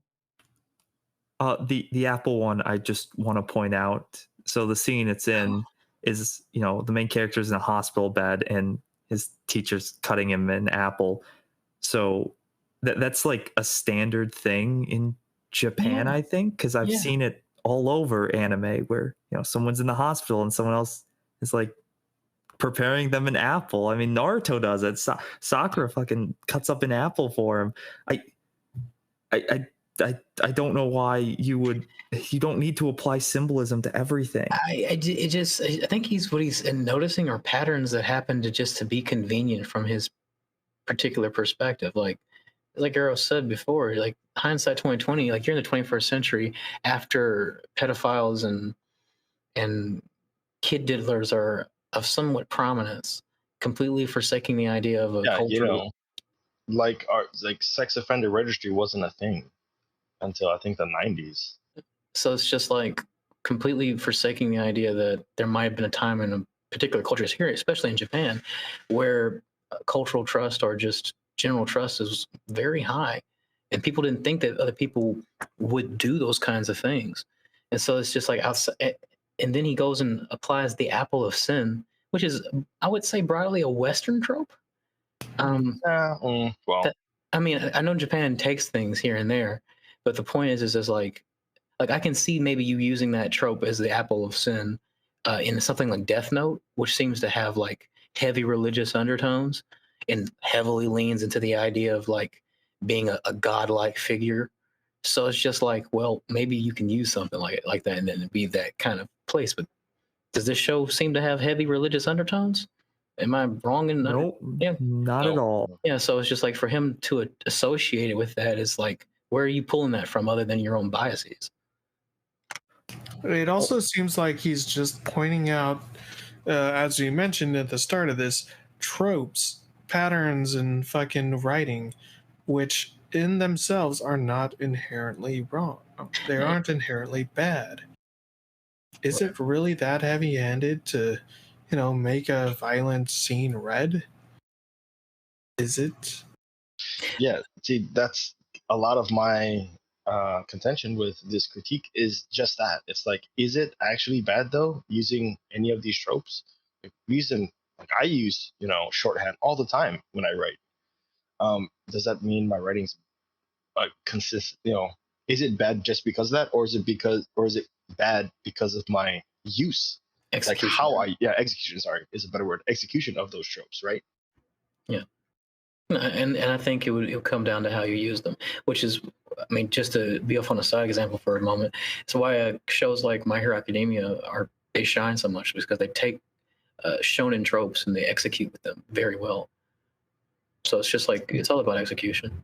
The Apple one, I just want to point out. So the scene it's in is, the main character's in a hospital bed and his teacher's cutting him an apple. So that's like a standard thing in Japan, Yeah. I think, because I've Yeah. seen it all over anime where someone's in the hospital and someone else is like preparing them an apple. I mean, Naruto does it. Sakura fucking cuts up an apple for him. I don't know why you don't need to apply symbolism to everything. I think what he's noticing are patterns that happen to be convenient from his particular perspective. Like Arrow said before, like hindsight 2020, like you're in the 21st century after pedophiles and kid diddlers are of somewhat prominence, completely forsaking the idea of a Yeah, cultural. like sex offender registry wasn't a thing until I think the 90s. So it's just like completely forsaking the idea that there might have been a time in a particular culture here, especially in Japan, where cultural trust or just general trust is very high. And people didn't think that other people would do those kinds of things. And so it's just like outside. And then he goes and applies the apple of sin, which is, I would say, broadly a Western trope. Well, I mean, I know Japan takes things here and there, but the point is like I can see maybe you using that trope as the apple of sin in something like Death Note, which seems to have like heavy religious undertones and heavily leans into the idea of like being a godlike figure. So it's just like, well, maybe you can use something like that and then be that kind of place. But does this show seem to have heavy religious undertones? Am I wrong in Nope, Yeah. not at all. Yeah, so it's just like for him to associate it with that is like, where are you pulling that from other than your own biases? It also seems like he's just pointing out, as you mentioned at the start of this, tropes, patterns in fucking writing, which in themselves are not inherently wrong. They aren't inherently bad. Is it really that heavy-handed to, make a violent scene red? Is it? yeah, see, that's a lot of my contention with this critique is just that. It's like, is it actually bad though, using any of these tropes? I use, shorthand all the time when I write. Does that mean my writing's consistent? Is it bad just because of that, or is it bad because of my use? Execution. Execution, sorry, is a better word. Execution of those tropes, right? Yeah. And I think it would come down to how you use them, which is, I mean, just to be off on a side example for a moment, it's why shows like My Hero Academia they shine so much, because they take shonen tropes and they execute with them very well. So it's just like, it's all about execution.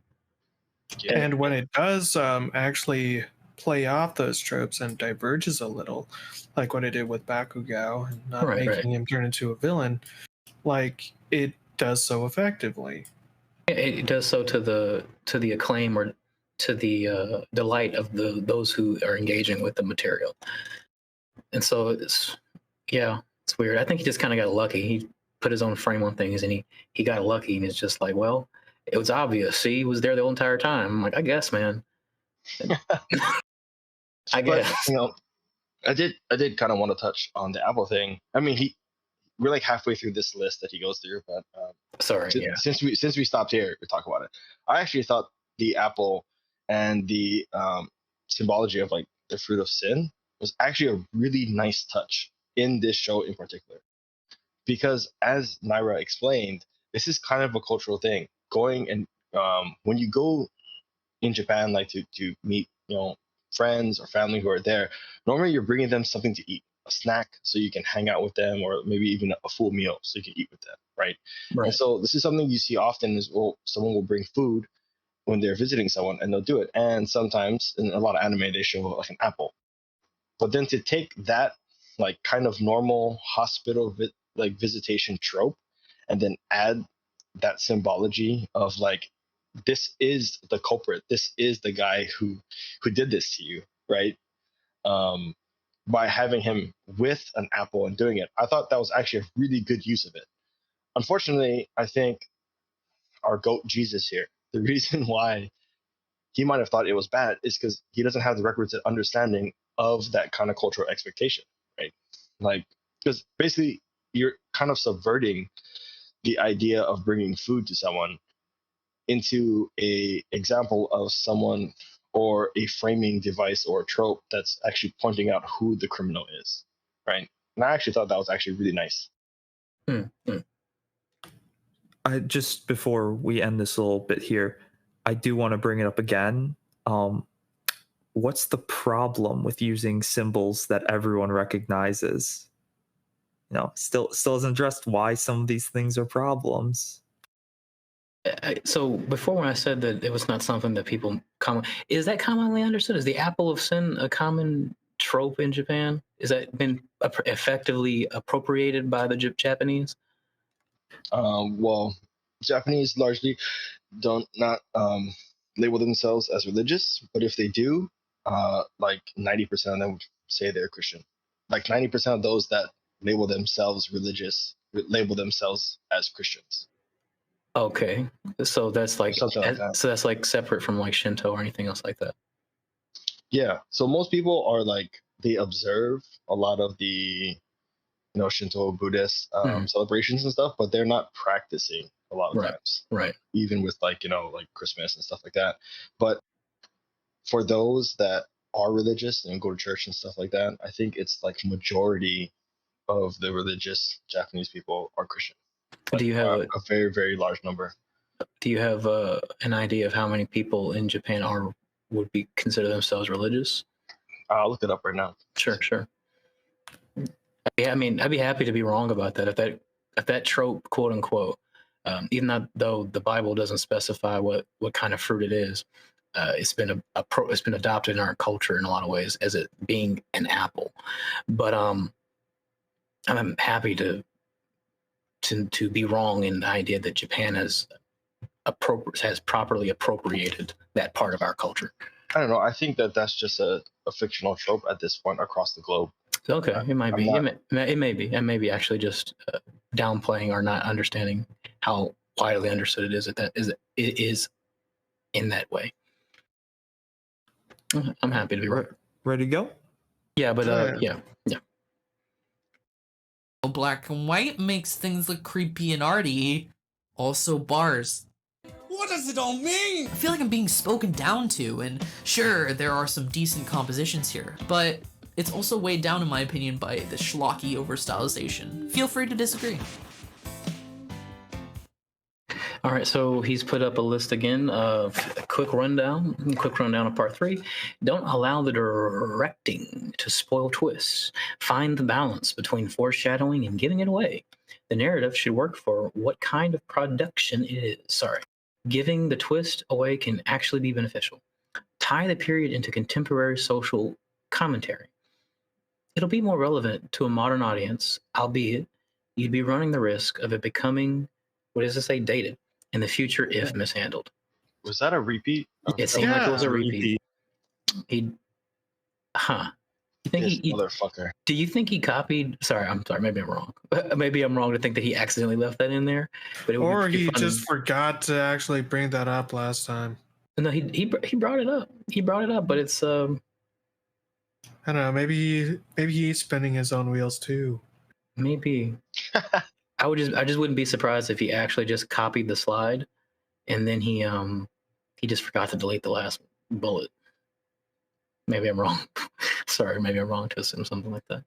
Yeah. And when it does actually play off those tropes and diverges a little, like what it did with Bakugao and not making him turn into a villain, like it does so effectively. It does so to the acclaim or to the delight of those who are engaging with the material. And so it's weird. I think he just kind of got lucky. He put his own frame on things and he got lucky, and it's just like, well, it was obvious. See, he was there the whole entire time. I'm like, I guess, man. I guess. But, I did kind of want to touch on the Apple thing. I mean, we're like halfway through this list that he goes through, but sorry, since we stopped here to talk about it, I actually thought the apple and the symbology of like the fruit of sin was actually a really nice touch in this show in particular, because as Naira explained, this is kind of a cultural thing, going and when you go in Japan, like to meet, friends or family who are there, normally you're bringing them something to eat, a snack, so you can hang out with them, or maybe even a full meal so you can eat with them, right? And Right. so this is something you see often is, well, someone will bring food when they're visiting someone, and they'll do it. And sometimes in a lot of anime, they show like an apple. But then to take that like kind of normal hospital like visitation trope, and then add that symbology of like, this is the culprit, this is the guy who did this to you, right? Um, by having him with an apple and doing it, I thought that was actually a really good use of it. Unfortunately, I think our goat Jesus here, the reason why he might have thought it was bad is because he doesn't have the requisite understanding of that kind of cultural expectation, right? Like, because basically you're kind of subverting the idea of bringing food to someone into a example of someone, or a framing device or trope that's actually pointing out who the criminal is, right? And I actually thought that was actually really nice. I just before we end this little bit here, I do want to bring it up again. What's the problem with using symbols that everyone recognizes? Still isn't addressed why some of these things are problems. So before, when I said that it was not something that people is that commonly understood? Is the apple of sin a common trope in Japan? Is that been effectively appropriated by the Japanese? Well, Japanese largely don't not label themselves as religious, but if they do, like 90% of them would say they're Christian. Like 90% of those that label themselves religious label themselves as Christians. Okay, so that's like, Something like that. so that's like separate from like Shinto or anything else like that. Yeah. So most people are like, they observe a lot of the Shinto Buddhist celebrations and stuff, but they're not practicing a lot of times. Right. Even with like like Christmas and stuff like that. But for those that are religious and go to church and stuff like that, I think it's like majority of the religious Japanese people are Christian. Like, do you have a very, very large number? Do you have an idea of how many people in Japan would be consider themselves religious? I'll look it up right now. Sure. Yeah, I mean, I'd be happy to be wrong about that. If that trope, quote unquote, even though the Bible doesn't specify what kind of fruit it is, it's been it's been adopted in our culture in a lot of ways as it being an apple. But I'm happy to be wrong in the idea that Japan has properly appropriated that part of our culture. I don't know. I think that's just a fictional trope at this point across the globe. Okay, it might be. It may be. And maybe actually just downplaying or not understanding how widely understood it is. It is in that way. I'm happy to be right. Ready to go? Yeah, but yeah. Black and white makes things look creepy and arty. Also bars. What does it all mean? I feel like I'm being spoken down to, and sure, there are some decent compositions here, but it's also weighed down, in my opinion, by the schlocky overstylization. Feel free to disagree. All right, so he's put up a list again of a quick rundown of part 3. Don't allow the directing to spoil twists. Find the balance between foreshadowing and giving it away. The narrative should work for what kind of production it is. Sorry. Giving the twist away can actually be beneficial. Tie the period into contemporary social commentary. It'll be more relevant to a modern audience, albeit you'd be running the risk of it becoming, dated in the future if mishandled. Was that a repeat? It seemed like it was a repeat. You think this motherfucker. Do you think he copied? Sorry, maybe I'm wrong. Maybe I'm wrong to think that he accidentally left that in there. But or he just forgot to actually bring that up last time. No, he brought it up. He brought it up, but it's I don't know. Maybe he's spinning his own wheels too. Maybe. I just wouldn't be surprised if he actually just copied the slide, and then he just forgot to delete the last bullet. Maybe I'm wrong. Sorry, maybe I'm wrong to assume something like that.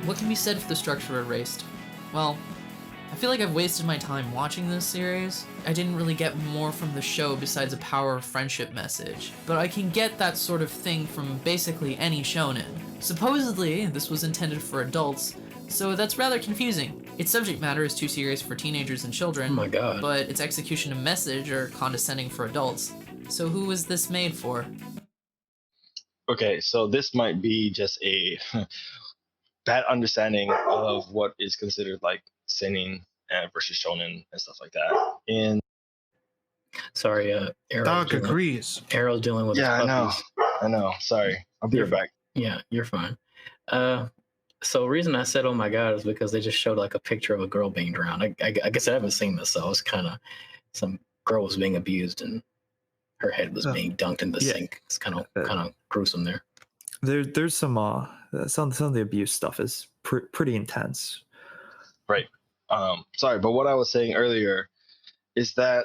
What can be said for the structure of Erased? Well, I feel like I've wasted my time watching this series. I didn't really get more from the show besides a power of friendship message, but I can get that sort of thing from basically any shonen. Supposedly, this was intended for adults, so that's rather confusing. Its subject matter is too serious for teenagers and children, Oh my god. but its execution and message are condescending for adults. So who was this made for? Okay, so this might be just a bad understanding of what is considered like seinen versus shonen and stuff like that. And Sorry, Dog agrees. Arrow's dealing with his yeah, puppies. I know. Sorry, I'll be right back. Yeah, you're fine. So the reason I said, "Oh my god," is because they just showed like a picture of a girl being drowned. I guess I haven't seen this, so it's kind of some girl was being abused and her head was being dunked in the sink. It's kind of gruesome there. There's some of the abuse stuff is pretty intense. Right. Sorry, but what I was saying earlier is that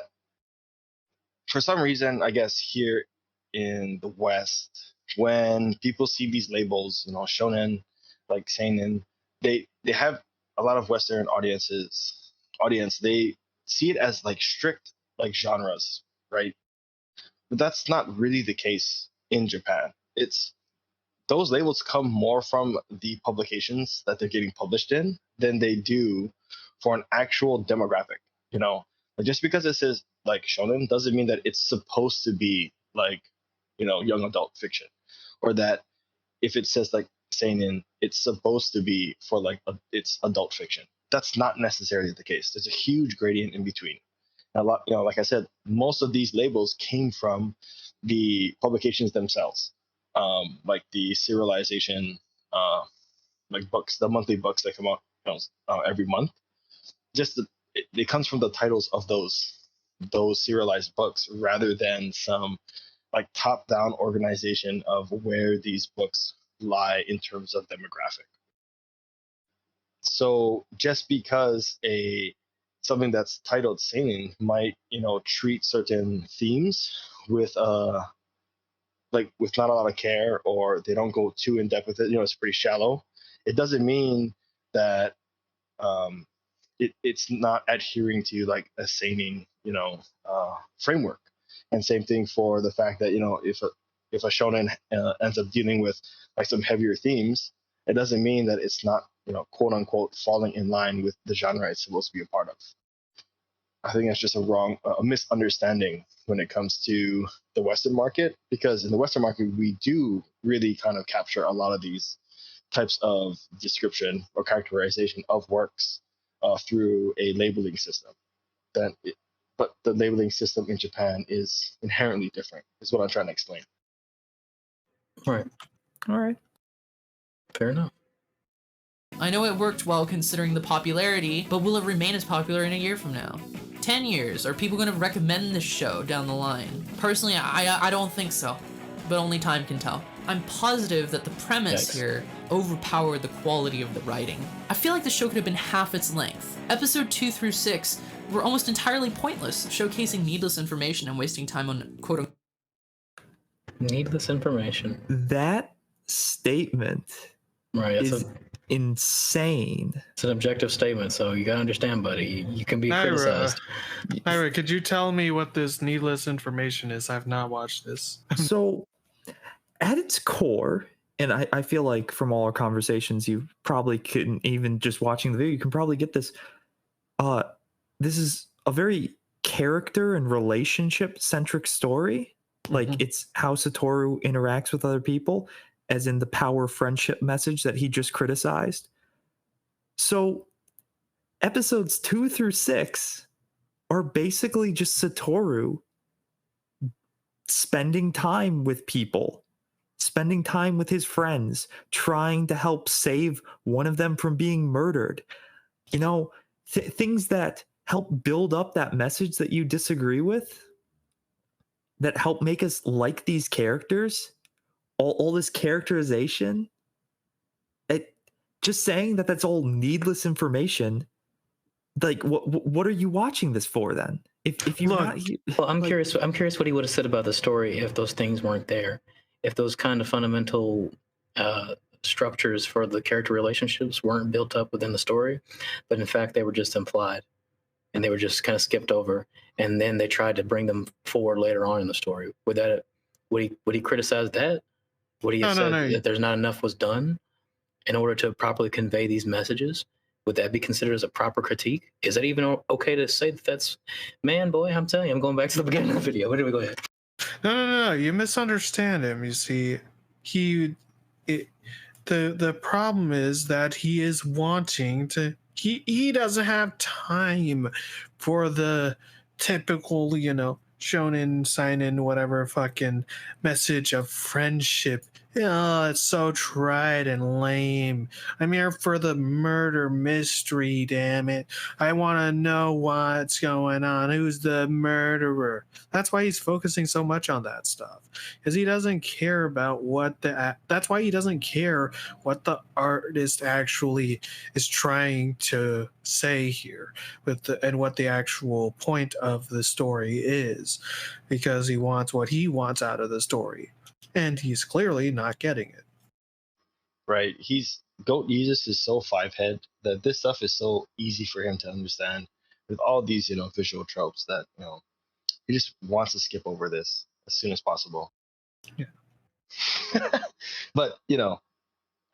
for some reason, I guess here in the West, when people see these labels, shonen, like seinen, they have a lot of Western audience. They see it as like strict like genres, right? But that's not really the case in Japan. It's those labels come more from the publications that they're getting published in than they do for an actual demographic. Like just because it says like shonen doesn't mean that it's supposed to be like young adult fiction, or that if it says like seinen, it's supposed to be for like it's adult fiction. That's not necessarily the case. There's a huge gradient in between. And a lot, like I said, most of these labels came from the publications themselves, like the serialization, like books, the monthly books that come out every month. It comes from the titles of those serialized books rather than some like top-down organization of where these books lie in terms of demographic. So just because something that's titled seinen might treat certain themes with with not a lot of care, or they don't go too in depth with it, it's pretty shallow, it doesn't mean that it's not adhering to like a seinen framework. And same thing for the fact that if a shonen ends up dealing with like some heavier themes, it doesn't mean that it's not quote unquote falling in line with the genre it's supposed to be a part of. I think that's just a misunderstanding when it comes to the Western market, because in the Western market we do really kind of capture a lot of these types of description or characterization of works through a labeling system. But the labeling system in Japan is inherently different, is what I'm trying to explain. Right. All right. Fair enough. I know it worked well considering the popularity, but will it remain as popular in a year from now? 10 years? Are people going to recommend this show down the line? Personally, I don't think so, but only time can tell. I'm positive that the premise here overpowered the quality of the writing. I feel like the show could have been half its length. Episode 2 through 6 were almost entirely pointless, showcasing needless information and wasting time on quote-unquote needless information. That statement is insane. It's an objective statement, so you gotta understand, buddy. You can be criticized. Ira, could you tell me what this needless information is? I've not watched this. So, at its core, and I feel like from all our conversations, you probably couldn't, even just watching the video, you can probably get this. This is a very character and relationship centric story. Like it's how Satoru interacts with other people, as in the power friendship message that he just criticized. So episodes 2 through 6 are basically just Satoru spending time with people, spending time with his friends, trying to help save one of them from being murdered. Things that help build up that message that you disagree with, that help make us like these characters, all this characterization. Just saying that that's all needless information. Like, what are you watching this for then? If you well, I'm curious what he would have said about the story if those things weren't there. If those kind of fundamental structures for the character relationships weren't built up within the story, but in fact they were just implied and they were just kind of skipped over, and then they tried to bring them forward later on in the story. Would he criticize that? Would he have No, said no, no. that there's not enough was done in order to properly convey these messages? Would that be considered as a proper critique? Is that even okay to say that that's, man, boy, I'm telling you, I'm going back to the beginning of the video. Where did we go ahead? No. You misunderstand him. You see, the problem is that he is wanting to. He doesn't have time for the typical, shonen seinen whatever fucking message of friendship. Oh, it's so tried and lame. I'm here for the murder mystery, damn it. I want to know what's going on. Who's the murderer? That's why he's focusing so much on that stuff. Because he doesn't care about that's why he doesn't care what the artist actually is trying to say here and what the actual point of the story is, because he wants what he wants out of the story, and he's clearly not getting it. Right. Goat Jesus is so five-head that this stuff is so easy for him to understand with all these, visual tropes that, he just wants to skip over this as soon as possible. Yeah. But,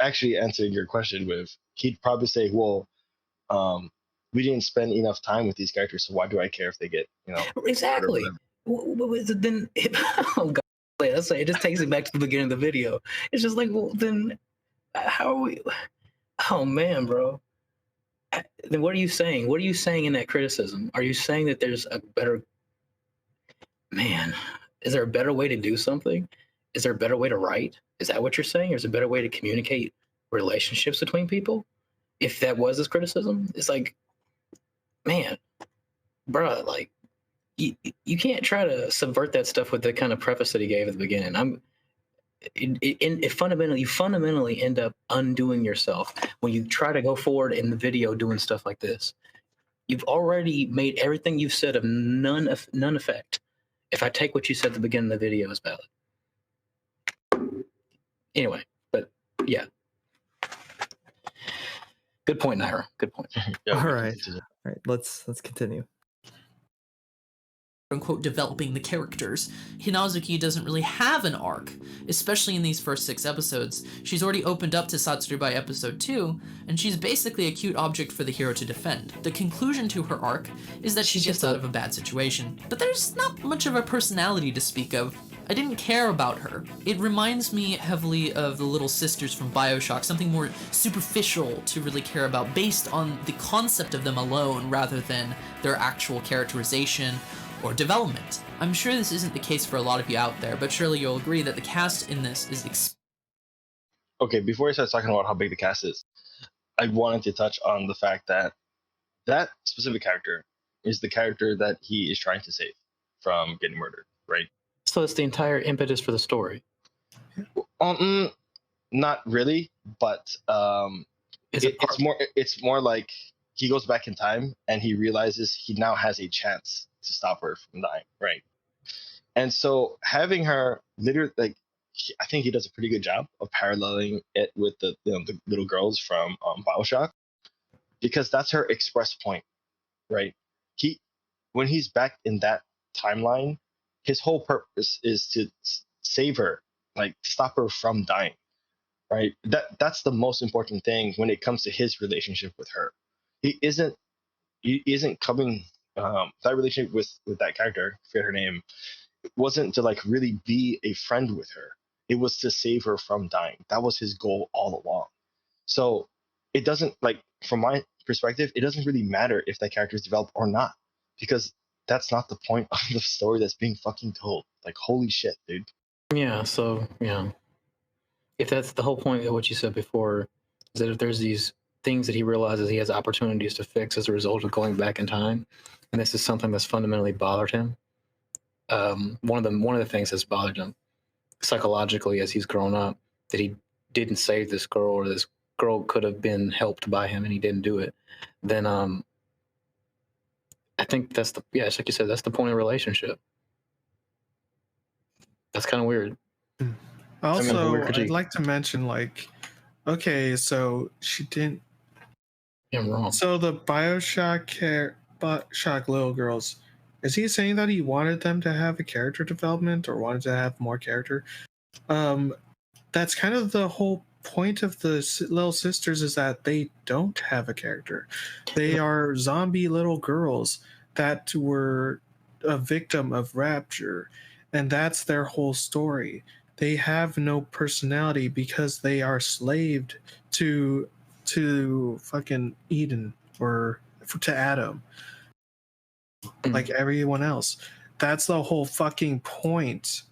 actually answering your question he'd probably say, well, we didn't spend enough time with these characters, so why do I care if they get, Exactly. Then, oh God, let's say it just takes it back to the beginning of the video. It's just like, well, then how are we? Oh man, bro. Then what are you saying? What are you saying in that criticism? Are you saying that there's a better man? Is there a better way to do something? Is there a better way to write? Is that what you're saying? Or is there a better way to communicate relationships between people? If that was his criticism, it's like, man, bro, like you can't try to subvert that stuff with the kind of preface that he gave at the beginning. You fundamentally end up undoing yourself when you try to go forward in the video doing stuff like this. You've already made everything you've said of none effect. If I take what you said at the beginning of the video as valid. Anyway, but yeah. Good point, Naira. Good point. Yeah, All right. Let's continue. Unquote developing the characters. Hinazuki doesn't really have an arc, especially in these first 6 episodes. She's already opened up to Satsuru by episode 2, and she's basically a cute object for the hero to defend. The conclusion to her arc is that she gets out of a bad situation, but there's not much of a personality to speak of. I didn't care about her. It reminds me heavily of the little sisters from BioShock, something more superficial to really care about based on the concept of them alone rather than their actual characterization or development. I'm sure this isn't the case for a lot of you out there, but surely you'll agree that the cast in this is Okay, before I start talking about how big the cast is, I wanted to touch on the fact that that specific character is the character that he is trying to save from getting murdered, right? So it's the entire impetus for the story. Not really, but it's more like he goes back in time and he realizes he now has a chance to stop her from dying, right? And so having her literally, like, I think he does a pretty good job of paralleling it with the little girls from BioShock, because that's her express point, right? When he's back in that timeline, his whole purpose is to save her, like to stop her from dying, right? That's the most important thing when it comes to his relationship with her. He isn't coming that relationship with that character, I forget her name, it wasn't to like really be a friend with her. It was to save her from dying. That was his goal all along. So it doesn't, like, from my perspective, it doesn't really matter if that character is developed or not, because that's not the point of the story that's being fucking told. Like, holy shit, dude. Yeah, so yeah. If that's the whole point of what you said before, is that if there's these things that he realizes he has opportunities to fix as a result of going back in time, and this is something that's fundamentally bothered him. One of the things that's bothered him psychologically as he's grown up, that he didn't save this girl, or this girl could have been helped by him and he didn't do it, then I think it's like you said, that's the point of the relationship. That's kind of weird. Also, weird critique. I'd like to mention, like, okay, so she didn't. Yeah, I'm wrong. So the Bioshock little girls, is he saying that he wanted them to have a character development or wanted to have more character? That's kind of the whole point of the little sisters, is that they don't have a character. They are zombie little girls that were a victim of rapture, and that's their whole story. They have no personality because they are slaved to fucking Eden or to Adam, like everyone else. That's the whole fucking point.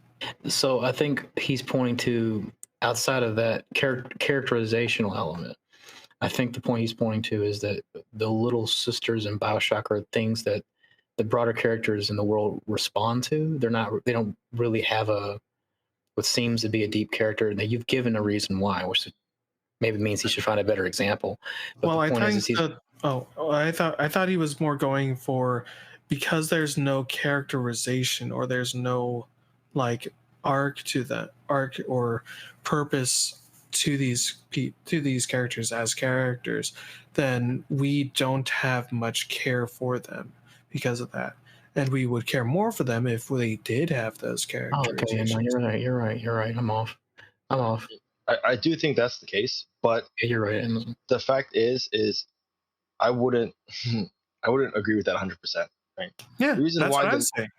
So I think he's pointing to, outside of that characterizational element, I think the point he's pointing to is that the little sisters in Bioshock are things that the broader characters in the world respond to. They don't really have what seems to be a deep character, and that you've given a reason why, which maybe means he should find a better example. But Well, the I point think is he's, I thought he was more going for, because there's no characterization or there's no like arc or purpose to these characters as characters, then we don't have much care for them because of that. And we would care more for them if they did have those okay, characterizations. no, you're right. I'm off. I do think that's the case, but Yeah, you're right. the fact is I wouldn't I wouldn't agree with that 100%. Right? Yeah, The reason that's why what I'm saying.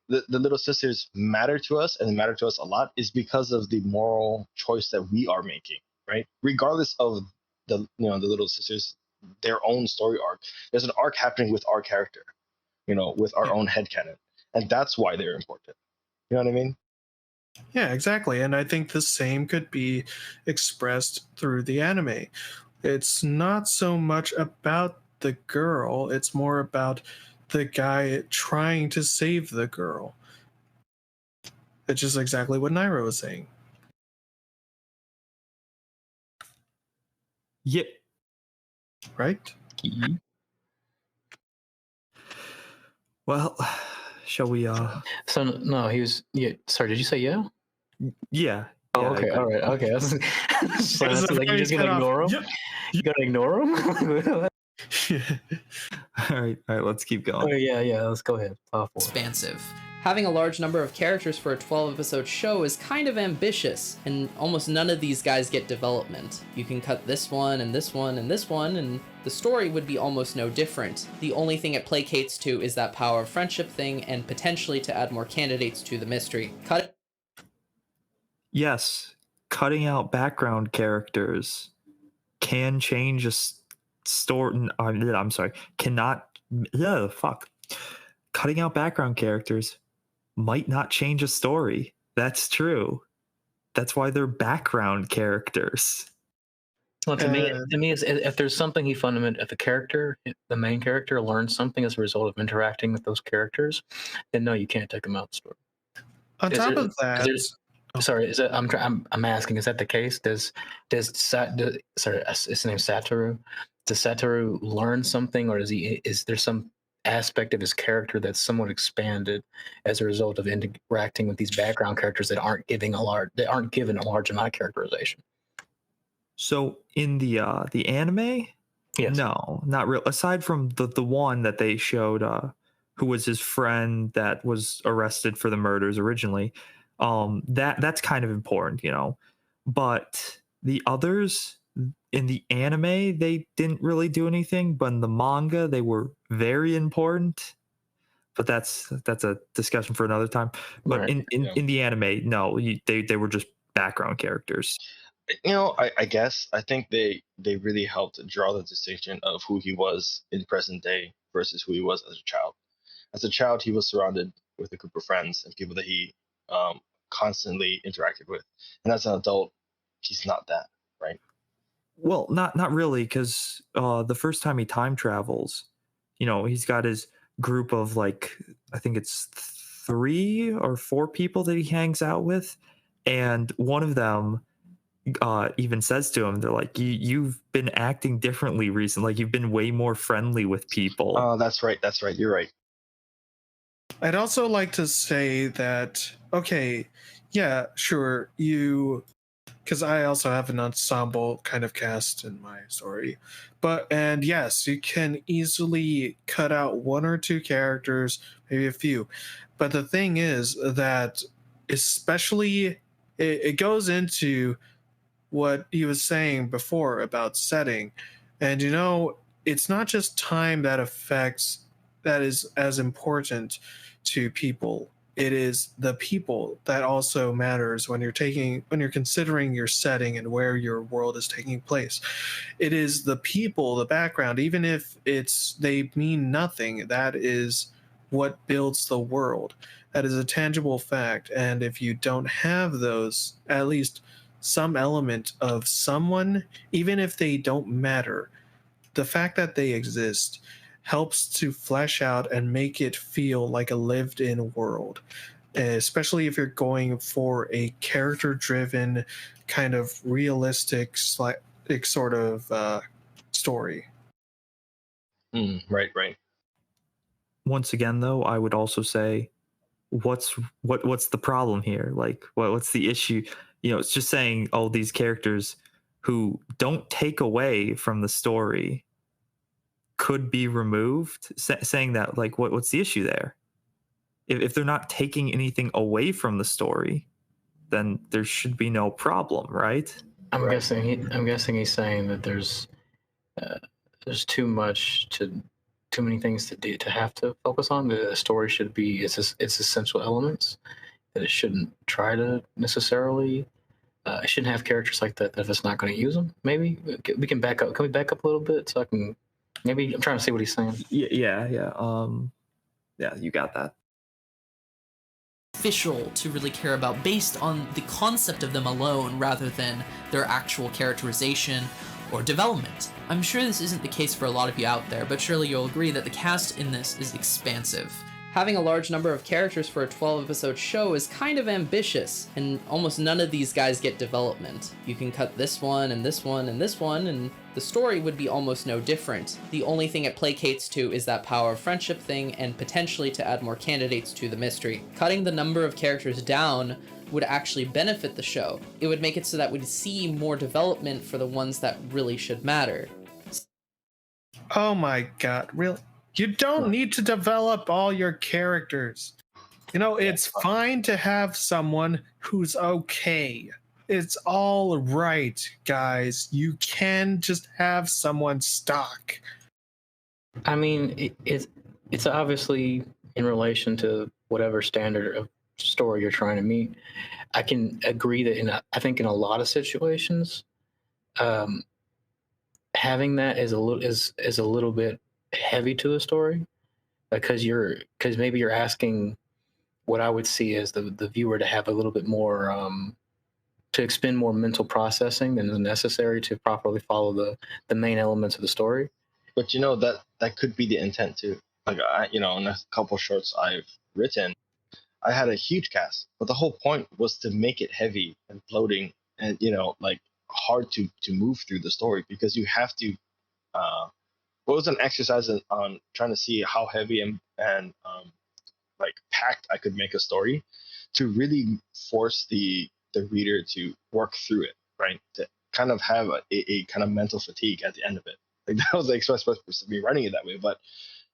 the little sisters matter to us and matter to us a lot is because of the moral choice that we are making, right? Regardless of the the little sisters, their own story arc. There's an arc happening with our character, with our own headcanon, and that's why they're important. You know what I mean? Yeah, exactly. And I think the same could be expressed through the anime. It's not so much about the girl, it's more about the guy trying to save the girl. It's just exactly what Naira was saying, Yeah. right? Well, shall we? So no, he was. Yeah, sorry. Did you say yeah? Yeah. Oh, yeah, okay. All right. Okay. That's like you're just gonna ignore him. Yep. You gotta ignore him. All right. Let's keep Oh going. yeah. Let's go ahead. Top four. Expansive. Having a large number of characters for a 12-episode show is kind of ambitious, and almost none of these guys get development. You can cut this one and this one and this one, and the story would be almost no different. The only thing it placates to is that power of friendship thing, and potentially to add more candidates to the mystery. Cut it. Yes, cutting out background characters can change a story. I'm sorry, cannot. Fuck. Cutting out background characters might not change a story. That's true. That's why they're background characters. Well, to me, if there's something if the main character learns something as a result of interacting with those characters, then no, you can't take them out of the story. On top of that, sorry, is it? I'm asking, is that the case? Does sorry, his name's Satoru. Does Satoru learn something, or is there some aspect of his character that's somewhat expanded as a result of interacting with these background characters that aren't given a large amount of characterization? So in the anime, Yes. no, not real. Aside from the one that they showed, who was his friend that was arrested for the murders originally, that's kind of important, But the others in the anime, they didn't really do anything, but in the manga, they were very important. But that's a discussion for another time. But Right. in the anime, no, they were just background characters. I guess I think they really helped draw the distinction of who he was in present day versus who he was as a child. As a child, he was surrounded with a group of friends and people that he constantly interacted with, and as an adult, he's not that, right? Well, not really, because the first time he time travels, he's got his group of I think it's 3 or 4 people that he hangs out with, and one of them even says to him, they're like, you've been acting differently recently, like you've been way more friendly with people. Oh, that's right, you're right. I'd also like to say that, okay, yeah, sure, you because I also have an ensemble kind of cast in my story. And yes, you can easily cut out one or two characters, maybe a few. But the thing is that, especially, it goes into what he was saying before about setting. And it's not just time that is as important to people. It is the people that also matters when you're considering your setting and where your world is taking place. It is the people, the background, even if they mean nothing, that is what builds the world. That is a tangible fact. And if you don't have those, at least some element of someone, even if they don't matter, the fact that they exist helps to flesh out and make it feel like a lived in world, especially if you're going for a character driven, kind of realistic sort of story. Right. Once again, though, I would also say, what's the problem here? Like, what's the issue? It's just saying, oh, these characters who don't take away from the story could be removed. Saying that, like, what's the issue there? If they're not taking anything away from the story, then there should be no problem, right? I'm guessing he's saying that there's too many things to have to focus on. The story should be its essential elements. That it shouldn't try to necessarily. It shouldn't have characters like that if it's not going to use them. Maybe we can back up. Can we back up a little bit so I can? Maybe I'm trying to see what he's saying. Yeah. Yeah, you got that. Official to really care about based on the concept of them alone rather than their actual characterization or development. I'm sure this isn't the case for a lot of you out there, but surely you'll agree that the cast in this is expansive. Having a large number of characters for a 12-episode show is kind of ambitious, and almost none of these guys get development. You can cut this one and this one and this one, and the story would be almost no different. The only thing it placates to is that power of friendship thing, and potentially to add more candidates to the mystery. Cutting the number of characters down would actually benefit the show. It would make it so that we'd see more development for the ones that really should matter. Oh my god, really? You don't need to develop all your characters. It's fine to have someone who's okay. It's all right, guys. You can just have someone stock. I mean, it's obviously in relation to whatever standard of story you're trying to meet. I can agree that I think in a lot of situations, having that is a little bit heavy to a story because maybe you're asking what I would see as the viewer to have a little bit more to expend more mental processing than is necessary to properly follow the main elements of the story. But that could be the intent too. Like in a couple shorts I've written, I had a huge cast, but the whole point was to make it heavy and bloating and like hard to move through the story because you have to. What was an exercise on trying to see how heavy and like packed I could make a story to really force the reader to work through it, right? To kind of have a kind of mental fatigue at the end of it. Like that was the express purpose of me writing it that way. But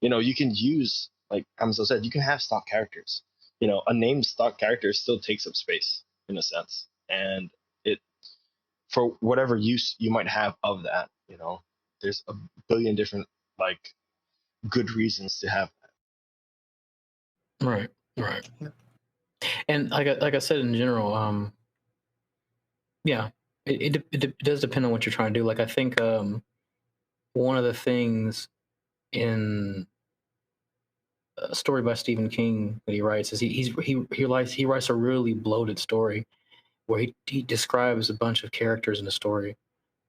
you can use, like Amazon said, you can have stock characters. A named stock character still takes up space in a sense, and it for whatever use you might have of that. There's a billion different like good reasons to have that. Right. And like I said in general, yeah, it does depend on what you're trying to do. Like I think one of the things in a story by Stephen King that he writes is he writes a really bloated story where he describes a bunch of characters in the story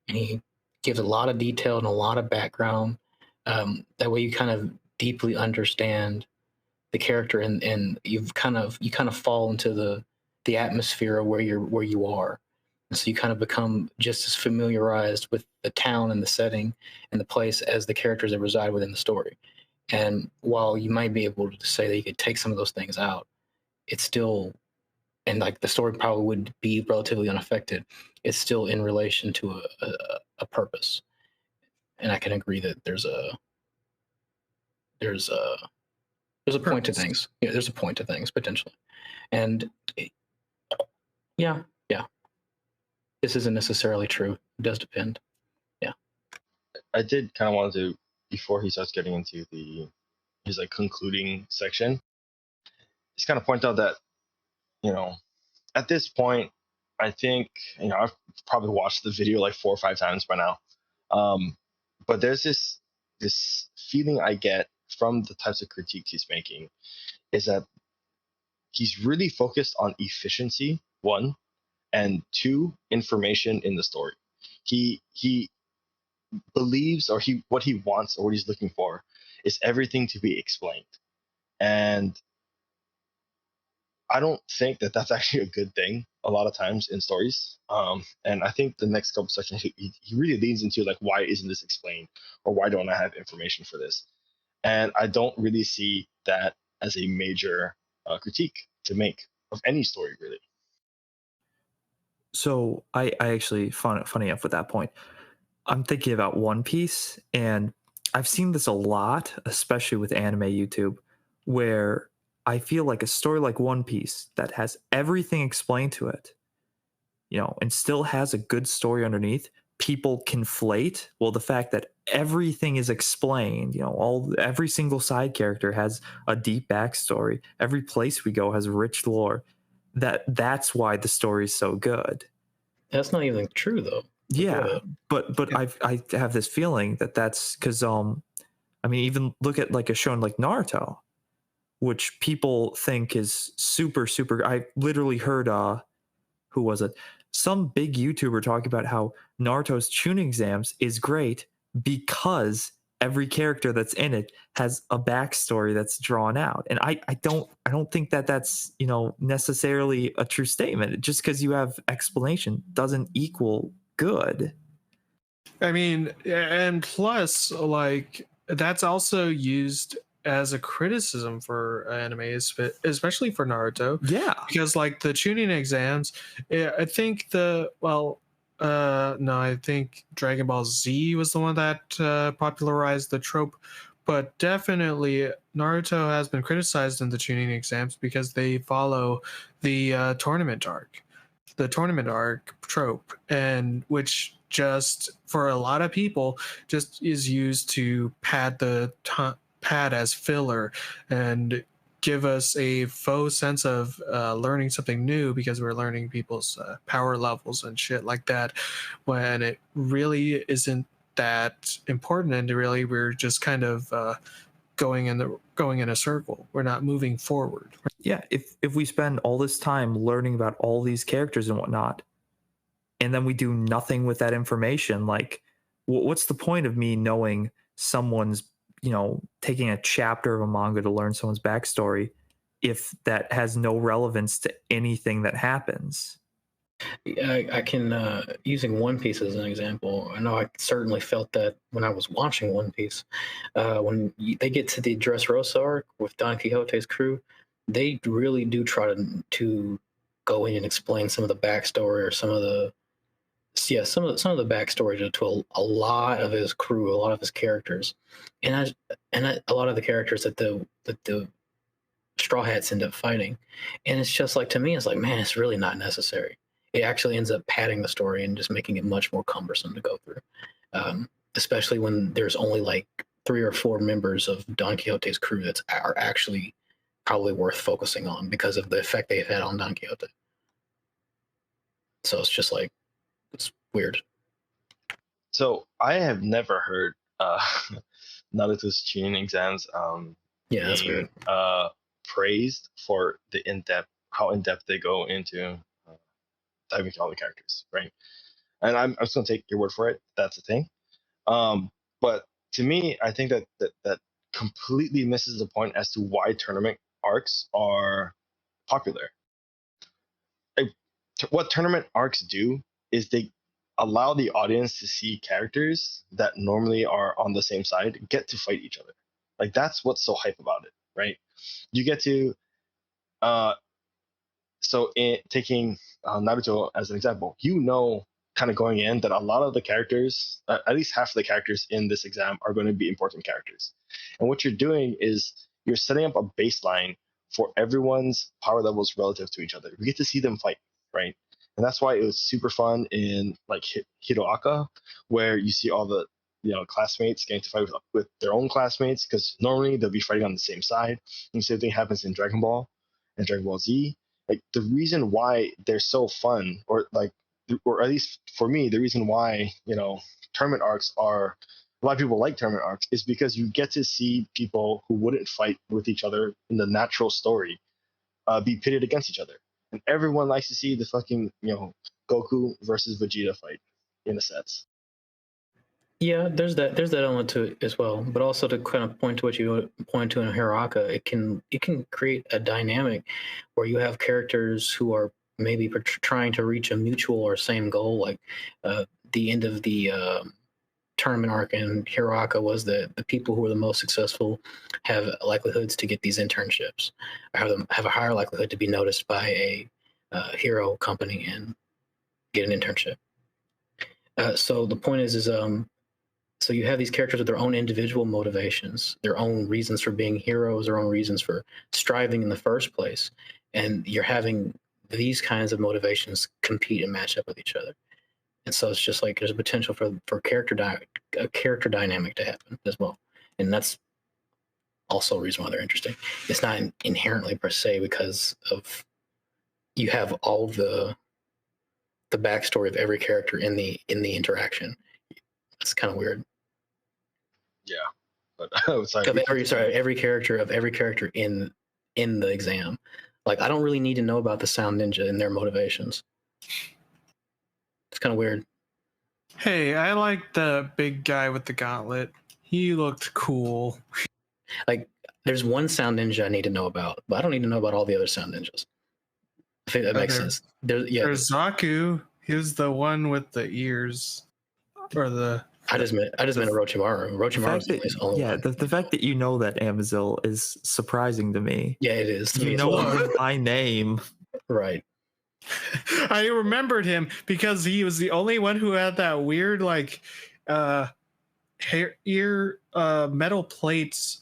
and he gives a lot of detail and a lot of background. That way you kind of deeply understand the character and you kind of fall into the atmosphere of where you are. And so you kind of become just as familiarized with the town and the setting and the place as the characters that reside within the story. And while you might be able to say that you could take some of those things out, it still and like the story probably would be relatively unaffected, it's still in relation to a purpose. And I can agree that there's a there's a there's a point to Purpose. things. Yeah, there's a point to things potentially, and yeah, yeah. This isn't necessarily true. It does depend. Yeah. I did kind of want to, before he starts getting into his like concluding section, just kind of point out that, you know, at this point, I think, I've probably watched the video like 4 or 5 times by now. But there's this feeling I get from the types of critiques he's making is that he's really focused on efficiency, one, and two, information in the story. He believes, or what he wants, or what he's looking for is everything to be explained. And I don't think that that's actually a good thing a lot of times in stories. And I think the next couple sections, he really leans into like, why isn't this explained? Or why don't I have information for this? And I don't really see that as a major critique to make of any story, really. So I actually funny enough with that point. I'm thinking about One Piece, and I've seen this a lot, especially with anime YouTube, where I feel like a story like One Piece that has everything explained to it, and still has a good story underneath, people conflate, well, the fact that everything is explained, every single side character has a deep backstory, every place we go has rich lore, that's why the story is so good. That's not even true though. Yeah, but I have this feeling that that's because I mean, even look at like a show like Naruto, which people think is super. I literally heard who was it? Some big YouTuber talking about how Naruto's tuning exams is great because every character that's in it has a backstory that's drawn out. And I don't think that that's, necessarily a true statement. Just because you have explanation doesn't equal good. I mean, and plus, like, that's also used as a criticism for anime, especially for Naruto. Yeah. Because, like, the tuning exams, I think no, I think Dragon Ball Z was the one that popularized the trope. But definitely, Naruto has been criticized in the tuning exams because they follow the tournament arc trope, and which just for a lot of people just is used to pad as filler and give us a faux sense of learning something new because we're learning people's power levels and shit like that, when it really isn't that important, and really we're just kind of going in a circle. We're not moving forward. Yeah, if we spend all this time learning about all these characters and whatnot, and then we do nothing with that information, like what's the point of me knowing someone's, taking a chapter of a manga to learn someone's backstory if that has no relevance to anything that happens? I can, using One Piece as an example, I know I certainly felt that when I was watching One Piece. They get to the Dressrosa arc with Don Quixote's crew, they really do try to go in and explain some of the backstory, or some of the backstory to a lot of his crew, a lot of his characters, a lot of the characters that the Straw Hats end up fighting. And it's just like, to me, it's like, man, it's really not necessary. It actually ends up padding the story and just making it much more cumbersome to go through, especially when there's only like 3 or 4 members of Don Quixote's crew that are actually probably worth focusing on because of the effect they've had on Don Quixote. So it's just like, it's weird. So I have never heard Naruto's tuning exams That's being weird. praised for how in-depth they go into diving into all the characters, right? And I'm just gonna take your word for it. That's the thing. But to me, I think that completely misses the point as to why tournament arcs are popular. Like, what tournament arcs do is they allow the audience to see characters that normally are on the same side get to fight each other. Like, that's what's so hype about it, right? You get to So in taking Naruto as an example, you know, kind of going in that a lot of the characters, at least half of the characters in this exam, are going to be important characters. And what you're doing is you're setting up a baseline for everyone's power levels relative to each other. We get to see them fight, right? And that's why it was super fun in like Hiroaka, where you see all the classmates getting to fight with their own classmates, because normally they'll be fighting on the same side. And the same thing happens in Dragon Ball and Dragon Ball Z. Like the reason why they're so fun, or at least for me, the reason why tournament arcs are a lot of people like tournament arcs is because you get to see people who wouldn't fight with each other in the natural story be pitted against each other, and everyone likes to see the fucking Goku versus Vegeta fight in a sense. Yeah, there's that element to it as well, but also to kind of point to what you point to in Hiraka, it can create a dynamic where you have characters who are maybe trying to reach a mutual or same goal. Like the end of the tournament arc in Hiraka was that the people who are the most successful have likelihoods to get these internships, or have a higher likelihood to be noticed by a hero company and get an internship. So the point is so you have these characters with their own individual motivations, their own reasons for being heroes, their own reasons for striving in the first place. And you're having these kinds of motivations compete and match up with each other. And so it's just like there's a potential for a character dynamic to happen as well. And that's also a reason why they're interesting. It's not inherently per se because of you have all the backstory of every character in the interaction. It's kind of weird. Yeah, but every character in the exam. Like I don't really need to know about the Sound Ninja and their motivations. It's kind of weird. Hey, I like the big guy with the gauntlet. He looked cool. Like there's one Sound Ninja I need to know about, but I don't need to know about all the other Sound Ninjas. I think that makes sense. There's Zaku. He was the one with the ears, or the. I just meant Orochimaru. Orochimaru's the only one. The fact that you know that Amazil is surprising to me. Yeah, it is. You know him by name. Right. I remembered him because he was the only one who had that weird ear metal plates.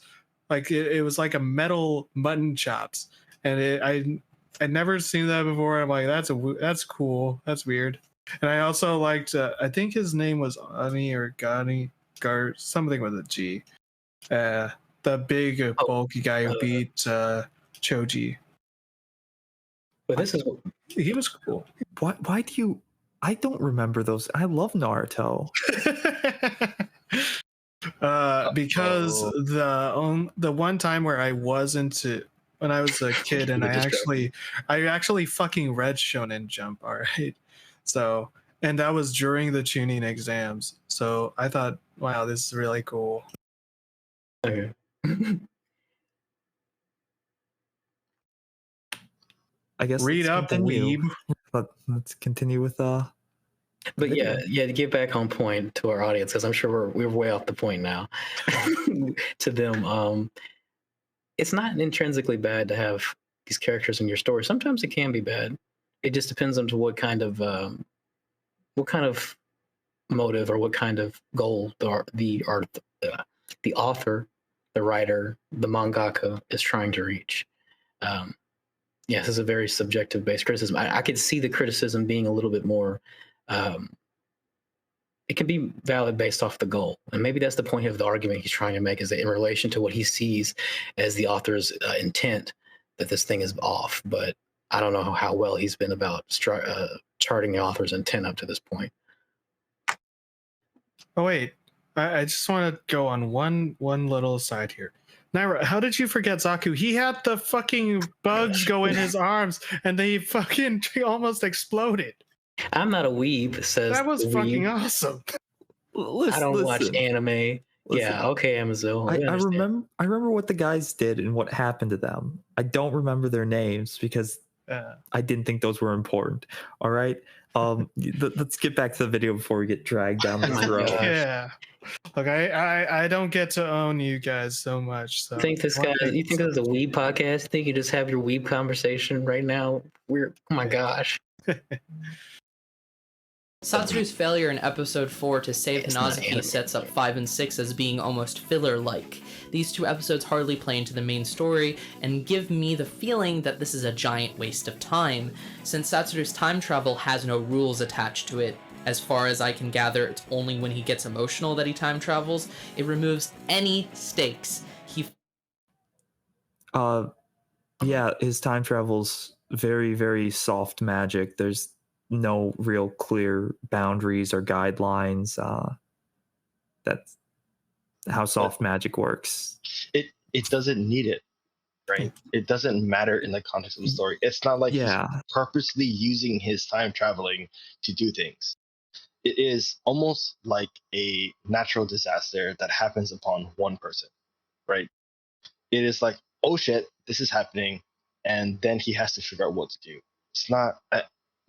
Like it was like a metal mutton chops, and I'd never seen that before. I'm like, that's cool. That's weird. And I also liked, I think his name was Ani or Gani, something with a G. The big, bulky guy who beat Choji. But he was cool. Why do you? I don't remember those. I love Naruto. Because the one time where I wasn't when I was a kid, and I actually fucking read Shonen Jump. All right. So, and that was during the tuning exams. So I thought, wow, this is really cool. Okay. I guess read up, weeb. Let's continue with But yeah, to get back on point to our audience, because I'm sure we're way off the point now. To them, it's not intrinsically bad to have these characters in your story. Sometimes it can be bad. It just depends on what kind of motive or what kind of goal the author, the writer, the mangaka is trying to reach. Yes, this is a very subjective based criticism. I could see the criticism being a little bit more. It can be valid based off the goal, and maybe that's the point of the argument he's trying to make, is that in relation to what he sees as the author's intent, that this thing is off. But I don't know how well he's been about charting the author's intent up to this point. Oh wait, I just want to go on one little aside here. Naira, how did you forget Zaku? He had the fucking bugs go in his arms, and they fucking almost exploded. I'm not a weeb, says that was weeb. Fucking awesome. I don't watch anime. Yeah, okay, Amazon. I remember what the guys did and what happened to them. I don't remember their names because I didn't think those were important. All right. Let's get back to the video before we get dragged down Oh this my road. gosh. Yeah. Look, I don't get to own you guys so much. So You think this guy? You think this is a weeb podcast? You think you just have your weeb conversation right now? Oh my gosh. Satsuru's failure in episode 4 to save It's not Hanazuki anime. sets up 5 and 6 as being almost filler-like. These two episodes hardly play into the main story, and give me the feeling that this is a giant waste of time. Since Satsuru's time travel has no rules attached to it, as far as I can gather, it's only when he gets emotional that he time travels, it removes any stakes. Yeah, his time travel's very, very soft magic. There's no real clear boundaries or guidelines. That's how soft magic works. It doesn't need it, right? It doesn't matter in the context of the story. It's not like he's purposely using his time traveling to do things. It is almost like a natural disaster that happens upon one person, right? It is like, oh shit, this is happening, and then he has to figure out what to do. It's not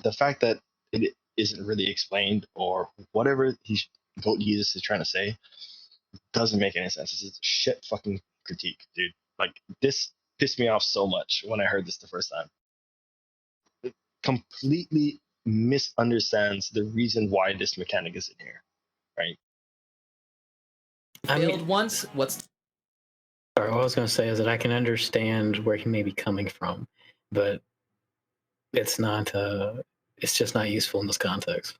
the fact that it isn't really explained or whatever Goat Jesus is trying to say doesn't make any sense. This is a shit fucking critique, dude. Like, this pissed me off so much when I heard this the first time. It completely misunderstands the reason why this mechanic is in here, right? Failed once, Sorry, what I was going to say is that I can understand where he may be coming from, but it's not. It's just not useful in this context.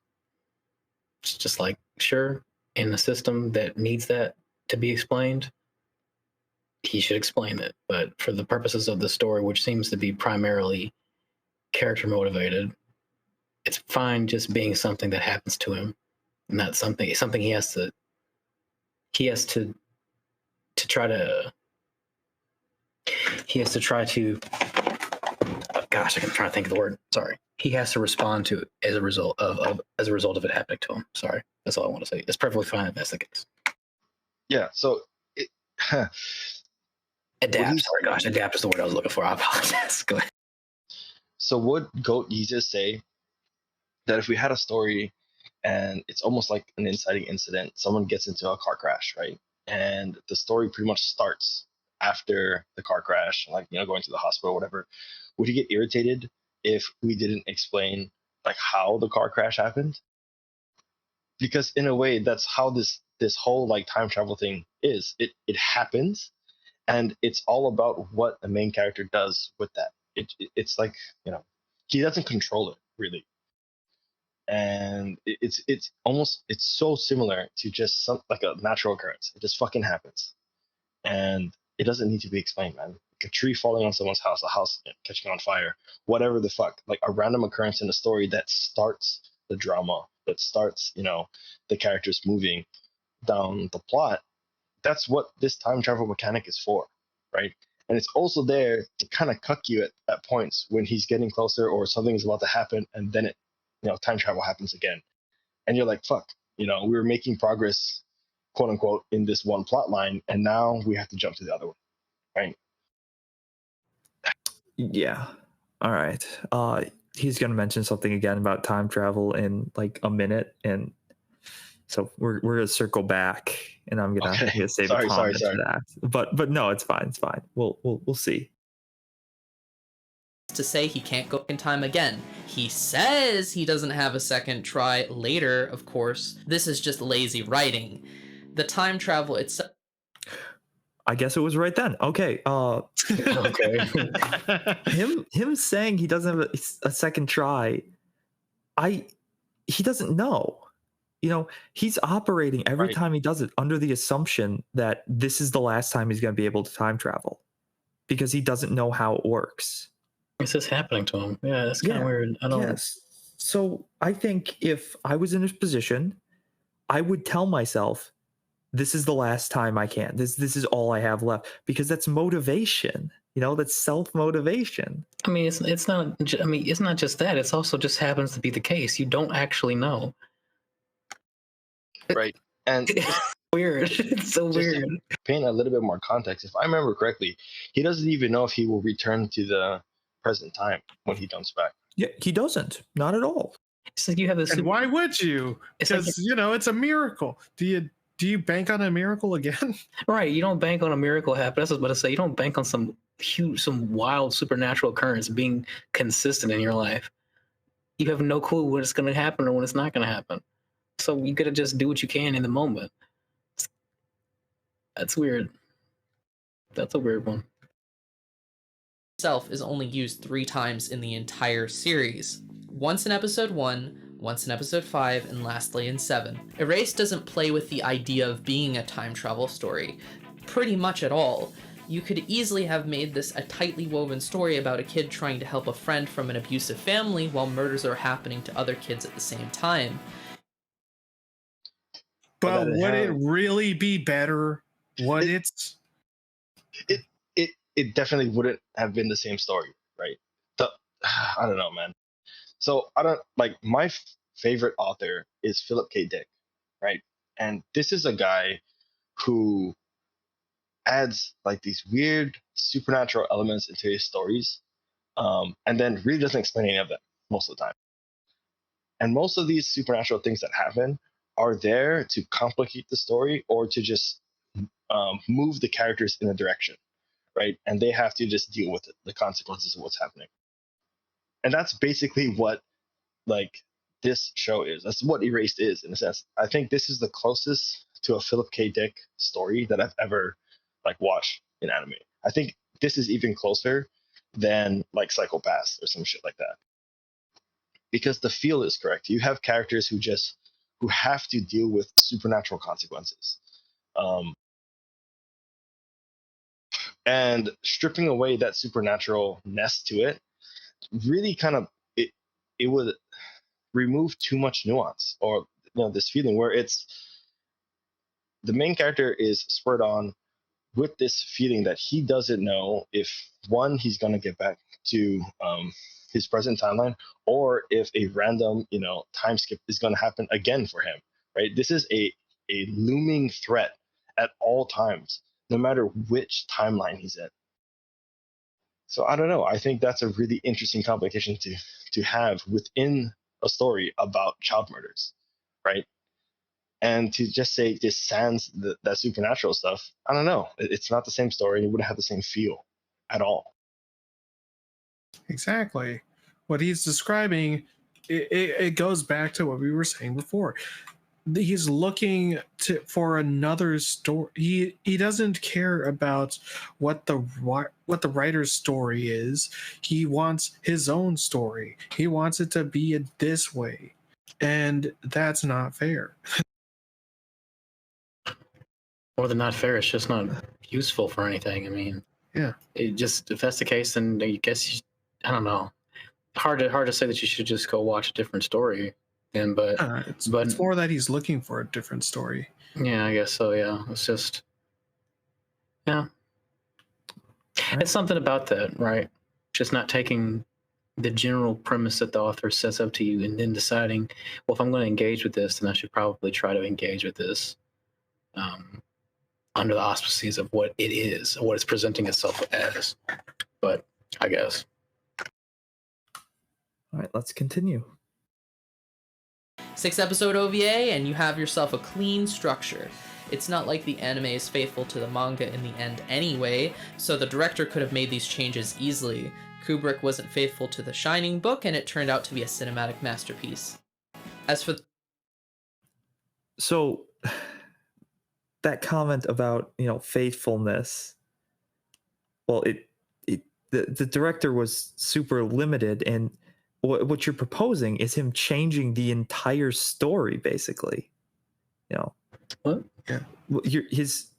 It's just like, sure, in a system that needs that to be explained, he should explain it. But for the purposes of the story, which seems to be primarily character motivated, it's fine just being something that happens to him, not something he has to try to. He has to try to. Gosh, I'm trying to think of the word. Sorry. He has to respond to it as a result of it happening to him. Sorry, that's all I want to say. It's perfectly fine if that's the case. Yeah. So Adapt. Sorry, gosh, adapt is the word I was looking for. I apologize. Go ahead. So would Goat Jesus say that if we had a story and it's almost like an inciting incident, someone gets into a car crash, right? And the story pretty much starts after the car crash, like, going to the hospital or whatever. Would he get irritated if we didn't explain like how the car crash happened? Because in a way, that's how this whole like time travel thing is. It happens, and it's all about what the main character does with that. It's like, he doesn't control it really, and it's so similar to just like a natural occurrence. It just fucking happens, and it doesn't need to be explained, man. Like a tree falling on someone's house, a house catching on fire, whatever the fuck. Like a random occurrence in a story that starts the drama, that starts, the characters moving down the plot. That's what this time travel mechanic is for, right? And it's also there to kind of cuck you at points when he's getting closer or something is about to happen, and then time travel happens again. And you're like, fuck, we were making progress, quote unquote, in this one plot line, and now we have to jump to the other one, right? Yeah. All right. He's going to mention something again about time travel in like a minute, and so we're going to circle back, and I'm going to save a comment for that. But no, it's fine. It's fine. We'll see. To say he can't go in time again. He says he doesn't have a second try later, of course. This is just lazy writing. The time travel itself. I guess it was right then. Okay. Okay. him saying he doesn't have a second try. He doesn't know. He's operating every time he does it under the assumption that this is the last time he's going to be able to time travel, because he doesn't know how it works. It's just happening to him. Yeah, that's kind of weird. I don't. Yes. So I think if I was in his position, I would tell myself, this is the last time I can. This is all I have left, because that's motivation. That's self-motivation. I mean, it's not. I mean, it's not just that. It's also just happens to be the case. You don't actually know. Right. And weird. It's so weird. To paint a little bit more context, if I remember correctly, he doesn't even know if he will return to the present time when he comes back. Yeah, he doesn't. Not at all. It's like you have this. And why would you? It's like- Because it's a miracle. Do you bank on a miracle again? Right, you don't bank on a miracle happening. That's what I was about to say. You don't bank on some wild supernatural occurrence being consistent in your life. You have no clue when it's going to happen or when it's not going to happen. So you got to just do what you can in the moment. That's weird. That's a weird one. Itself is only used 3 times in the entire series. Once in episode 1, once in episode 5, and lastly in 7. Erased doesn't play with the idea of being a time travel story pretty much at all. You could easily have made this a tightly woven story about a kid trying to help a friend from an abusive family while murders are happening to other kids at the same time. But would it really be better? It definitely wouldn't have been the same story, right? I don't know, man. So I don't like my favorite author is Philip K. Dick, right? And this is a guy who adds like these weird supernatural elements into his stories, and then really doesn't explain any of them most of the time. And most of these supernatural things that happen are there to complicate the story or to just move the characters in a direction, right? And they have to just deal with it, the consequences of what's happening. And that's basically what like this show is. That's what Erased is in a sense. I think this is the closest to a Philip K. Dick story that I've ever like watched in anime. I think this is even closer than like Psycho Pass or some shit like that. Because the feel is correct. You have characters who have to deal with supernatural consequences. And stripping away that supernatural ness to it really kind of it would remove too much nuance or this feeling where it's the main character is spurred on with this feeling that he doesn't know if one he's going to get back to his present timeline or if a random time skip is going to happen again for him, right? This is a looming threat at all times, no matter which timeline he's in. So I don't know. I think that's a really interesting complication to have within a story about child murders, right? And to just say this sans that supernatural stuff, I don't know. It's not the same story. It wouldn't have the same feel at all. Exactly. What he's describing, it goes back to what we were saying before. He's looking for another story. He doesn't care about what the writer's story is. He wants his own story. He wants it to be this way, and that's not fair. More than not fair, it's just not useful for anything. I mean, yeah. It just if that's the case, then I guess I don't know. Hard to say that you should just go watch a different story. But it's more that he's looking for a different story. Yeah, I guess so. Yeah, it's just right. It's something about that, right? Just not taking the general premise that the author sets up to you and then deciding, well, if I'm going to engage with this, then I should probably try to engage with this under the auspices of what it is, what it's presenting itself as. But I guess. All right, let's continue. 6-episode OVA, and you have yourself a clean structure. It's not like the anime is faithful to the manga in the end anyway, so the director could have made these changes easily. Kubrick wasn't faithful to The Shining book, and it turned out to be a cinematic masterpiece. As for... So, that comment about, faithfulness, well, the director was super limited, and what you're proposing is him changing the entire story, basically. What? Yeah. His,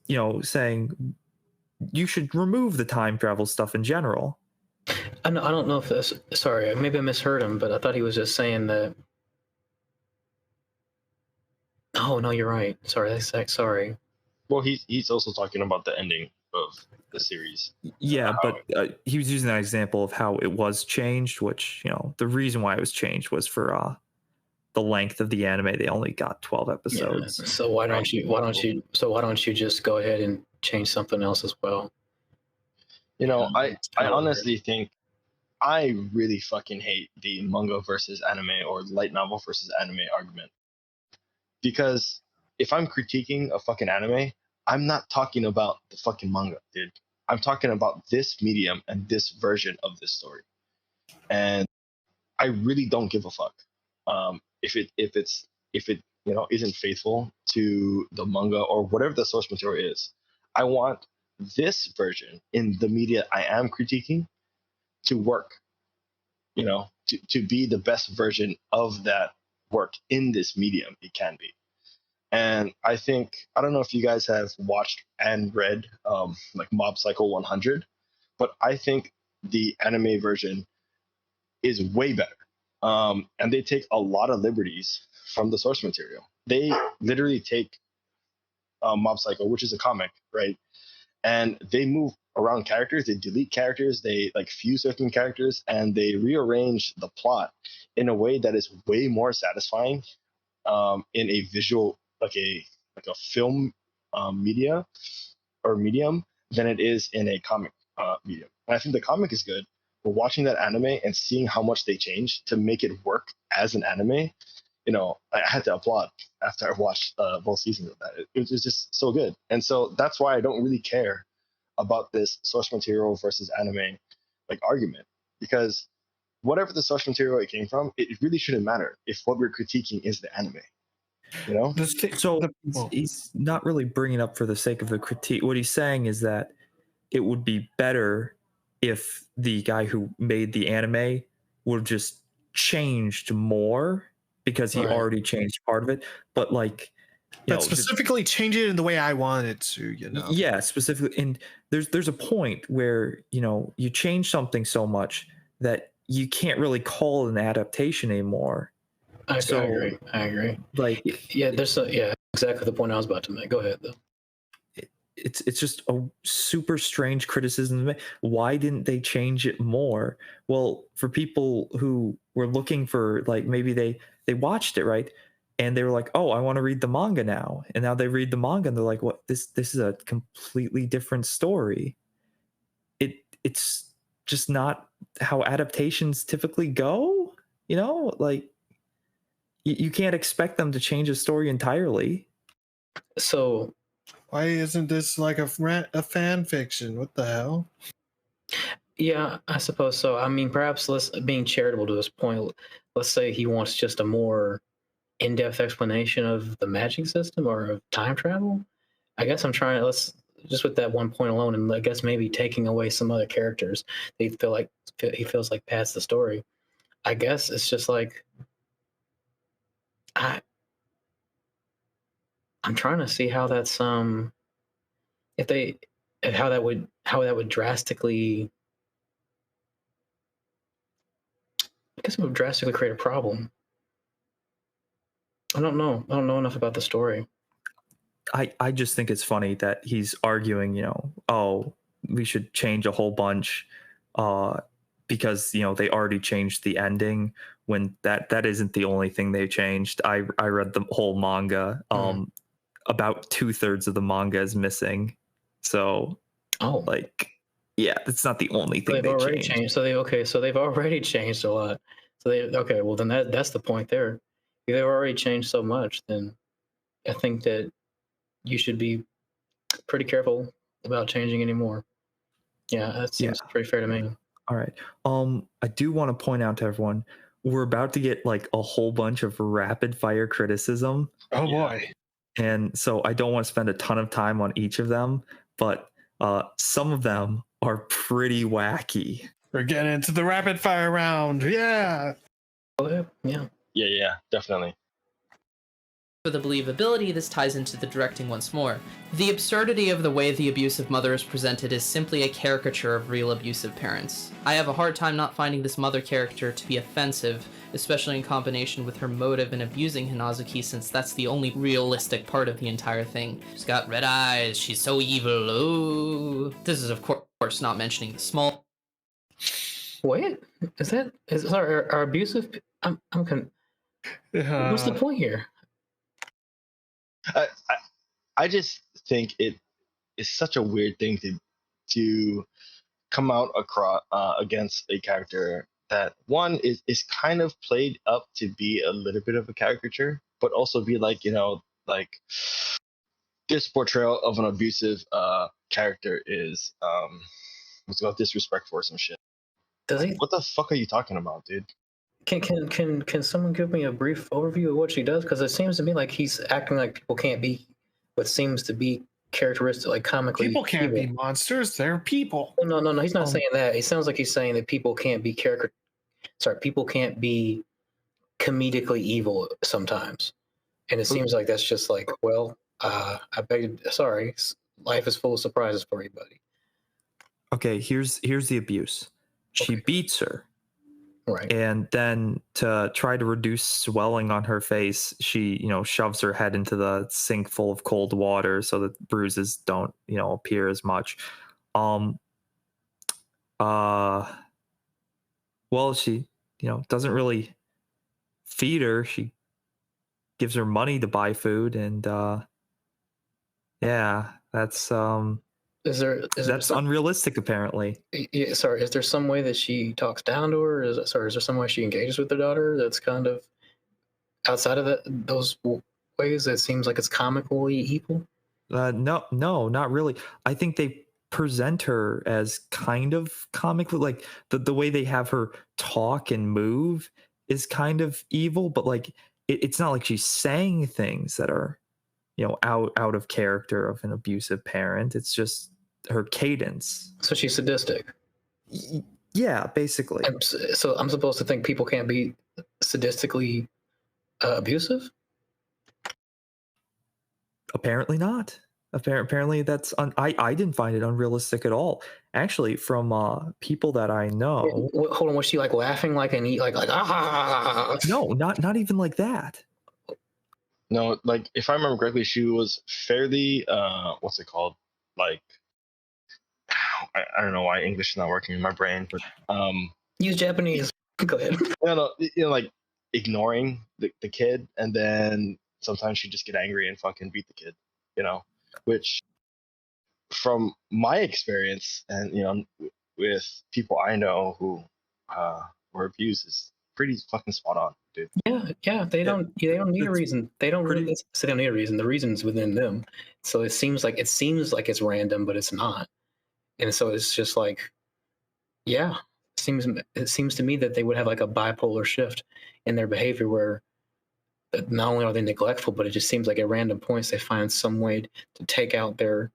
saying you should remove the time travel stuff in general. I don't know if that's... Sorry, maybe I misheard him, but I thought he was just saying that... Oh, no, you're right. Sorry. Well, he's also talking about the ending of the series. Yeah, but he was using that example of how it was changed, which, the reason why it was changed was for the length of the anime. They only got 12 episodes. Yeah. So why don't you just go ahead and change something else as well? I honestly think I really fucking hate the manga versus anime or light novel versus anime argument, because if I'm critiquing a fucking anime, I'm not talking about the fucking manga, dude. I'm talking about this medium and this version of this story, and I really don't give a fuck if it isn't faithful to the manga or whatever the source material is. I want this version in the media I am critiquing to work, to be the best version of that work in this medium it can be. And I think, I don't know if you guys have watched and read like Mob Psycho 100, but I think the anime version is way better. And they take a lot of liberties from the source material. They literally take Mob Psycho, which is a comic, right? And they move around characters, they delete characters, they like fuse certain characters, and they rearrange the plot in a way that is way more satisfying in a visual, like a film media or medium than it is in a comic medium. And I think the comic is good, but watching that anime and seeing how much they changed to make it work as an anime, I had to applaud after I watched both seasons of that. It was just so good. And so that's why I don't really care about this source material versus anime like argument, because whatever the source material it came from, it really shouldn't matter if what we're critiquing is the anime, you know? So he's not really bringing up for the sake of the critique. What he's saying is that it would be better if the guy who made the anime would have just changed more, because he already changed part of it. But like, but specifically change it in the way I want it to, Yeah, specifically. And there's a point where, you change something so much that you can't really call it an adaptation anymore. I agree. Like, exactly the point I was about to make. Go ahead though. It's just a super strange criticism. Why didn't they change it more? Well, for people who were looking for, like, maybe they watched it, right, and they were like, oh, I want to read the manga now, and now they read the manga and they're like, what, this is a completely different story. It's just not how adaptations typically go, like you can't expect them to change a story entirely. So why isn't this like a fan fiction? What the hell? Yeah, I suppose so. I mean, perhaps being charitable to this point, let's say he wants just a more in-depth explanation of the magic system or of time travel. I guess I'm trying to, just with that one point alone, and I guess maybe taking away some other characters he feels like pass the story. I guess it's just like I'm trying to see how that's how that would drastically, I guess it would drastically create a problem. I don't know enough about the story. I just think it's funny that he's arguing, oh, we should change a whole bunch because, they already changed the ending, when that isn't the only thing they changed. I read the whole manga. About 2/3 of the manga is missing. So, yeah, it's not the only thing they've already changed. So they've already changed a lot. So well then that's the point there. If they've already changed so much, then I think that you should be pretty careful about changing anymore. Yeah, that seems pretty fair to me. All right. I do want to point out to everyone, we're about to get like a whole bunch of rapid fire criticism. Oh boy. And so I don't want to spend a ton of time on each of them, but some of them are pretty wacky. We're getting into the rapid fire round. Yeah. Yeah, definitely. For the believability, this ties into the directing once more. The absurdity of the way the abusive mother is presented is simply a caricature of real abusive parents. I have a hard time not finding this mother character to be offensive, especially in combination with her motive in abusing Hinazuki, since that's the only realistic part of the entire thing. She's got red eyes, she's so evil, ooh. This is of course not mentioning the small... Wait, is our abusive... What's the point here? I just think it is such a weird thing to come out across against a character that one is kind of played up to be a little bit of a caricature, but also be like, like this portrayal of an abusive character is what's called disrespectful or some shit. Does he? What the fuck are you talking about, dude? Can someone give me a brief overview of what she does? Because it seems to me like he's acting like people can't be what seems to be characteristic, like comically. People can't evil. be monsters. They're people. No. He's not saying that. It sounds like he's saying that people can't be people can't be comedically evil sometimes, and it seems like that's just like, well, I beg. Sorry, life is full of surprises for you, buddy. Okay, here's the abuse. She Okay. beats her. Right. And then to try to reduce swelling on her face, she, shoves her head into the sink full of cold water so that bruises don't, appear as much. Well, she, doesn't really feed her. She gives her money to buy food, and yeah, that's that's unrealistic apparently. Yeah, sorry, is there some way that she talks down to her? Is there some way she engages with her daughter that's kind of outside of those ways that seems like it's comically evil? No, not really. I think they present her as kind of comically, like the way they have her talk and move is kind of evil, but like it's not like she's saying things that are, out of character of an abusive parent. It's just her cadence. So she's sadistic. Yeah, basically. So I'm supposed to think people can't be sadistically abusive? Apparently not. Apparently that's I didn't find it unrealistic at all. Actually, from people that I know. Hold on, was she like laughing like ah? No, not even like that. No, like if I remember correctly, she was fairly what's it called? Like I don't know why English is not working in my brain, but use Japanese. Go ahead. Like ignoring the kid, and then sometimes she just get angry and fucking beat the kid, which from my experience and with people I know who were abused is pretty fucking spot on, dude. Yeah. They don't need a reason. They don't really they don't need a reason. The reason's within them. So it seems like it's random, but it's not. And so it's just like, yeah, it seems to me that they would have like a bipolar shift in their behavior where not only are they neglectful, but it just seems like at random points they find some way to take out their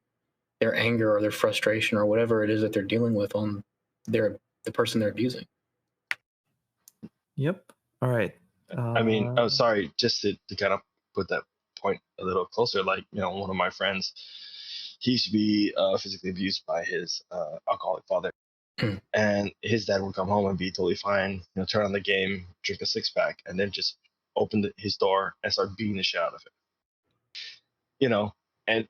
anger or their frustration or whatever it is that they're dealing with on the person they're abusing. Yep. All right. I mean, oh, sorry, just to kind of put that point a little closer, like, one of my friends, he used to be physically abused by his alcoholic father. And his dad would come home and be totally fine, turn on the game, drink a 6-pack, and then just open his door and start beating the shit out of him. And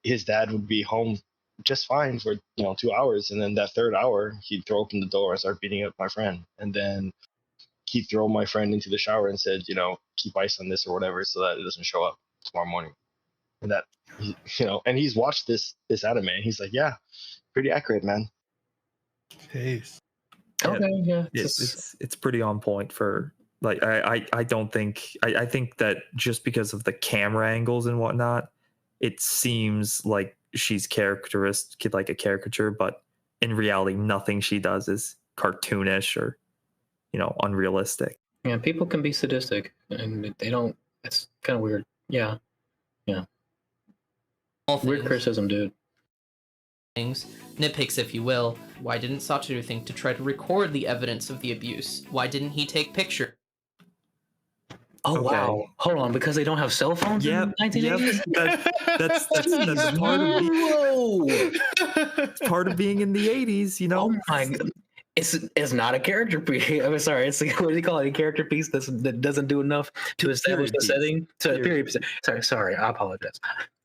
his dad would be home just fine for 2 hours, and then that third hour he'd throw open the door and start beating up my friend, and then he'd throw my friend into the shower and said, keep ice on this or whatever so that it doesn't show up tomorrow morning. And that and he's watched this anime and he's like, yeah, pretty accurate, man. Jeez. Okay, yeah. It's pretty on point for like I don't think I think that just because of the camera angles and whatnot, it seems like she's characteristic, like a caricature, but in reality nothing she does is cartoonish or unrealistic. Yeah, people can be sadistic and they don't. It's kind of weird. Yeah. Weird criticism, dude. Things, nitpicks if you will. Why didn't Satoru think to try to record the evidence of the abuse? Why didn't he take pictures? Oh Okay. wow! Hold on, because they don't have cell phones in the 1980s. That's part of part of being in the 80s. Oh my god! It's not a character piece. I'm sorry. It's what do you call it? A character piece that doesn't do enough to establish the setting. So a period piece. Sorry. I apologize.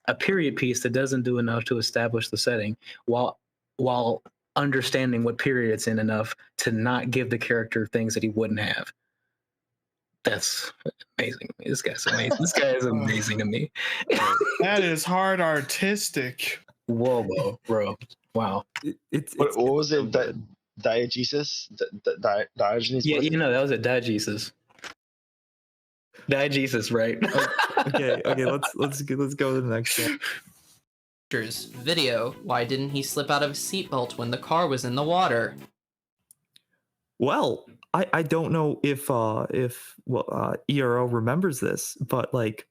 A period piece that doesn't do enough to establish the setting while understanding what period it's in enough to not give the character things that he wouldn't have. That's amazing. This guy's amazing. This guy is amazing to me. That is hard artistic. Whoa, bro. Wow. What was so it? That good. diegesis? Diogenes? Yeah, What? that was a diegesis. Diegesis, right? Okay, let's go to the next one. Video, why didn't he slip out of his seatbelt when the car was in the water? Well, I don't know if ERO remembers this, but like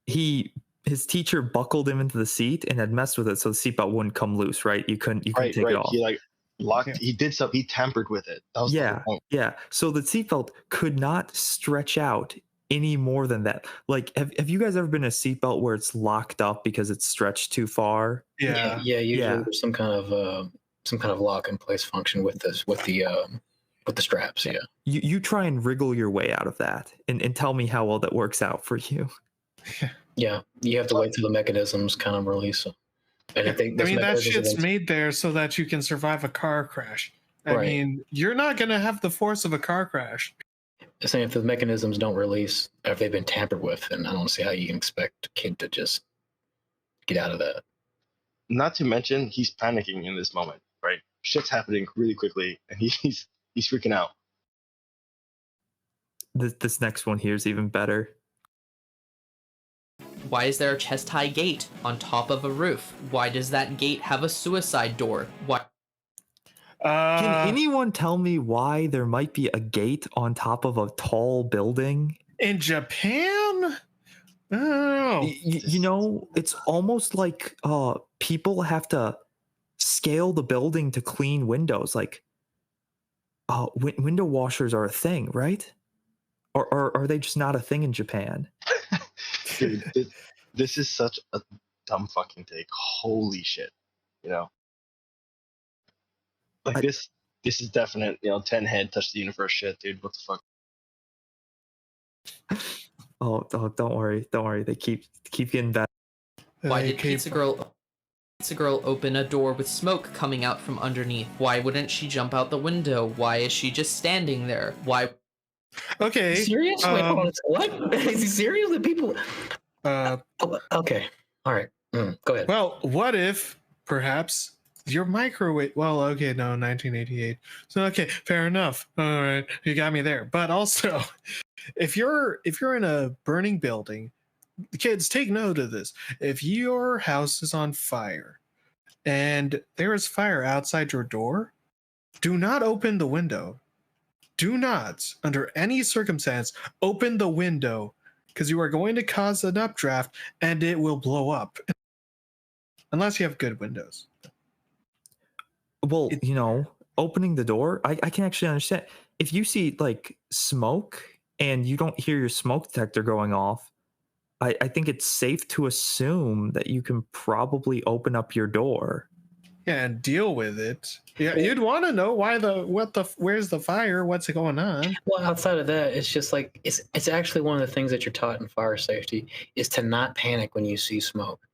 his teacher buckled him into the seat and had messed with it so the seatbelt wouldn't come loose, right? You couldn't take it off. He like locked. Yeah. He did something. He tampered with it. That was the whole point. Yeah. So the seatbelt could not stretch out any more than that. Like, have you guys ever been in a seatbelt where it's locked up because it's stretched too far? Yeah. Usually Yeah. there's some kind of lock in place function with the straps. Yeah. You try and wriggle your way out of that and tell me how well that works out for you. Yeah, you have to wait till the mechanisms kind of release them. And I think I mean, that mechanisms shit's made there so that you can survive a car crash. I Right. mean, you're not going to have the force of a car crash. saying if the mechanisms don't release, or if they've been tampered with, then I don't see how you can expect a kid to just get out of that. Not to mention, he's panicking in this moment. Right, shit's happening really quickly, and he's freaking out. This next one here is even better. Why is there a chest-high gate on top of a roof? Why does that gate have a suicide door? Why? Can anyone tell me why there might be a gate on top of a tall building? In Japan? Oh, You know, it's almost like people have to scale the building to clean windows. Like, window washers are a thing, right? Or are they just not a thing in Japan? Dude, this is such a dumb fucking take. Holy shit, you know. Like this is definite, 10 head touch the universe shit, dude. What the fuck? Oh, don't worry. They keep getting better. Why did Pizza Girl open a door with smoke coming out from underneath? Why wouldn't she jump out the window? Why is she just standing there? Why? Okay. Serious? Wait, hold on. What? Is he serious? The people. Okay. All right. Go ahead. Well, what if perhaps your microwave? Well, okay, no, 1988. So okay, fair enough. All right, you got me there. But also, if you're in a burning building, kids, take note of this. If your house is on fire and there is fire outside your door, do not open the window. Do not, under any circumstance, open the window, because you are going to cause an updraft and it will blow up. Unless you have good windows. Well, opening the door, I can actually understand. If you see like smoke and you don't hear your smoke detector going off, I think it's safe to assume that you can probably open up your door. Yeah, and deal with it. Yeah, you'd want to know where's the fire, what's going on. Well, outside of that, it's just like it's actually one of the things that you're taught in fire safety is to not panic when you see smoke.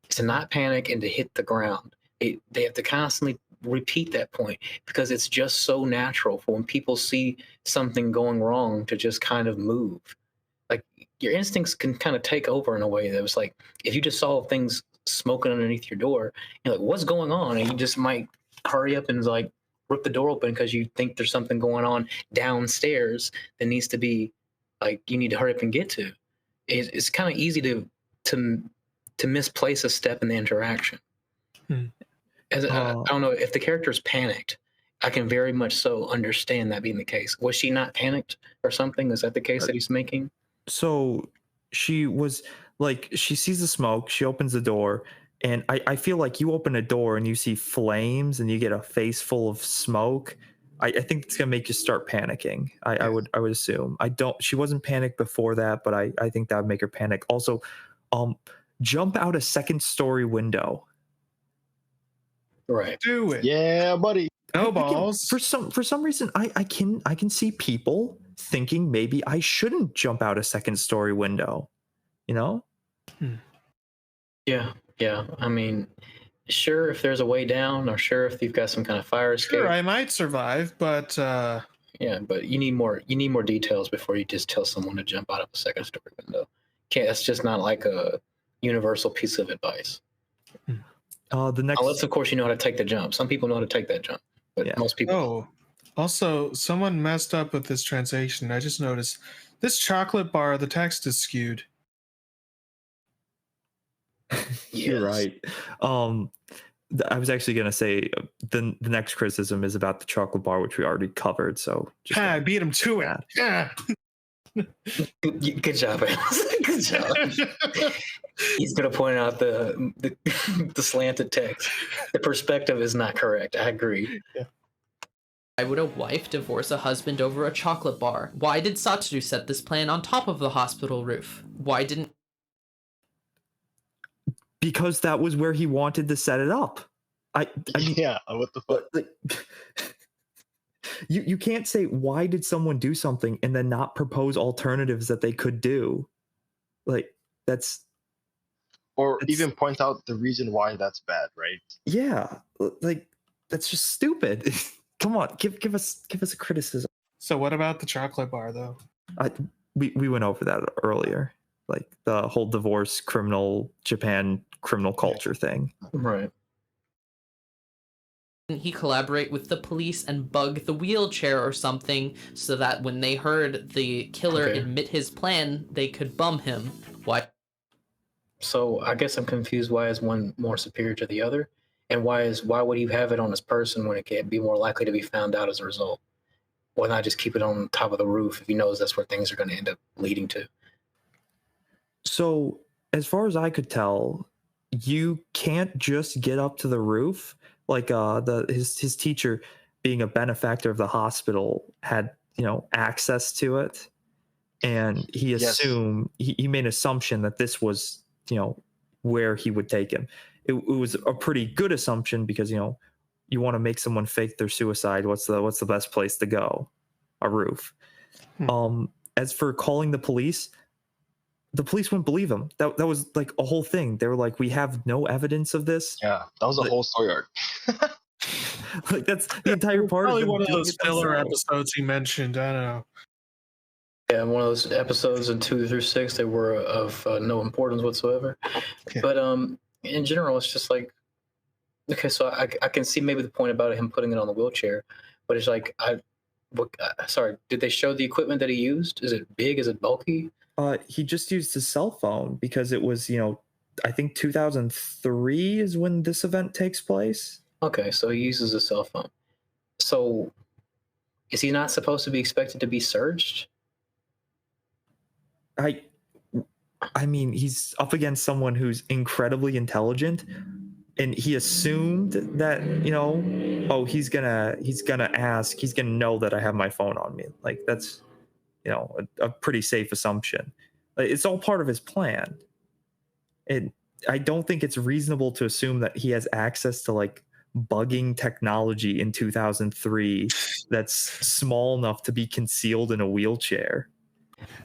It's to not panic and to hit the ground. They have to constantly repeat that point because it's just so natural for when people see something going wrong to just kind of move. Like your instincts can kind of take over in a way that was like if you just saw things smoking underneath your door, you're like, what's going on? And you just might hurry up and like rip the door open because you think there's something going on downstairs that needs to be like you need to hurry up and get to. It's kind of easy to misplace a step in the interaction. I don't know if the character is panicked. I can very much so understand that being the case. Was she not panicked or something? Is that the case that he's making? So she was like, she sees the smoke, she opens the door, and I feel like you open a door and you see flames and you get a face full of smoke. I think it's gonna make you start panicking. I would assume. She wasn't panicked before that, but I think that would make her panic. Also, jump out a second-story window. Right. Do it. Yeah, buddy. No balls. For some reason, I can see people thinking maybe I shouldn't jump out a second-story window. Yeah. I mean, sure, if there's a way down, or sure if you've got some kind of fire escape. Sure, I might survive, but yeah, but you need more details before you just tell someone to jump out of a second-story window. That's just not like a universal piece of advice. The next, Unless, of course, you know how to take the jump. Some people know how to take that jump, but Yeah. most people. Oh, also, someone messed up with this translation. I just noticed this chocolate bar, the text is skewed. You're Yes. right. I was actually gonna say the next criticism is about the chocolate bar, which we already covered. So just I beat him to it. that. Yeah. Good job, Alex. Good job. He's going to point out the the slanted text. The perspective is not correct. I agree. Why would a wife divorce a husband over a chocolate bar? Why did Satoru set this plan on top of the hospital roof? Why didn't Because that was where he wanted to set it up. I mean, Yeah, what the fuck? like, you can't say why did someone do something and then not propose alternatives that they could do. Like that's Or It's- even point out the reason why that's bad, right? yeah, like that's just stupid. Come on, give us a criticism. So what about the chocolate bar though? We went over that earlier, like the whole divorce criminal Japan criminal culture thing. Right. he collaborate with the police and bug the wheelchair or something so that when they heard the killer Okay. admit his plan, they could bum him? Why? So I guess I'm confused. Why is one more superior to the other? And why would he have it on his person when it can be more likely to be found out as a result? Why not just keep it on top of the roof if he knows that's where things are going to end up leading to? So, as far as I could tell, you can't just get up to the roof. Like his teacher, being a benefactor of the hospital, had access to it, and he Yes. assumed he made an assumption that this was where he would take him. It was a pretty good assumption because you want to make someone fake their suicide. What's the best place to go? A roof. As for calling the police wouldn't believe him. That was like a whole thing. They were like, we have no evidence of this. Yeah, that was a whole story arc. Like that's the entire part Probably of them one of doing those it filler themselves. episodes he mentioned. I don't know. Yeah, one of those episodes in 2 through 6 they were of no importance whatsoever. Okay. But in general, it's just like, okay, so I can see maybe the point about him putting it on the wheelchair, but it's like sorry, did they show the equipment that he used? Is it big? Is it bulky? He just used his cell phone because it was I think 2003 is when this event takes place. Okay, so he uses a cell phone. So is he not supposed to be expected to be searched? I mean, he's up against someone who's incredibly intelligent, and he assumed that he's gonna ask, he's gonna know that I have my phone on me. Like that's a pretty safe assumption. Like, it's all part of his plan. And I don't think it's reasonable to assume that he has access to like bugging technology in 2003 that's small enough to be concealed in a wheelchair.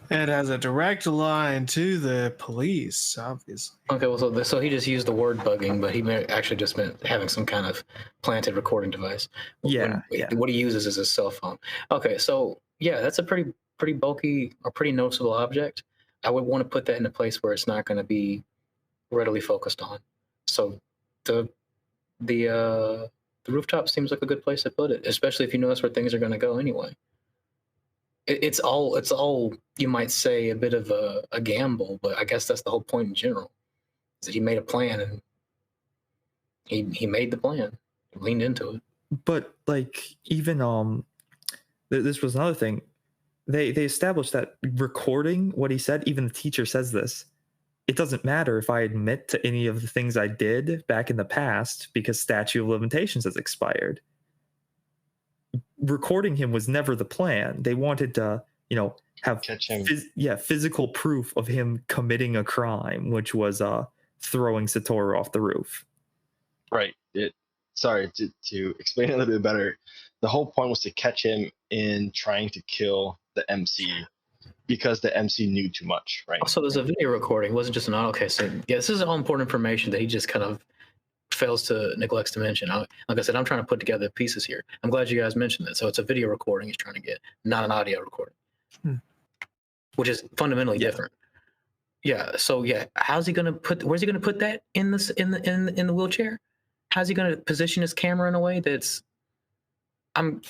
It has a direct line to the police, obviously. Okay, well, so he just used the word bugging, but he actually just meant having some kind of planted recording device. Yeah. What he uses is his cell phone. Okay, so yeah, that's a pretty bulky or pretty noticeable object. I would want to put that in a place where it's not going to be readily focused on. So the rooftop seems like a good place to put it, especially if you know that's where things are going to go anyway. It's all you might say a bit of a gamble, but I guess that's the whole point in general. Is that he made a plan and he made the plan, he leaned into it. But like even this was another thing. They established that recording what he said, even the teacher says this, it doesn't matter if I admit to any of the things I did back in the past because statute of limitations has expired. Recording him was never the plan. They wanted to, have Catch him. Physical proof of him committing a crime, which was throwing Satoru off the roof. Right. Sorry, to explain it a little bit better, the whole point was to catch him in trying to kill the MC because the MC knew too much, right? Also, there's a video recording. It wasn't just an audio. Okay, so yeah, this is all important information that he just kind of neglects to mention. Like I said, I'm trying to put together pieces here. I'm glad you guys mentioned that. So it's a video recording he's trying to get, not an audio recording, which is fundamentally different. Yeah. So yeah, where's he gonna put that in the wheelchair? how's he going to position his camera in a way that's I'm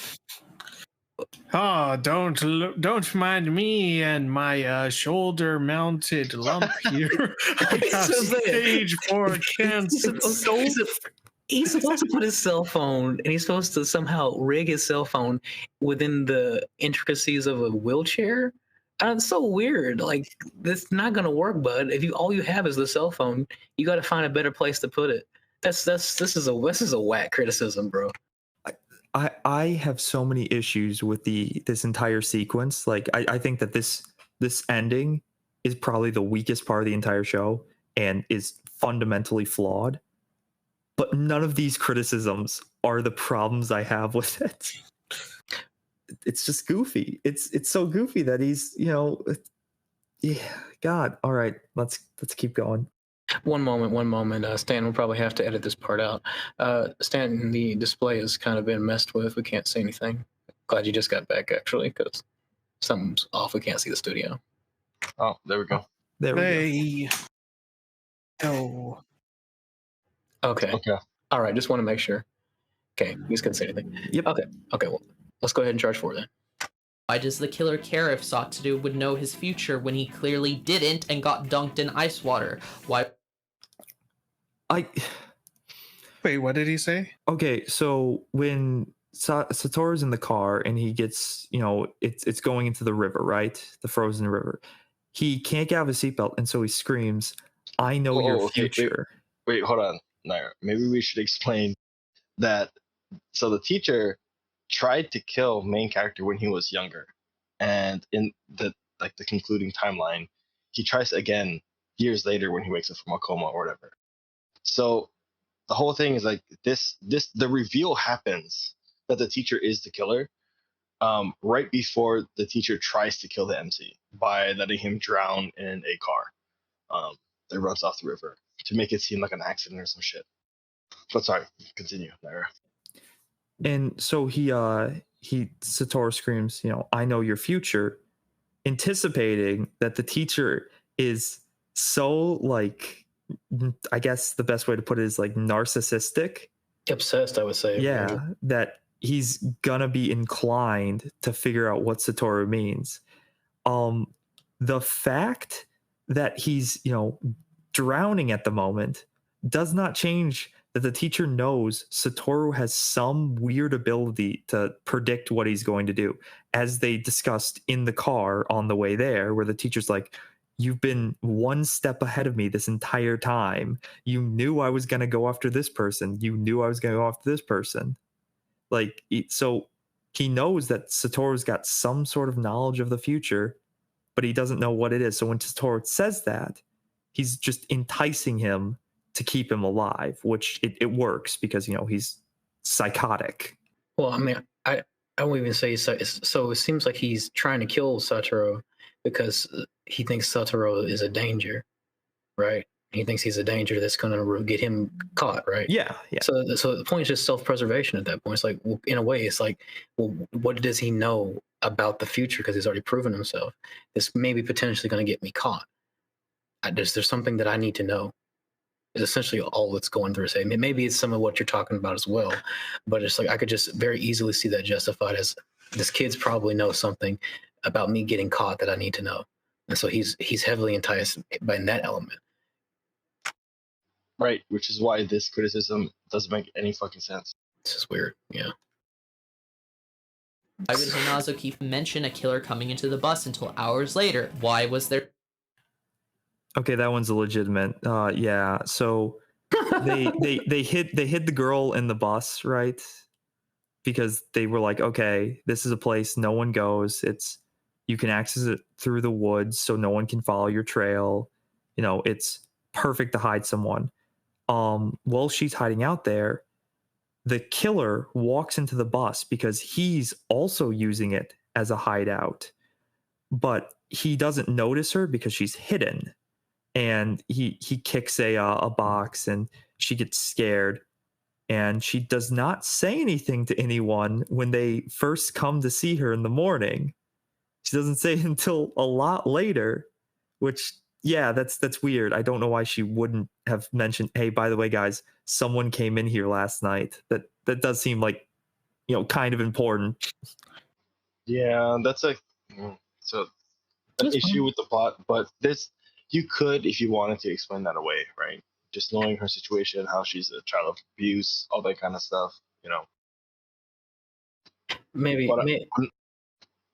Oh, don't mind me and my shoulder-mounted lump here. I got So bad. stage 4 cancer. He's supposed to put his cell phone, and he's supposed to somehow rig his cell phone within the intricacies of a wheelchair. It's so weird. Like, that's not gonna work, bud. If all you have is the cell phone, you got to find a better place to put it. This is a whack criticism, bro. I have so many issues with this entire sequence. Like I think that this ending is probably the weakest part of the entire show and is fundamentally flawed. But none of these criticisms are the problems I have with it. It's just goofy. It's so goofy that he's, yeah, God. All right, let's keep going. One moment. Stan will probably have to edit this part out. Stan, the display has kind of been messed with. We can't see anything. Glad you just got back, actually, because something's off. We can't see the studio. Oh, there we go. There we go. Hey. Oh. Okay. Okay. All right. Just want to make sure. Okay. You just couldn't say anything. Yep. Okay. Well, let's go ahead and charge 4 then. Why does the killer care if Satoru would know his future when he clearly didn't and got dunked in ice water? Why? Wait, what did he say? Okay, so when Satoru's in the car and he gets, it's going into the river, right? The frozen river. He can't get out of his seatbelt, and so he screams, "I know your Okay, future." Wait, hold on, Naira. Maybe we should explain that. So the teacher tried to kill main character when he was younger, and in the concluding timeline, he tries again years later when he wakes up from a coma or whatever. So the whole thing is like the reveal happens that the teacher is the killer right before the teacher tries to kill the MC by letting him drown in a car that runs off the river to make it seem like an accident or some shit. But sorry, continue, Naira. And so Satoru screams, "I know your future," anticipating that the teacher is so, like, I guess the best way to put it is like narcissistic. Obsessed, I would say. Yeah, that he's gonna be inclined to figure out what Satoru means. The fact that he's, drowning at the moment does not change that the teacher knows Satoru has some weird ability to predict what he's going to do, as they discussed in the car on the way there, where the teacher's like, "You've been one step ahead of me this entire time. You knew I was going to go after this person. You knew I was going to go after this person." Like, so he knows that Satoru's got some sort of knowledge of the future, but he doesn't know what it is. So when Satoru says that, he's just enticing him to keep him alive, which it works because, he's psychotic. Well, I mean, I won't even say so. So it seems like he's trying to kill Satoru because he thinks Satoru is a danger, right? He thinks he's a danger that's going to get him caught, right? Yeah. So the point is just self-preservation at that point. It's like, well, in a way, it's like, well, what does he know about the future because he's already proven himself? This may be potentially going to get me caught. There's something that I need to know. Is essentially all that's going through his head. Maybe it's some of what you're talking about as well, but it's like I could just very easily see that justified as this kid's probably knows something about me getting caught that I need to know, and so he's heavily enticed by that element. Right, which is why this criticism doesn't make any fucking sense. This is weird. Yeah. Why would Hanazuki mention a killer coming into the bus until hours later? Why was there? Okay, that one's legitimate. Yeah. So they hid the girl in the bus, right? Because they were like, okay, this is a place no one goes. You can access it through the woods, so no one can follow your trail. It's perfect to hide someone. While she's hiding out there, the killer walks into the bus because he's also using it as a hideout, but he doesn't notice her because she's hidden. And he kicks a box and she gets scared, and she does not say anything to anyone when they first come to see her in the morning. She doesn't say it until a lot later, which Yeah, that's weird. I don't know why she wouldn't have mentioned, "Hey, by the way, guys, someone came in here last night." That does seem like, kind of important. Yeah, that's a so an That's issue fine. with the plot, but this you could, if you wanted to, explain that away, right? Just knowing her situation, how she's a child of abuse, all that kind of stuff, you know. Maybe, But I'm,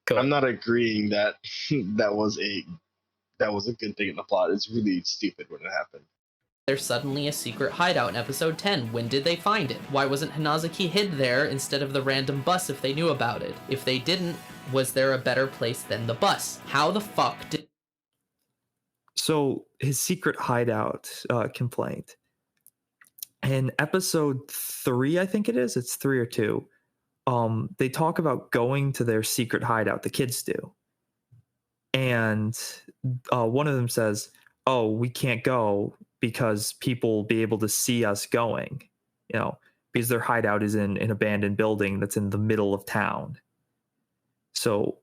go I'm ahead. not agreeing that that was a good thing in the plot. It's really stupid when it happened. There's suddenly a secret hideout in episode 10. When did they find it? Why wasn't Hanazuki hid there instead of the random bus if they knew about it? If they didn't, was there a better place than the bus? How the fuck did So his secret hideout complaint in episode 3, I think it is. It's 3 or 2. They talk about going to their secret hideout. The kids do, and one of them says, "Oh, we can't go because people will be able to see us going, you know, because their hideout is in an abandoned building that's in the middle of town." So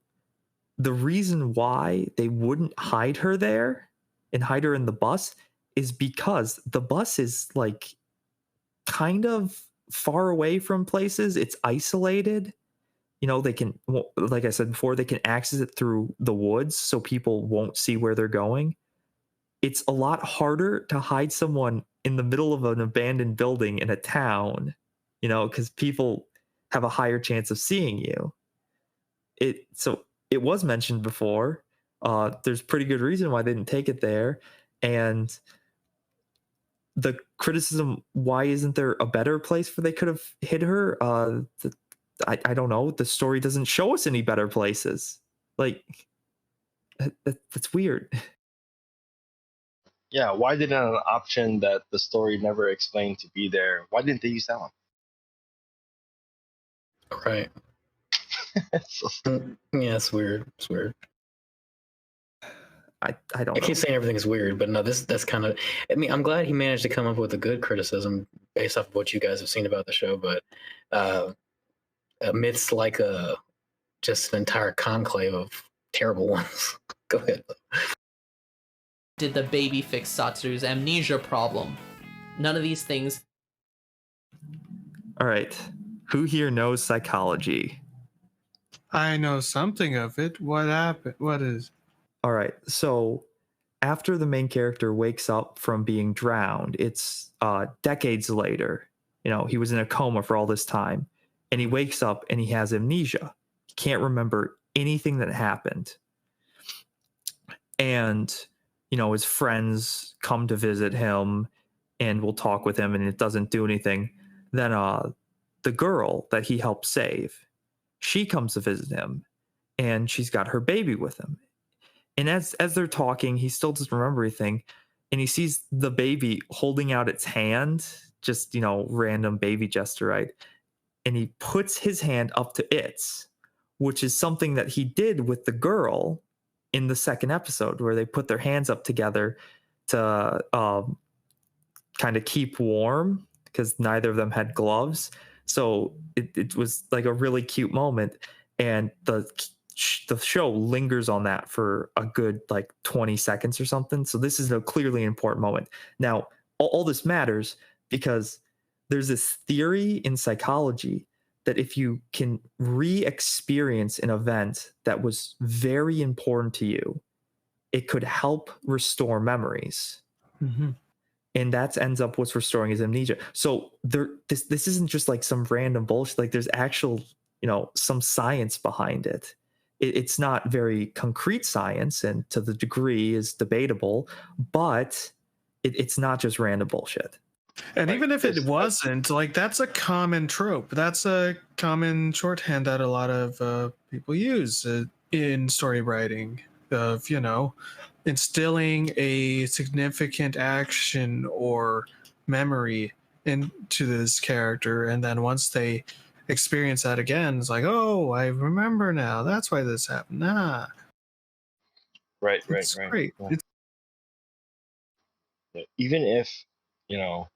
the reason why they wouldn't hide her there and hide her in the bus is because the bus is like kind of far away from places. It's isolated. They can, like I said before, they can access it through the woods so people won't see where they're going. It's a lot harder to hide someone in the middle of an abandoned building in a town, because people have a higher chance of seeing you. It was mentioned before. There's pretty good reason why they didn't take it there, and the criticism, why isn't there a better place where they could have hid her? I don't know. The story doesn't show us any better places. Like that's weird. Yeah, why didn't an option that the story never explained to be there? Why didn't they use that one? Right. It's so Yeah, it's weird. It's weird. I don't I know. keep saying everything's weird, but no, that's kind of. I mean, I'm glad he managed to come up with a good criticism based off of what you guys have seen about the show. But amidst like just an entire conclave of terrible ones. Go ahead. the baby fix Satsuru's amnesia problem? None of these things. All right. Who here knows psychology? I know something of it. What happened? What is? All right. So after the main character wakes up from being drowned, it's decades later. He was in a coma for all this time, and he wakes up and he has amnesia. He can't remember anything that happened. And, his friends come to visit him and will talk with him, and it doesn't do anything. Then the girl that he helped save, she comes to visit him, and she's got her baby with him. And as they're talking, he still doesn't remember anything, and he sees the baby holding out its hand, just random baby gesture, right? And he puts his hand up to its, which is something that he did with the girl in the second episode, where they put their hands up together to kind of keep warm because neither of them had gloves. So it was like a really cute moment, and the show lingers on that for a good like 20 seconds or something. So this is a clearly important moment. Now, all this matters because there's this theory in psychology that if you can re-experience an event that was very important to you, it could help restore memories. Mm-hmm. And that ends up what's restoring his amnesia. So this isn't just like some random bullshit. Like there's actual, some science behind it. It's not very concrete science, and to the degree is debatable, but it's not just random bullshit. And Right. even if it wasn't, like, that's a common trope. That's a common shorthand that a lot of people use in story writing of, instilling a significant action or memory into this character. And then once they experience that again, it's like, oh, I remember now. That's why this happened. right, It's right. great. Yeah. Yeah. Even if, you know,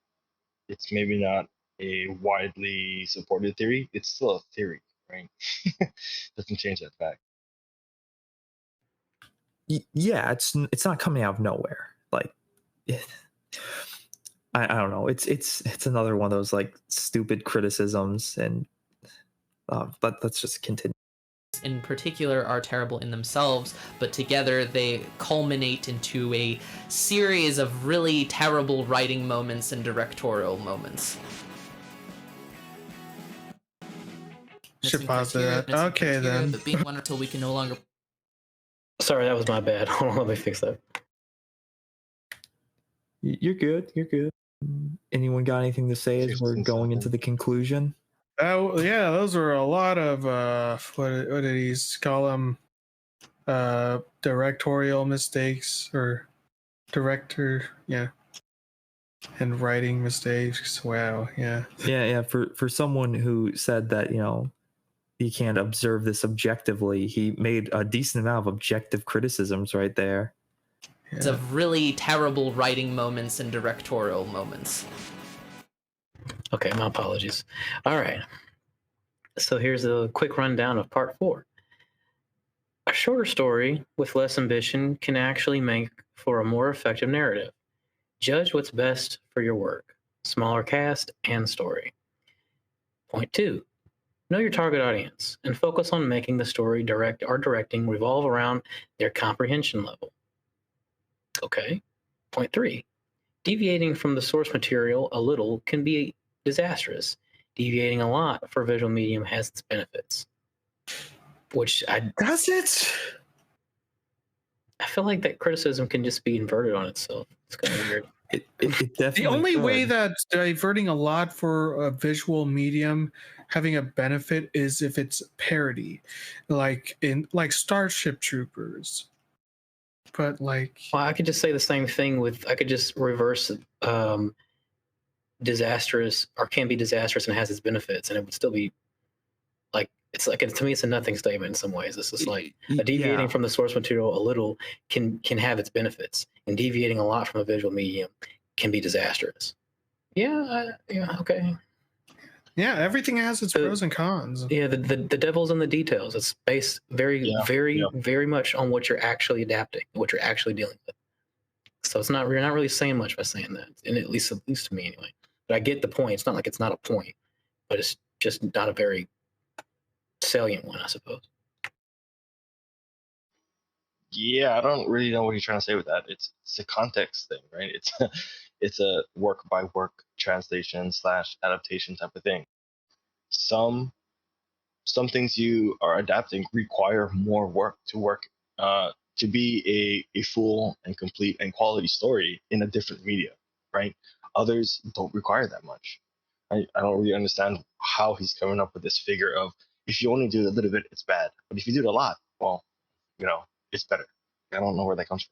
it's maybe not a widely supported theory, it's still a theory, right? Doesn't change that fact. yeah, it's not coming out of nowhere. Like, I don't know. It's another one of those like stupid criticisms, and but let's just continue. In particular are terrible in themselves, but together they culminate into a series of really terrible writing moments and directorial moments. Should pause that. Okay, then. But being one until we can no longer. Sorry, that was my bad. Hold on, let me fix that. You're good. You're good. Anyone got anything to say as we're going into the conclusion? Yeah, those were a lot of what did he call them? Directorial mistakes or director, yeah, and writing mistakes. Wow, yeah. Yeah. For someone who said that, you can't observe this objectively, he made a decent amount of objective criticisms right there. Yeah. Of really terrible writing moments and directorial moments. Okay, my apologies. All right. So here's a quick rundown of part 4. A shorter story with less ambition can actually make for a more effective narrative. Judge what's best for your work. Smaller cast and story. Point 2. Know your target audience and focus on making the story directing revolve around their comprehension level. Okay. Point 3. Deviating from the source material a little can be disastrous. Deviating a lot for visual medium has its benefits. Does it? I feel like that criticism can just be inverted on itself. It's kind of weird. It definitely The only way could. that diverting a lot for a visual medium having a benefit is if it's parody, like in Starship Troopers. But like, Well, I could just say the same thing I could just reverse disastrous or can be disastrous and has its benefits, and it would still be like, to me, it's a nothing statement in some ways. It's just like deviating from the source material a little can have its benefits, and deviating a lot from a visual medium can be disastrous. Yeah, okay. Yeah, everything has its pros and cons. Yeah, the devil's in the details. It's based very much on what you're actually adapting, what you're actually dealing with. So you're not really saying much by saying that, and at least to me anyway. But I get the point. It's not like it's not a point, but it's just not a very salient one, I suppose. Yeah, I don't really know what you're trying to say with that. It's a context thing, right? It's a work by work translation / adaptation type of thing. Some things you are adapting require more work to be a full and complete and quality story in a different media, right? Others don't require that much. I don't really understand how he's coming up with this figure of, if you only do a little bit, it's bad, but if you do it a lot, well, it's better. I don't know where that comes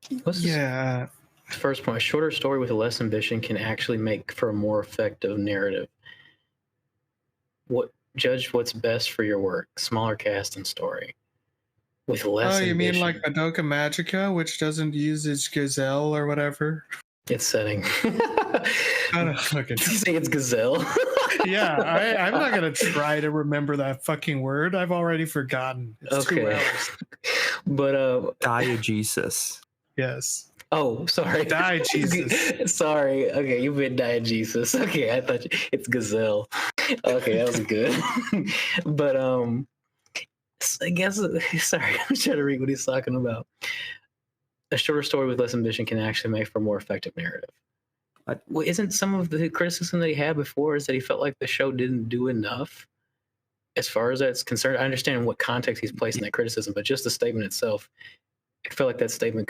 from. Yeah. First point: a shorter story with less ambition can actually make for a more effective narrative. Judge what's best for your work. Smaller cast and story. With less ambition. You mean like Madoka Magica, which doesn't use its gazelle or whatever? Its setting. Okay. Did you say it's gazelle? Yeah, I'm not gonna try to remember that fucking word. I've already forgotten. It's 2 hours. But diegesis. Yes. Oh, sorry. Diegesis. Sorry. Okay, you meant diegesis. Okay, I thought it's gazelle. Okay, that was good. But I guess sorry, I'm trying to read what he's talking about. A shorter story with less ambition can actually make for a more effective narrative. Well, isn't some of the criticism that he had before is that he felt like the show didn't do enough as far as that's concerned? I understand in what context he's placing that criticism, but just the statement itself, I feel like that statement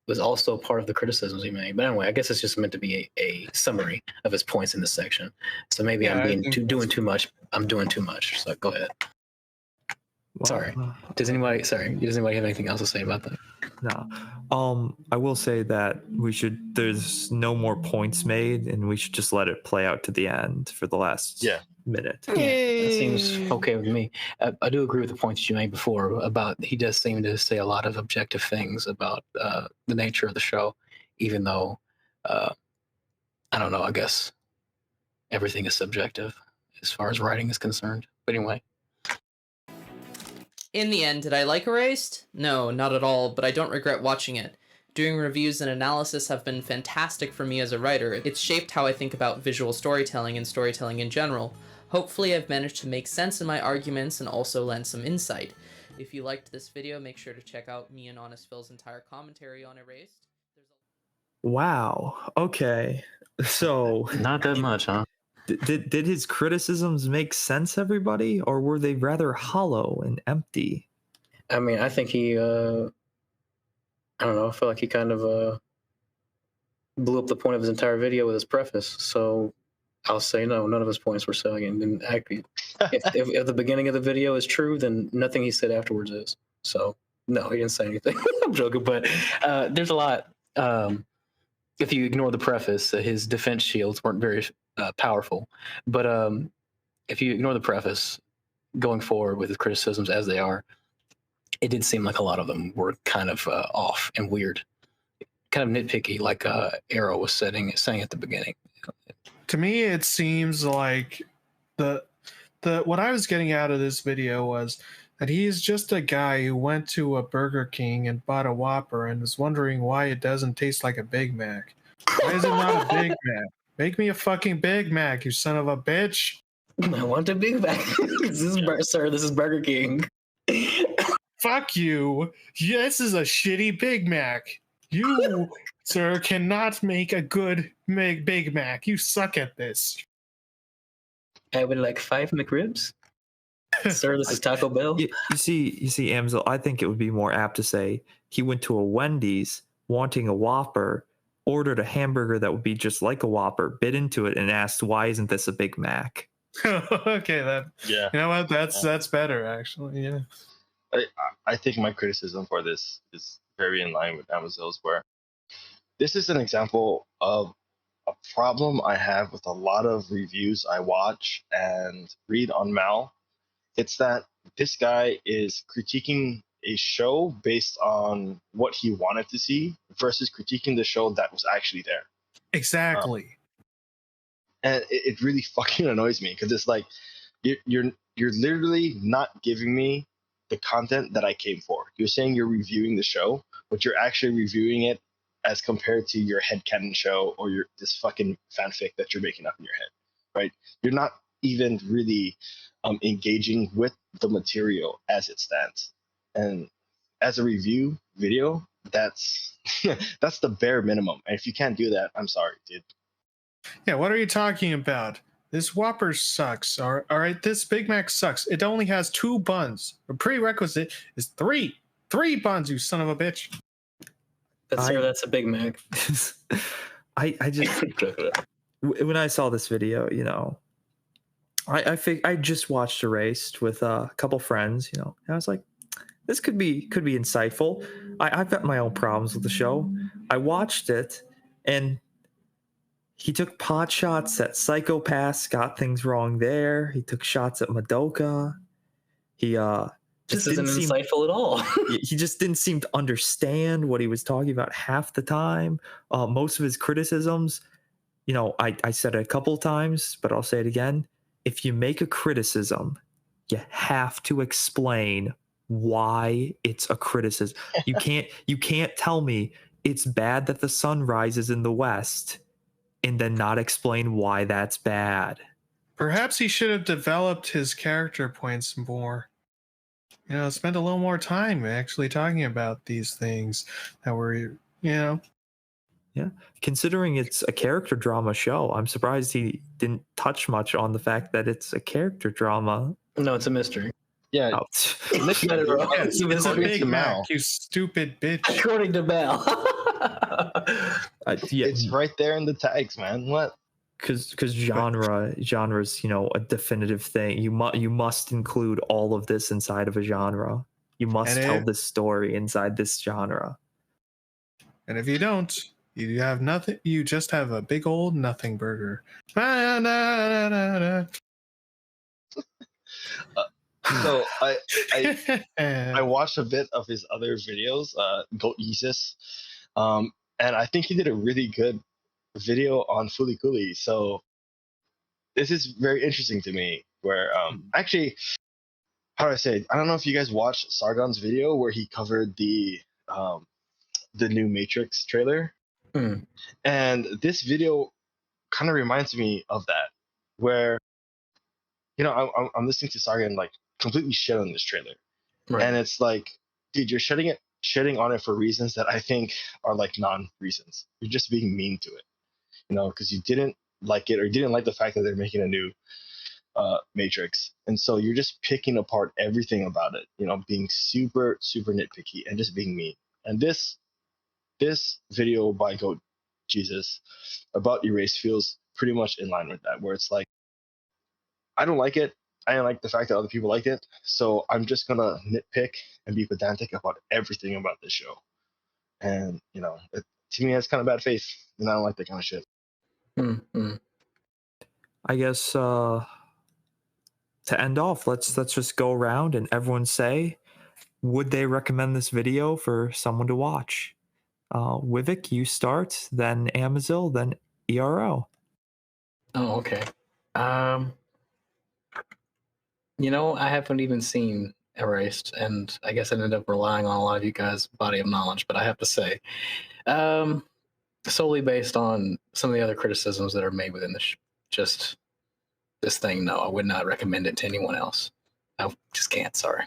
was also part of the criticisms he made. But anyway, I guess it's just meant to be a summary of his points in this section. So maybe I'm doing too much. I'm doing too much. So go ahead. Well, sorry. Does anybody have anything else to say about that? No. I will say that there's no more points made, and we should just let it play out to the end for the last minute. Yeah, that seems okay with me. I do agree with the points you made before about he does seem to say a lot of objective things about the nature of the show, even though, I don't know, I guess everything is subjective as far as writing is concerned. But anyway. In the end, did I like Erased? No, not at all, but I don't regret watching it. Doing reviews and analysis have been fantastic for me as a writer. It's shaped how I think about visual storytelling and storytelling in general. Hopefully I've managed to make sense in my arguments and also lend some insight. If you liked this video, make sure to check out me and Honest Phil's entire commentary on Erased. Wow. Okay. So Not that much, huh? did his criticisms make sense, everybody, or were they rather hollow and empty? I mean, I think he, I don't know, I feel like he kind of blew up the point of his entire video with his preface. So I'll say no, none of his points were salient. And actually, if the beginning of the video is true, then nothing he said afterwards is. So no, he didn't say anything. I'm joking, but there's a lot. If you ignore the preface, his defense shields weren't very powerful. But if you ignore the preface, going forward with his criticisms as they are, it did seem like a lot of them were kind of off and weird, kind of nitpicky, like Arrow was saying at the beginning. To me, it seems like the what I was getting out of this video was that he's just a guy who went to a Burger King and bought a Whopper and was wondering why it doesn't taste like a Big Mac. Why is it not a Big Mac? Make me a fucking Big Mac, you son of a bitch. I want a Big Mac. This is Burger King. Fuck you. Yeah, this is a shitty Big Mac. You, sir, cannot make a good Big Mac. You suck at this. I would like 5 McRibs. Sir, this is Taco Bell. You see, Amzel, I think it would be more apt to say he went to a Wendy's wanting a Whopper, ordered a hamburger that would be just like a Whopper, bit into it, and asked, "Why isn't this a Big Mac?" Okay, you know what? That's better, actually. Yeah. I think my criticism for this is very in line with Amazil's, where this is an example of a problem I have with a lot of reviews I watch and read on Mal. It's that this guy is critiquing a show based on what he wanted to see versus critiquing the show that was actually there. Exactly. And it really fucking annoys me because it's like you're literally not giving me the content that I came for. You're saying you're reviewing the show, but you're actually reviewing it as compared to your headcanon show or this fucking fanfic that you're making up in your head, right? You're not even really engaging with the material as it stands. And as a review video, that's that's the bare minimum. And if you can't do that, I'm sorry, dude. Yeah, what are you talking about? This Whopper sucks. All right, this Big Mac sucks. It only has 2 buns. The prerequisite is 3 buns, you son of a bitch. That's a Big Mac. I just when I saw this video, you know, I just watched Erased with a couple friends, you know, and I was like, this could be insightful. I've got my own problems with the show. I watched it, and he took pot shots at Psychopaths, got things wrong there. He took shots at Madoka. He This isn't insightful at all. he just didn't seem to understand what he was talking about half the time. Most of his criticisms, you know, I said it a couple of times, but I'll say it again. If you make a criticism, you have to explain why it's a criticism. You can't tell me it's bad that the sun rises in the west and then not explain why that's bad. Perhaps he should have developed his character points more. You know, spend a little more time actually talking about these things that were, you know. Yeah. Considering it's a character drama show, I'm surprised he didn't touch much on the fact that it's a character drama. No, it's a mystery. Yeah. Oh. It's a Big Mac, you stupid bitch. According to Mal. Yeah. It's right there in the tags, man. What? Because genre's, you know, a definitive thing. You must include all of this inside of a genre. You must tell this story inside this genre. And if you don't, you have nothing. You just have a big old nothing burger. So I watched a bit of his other videos, Goat Jesus, and I think he did a really good video on Fooly Cooly. So this is very interesting to me. Where actually, how do I say it? I don't know if you guys watched Sargon's video where he covered the new Matrix trailer, Hmm. and this video kind of reminds me of that, where I'm listening to Sargon like completely shit on this trailer, Right. and it's like, dude, you're shitting on it for reasons that I think are like non-reasons. You're just being mean to it, because you didn't like it, or you didn't like the fact that they're making a new Matrix, and so you're just picking apart everything about it, being super super nitpicky and just being mean. And this video by Goat Jesus about Erase feels pretty much in line with that, where it's like, I don't like it. I don't like the fact that other people like it, so I'm just gonna nitpick and be pedantic about everything about this show. And to me, that's kind of bad faith, and I don't like that kind of shit. Mm-hmm. I guess to end off, let's just go around and everyone say, would they recommend this video for someone to watch? Wivik, you start, then Amazil, then ERO. Oh, okay. I haven't even seen Erased, and I guess I ended up relying on a lot of you guys' body of knowledge, but I have to say, solely based on some of the other criticisms that are made within just this thing, no, I would not recommend it to anyone else. I just can't, sorry.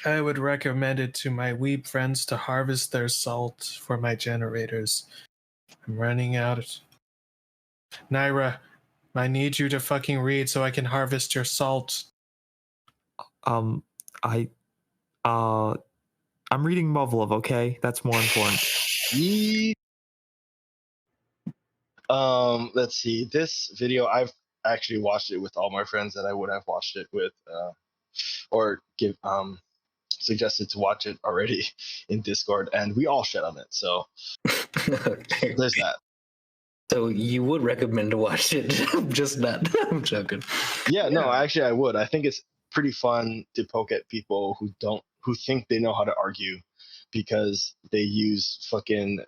I would recommend it to my weeb friends to harvest their salt for my generators. I'm running out. Naira, I need you to fucking read so I can harvest your salt. I'm reading Muzzlov, okay? That's more important. Let's see. This video, I've actually watched it with all my friends that I would have watched it with, or suggested to watch it already in Discord, and we all shit on it. So there's that. So you would recommend to watch it, just not. I'm joking. Yeah, no, actually I would. I think it's pretty fun to poke at people who think they know how to argue because they use fucking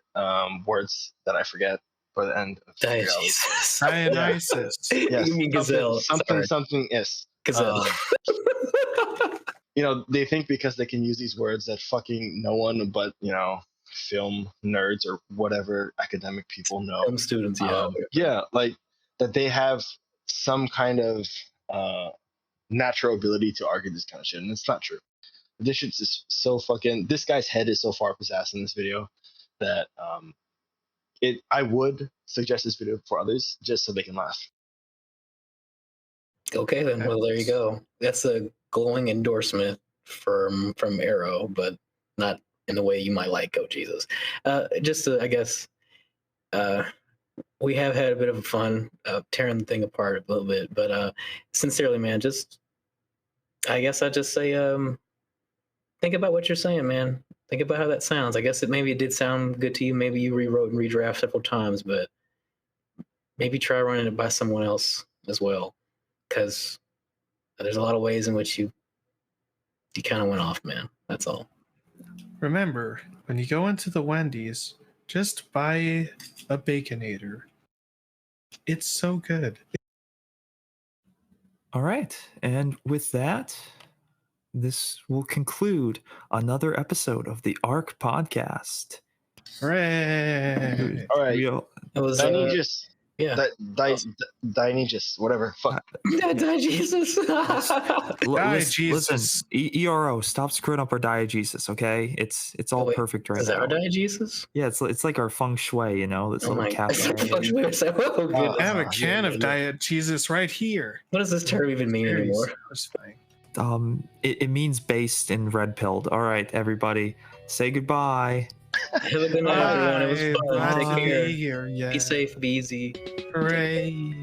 words that I forget for the end. Dionysus. Dionysus. Yes. You mean gazelle. Something is. Gazelle. They think because they can use these words that fucking no one but, film nerds or whatever academic people know. Some students, yeah. Yeah, like that they have some kind of natural ability to argue this kind of shit, and it's not true. This shit's just so fucking. This guy's head is so far up his ass in this video that I would suggest this video for others just so they can laugh. Okay, then. Well, there you go. That's a glowing endorsement from Arrow, but not in the way you might like. Oh, Jesus. Just to, I guess, we have had a bit of fun tearing the thing apart a little bit, but sincerely, man, I guess I just say, think about what you're saying, man. Think about how that sounds. I guess maybe it did sound good to you. Maybe you rewrote and redraft several times, but maybe try running it by someone else as well, because there's a lot of ways in which you kind of went off, man. That's all. Remember, when you go into the Wendy's, just buy a Baconator. It's so good. All right. And with that, this will conclude another episode of the ARC podcast. Hooray! All right. It was Dionysus, whatever. Fuck. Jesus. Listen, ERO, stop screwing up our diegesis, okay? It's all perfect right now. Is that our diegesis? Yeah, it's like our feng shui, this little cap. I have a can of diegesis right here. What does this term even mean anymore? It means based in red pilled. All right, everybody, say goodbye. Have a good night, everyone. It was fun. Take care. Here, yeah. Be safe. Be easy. Hooray.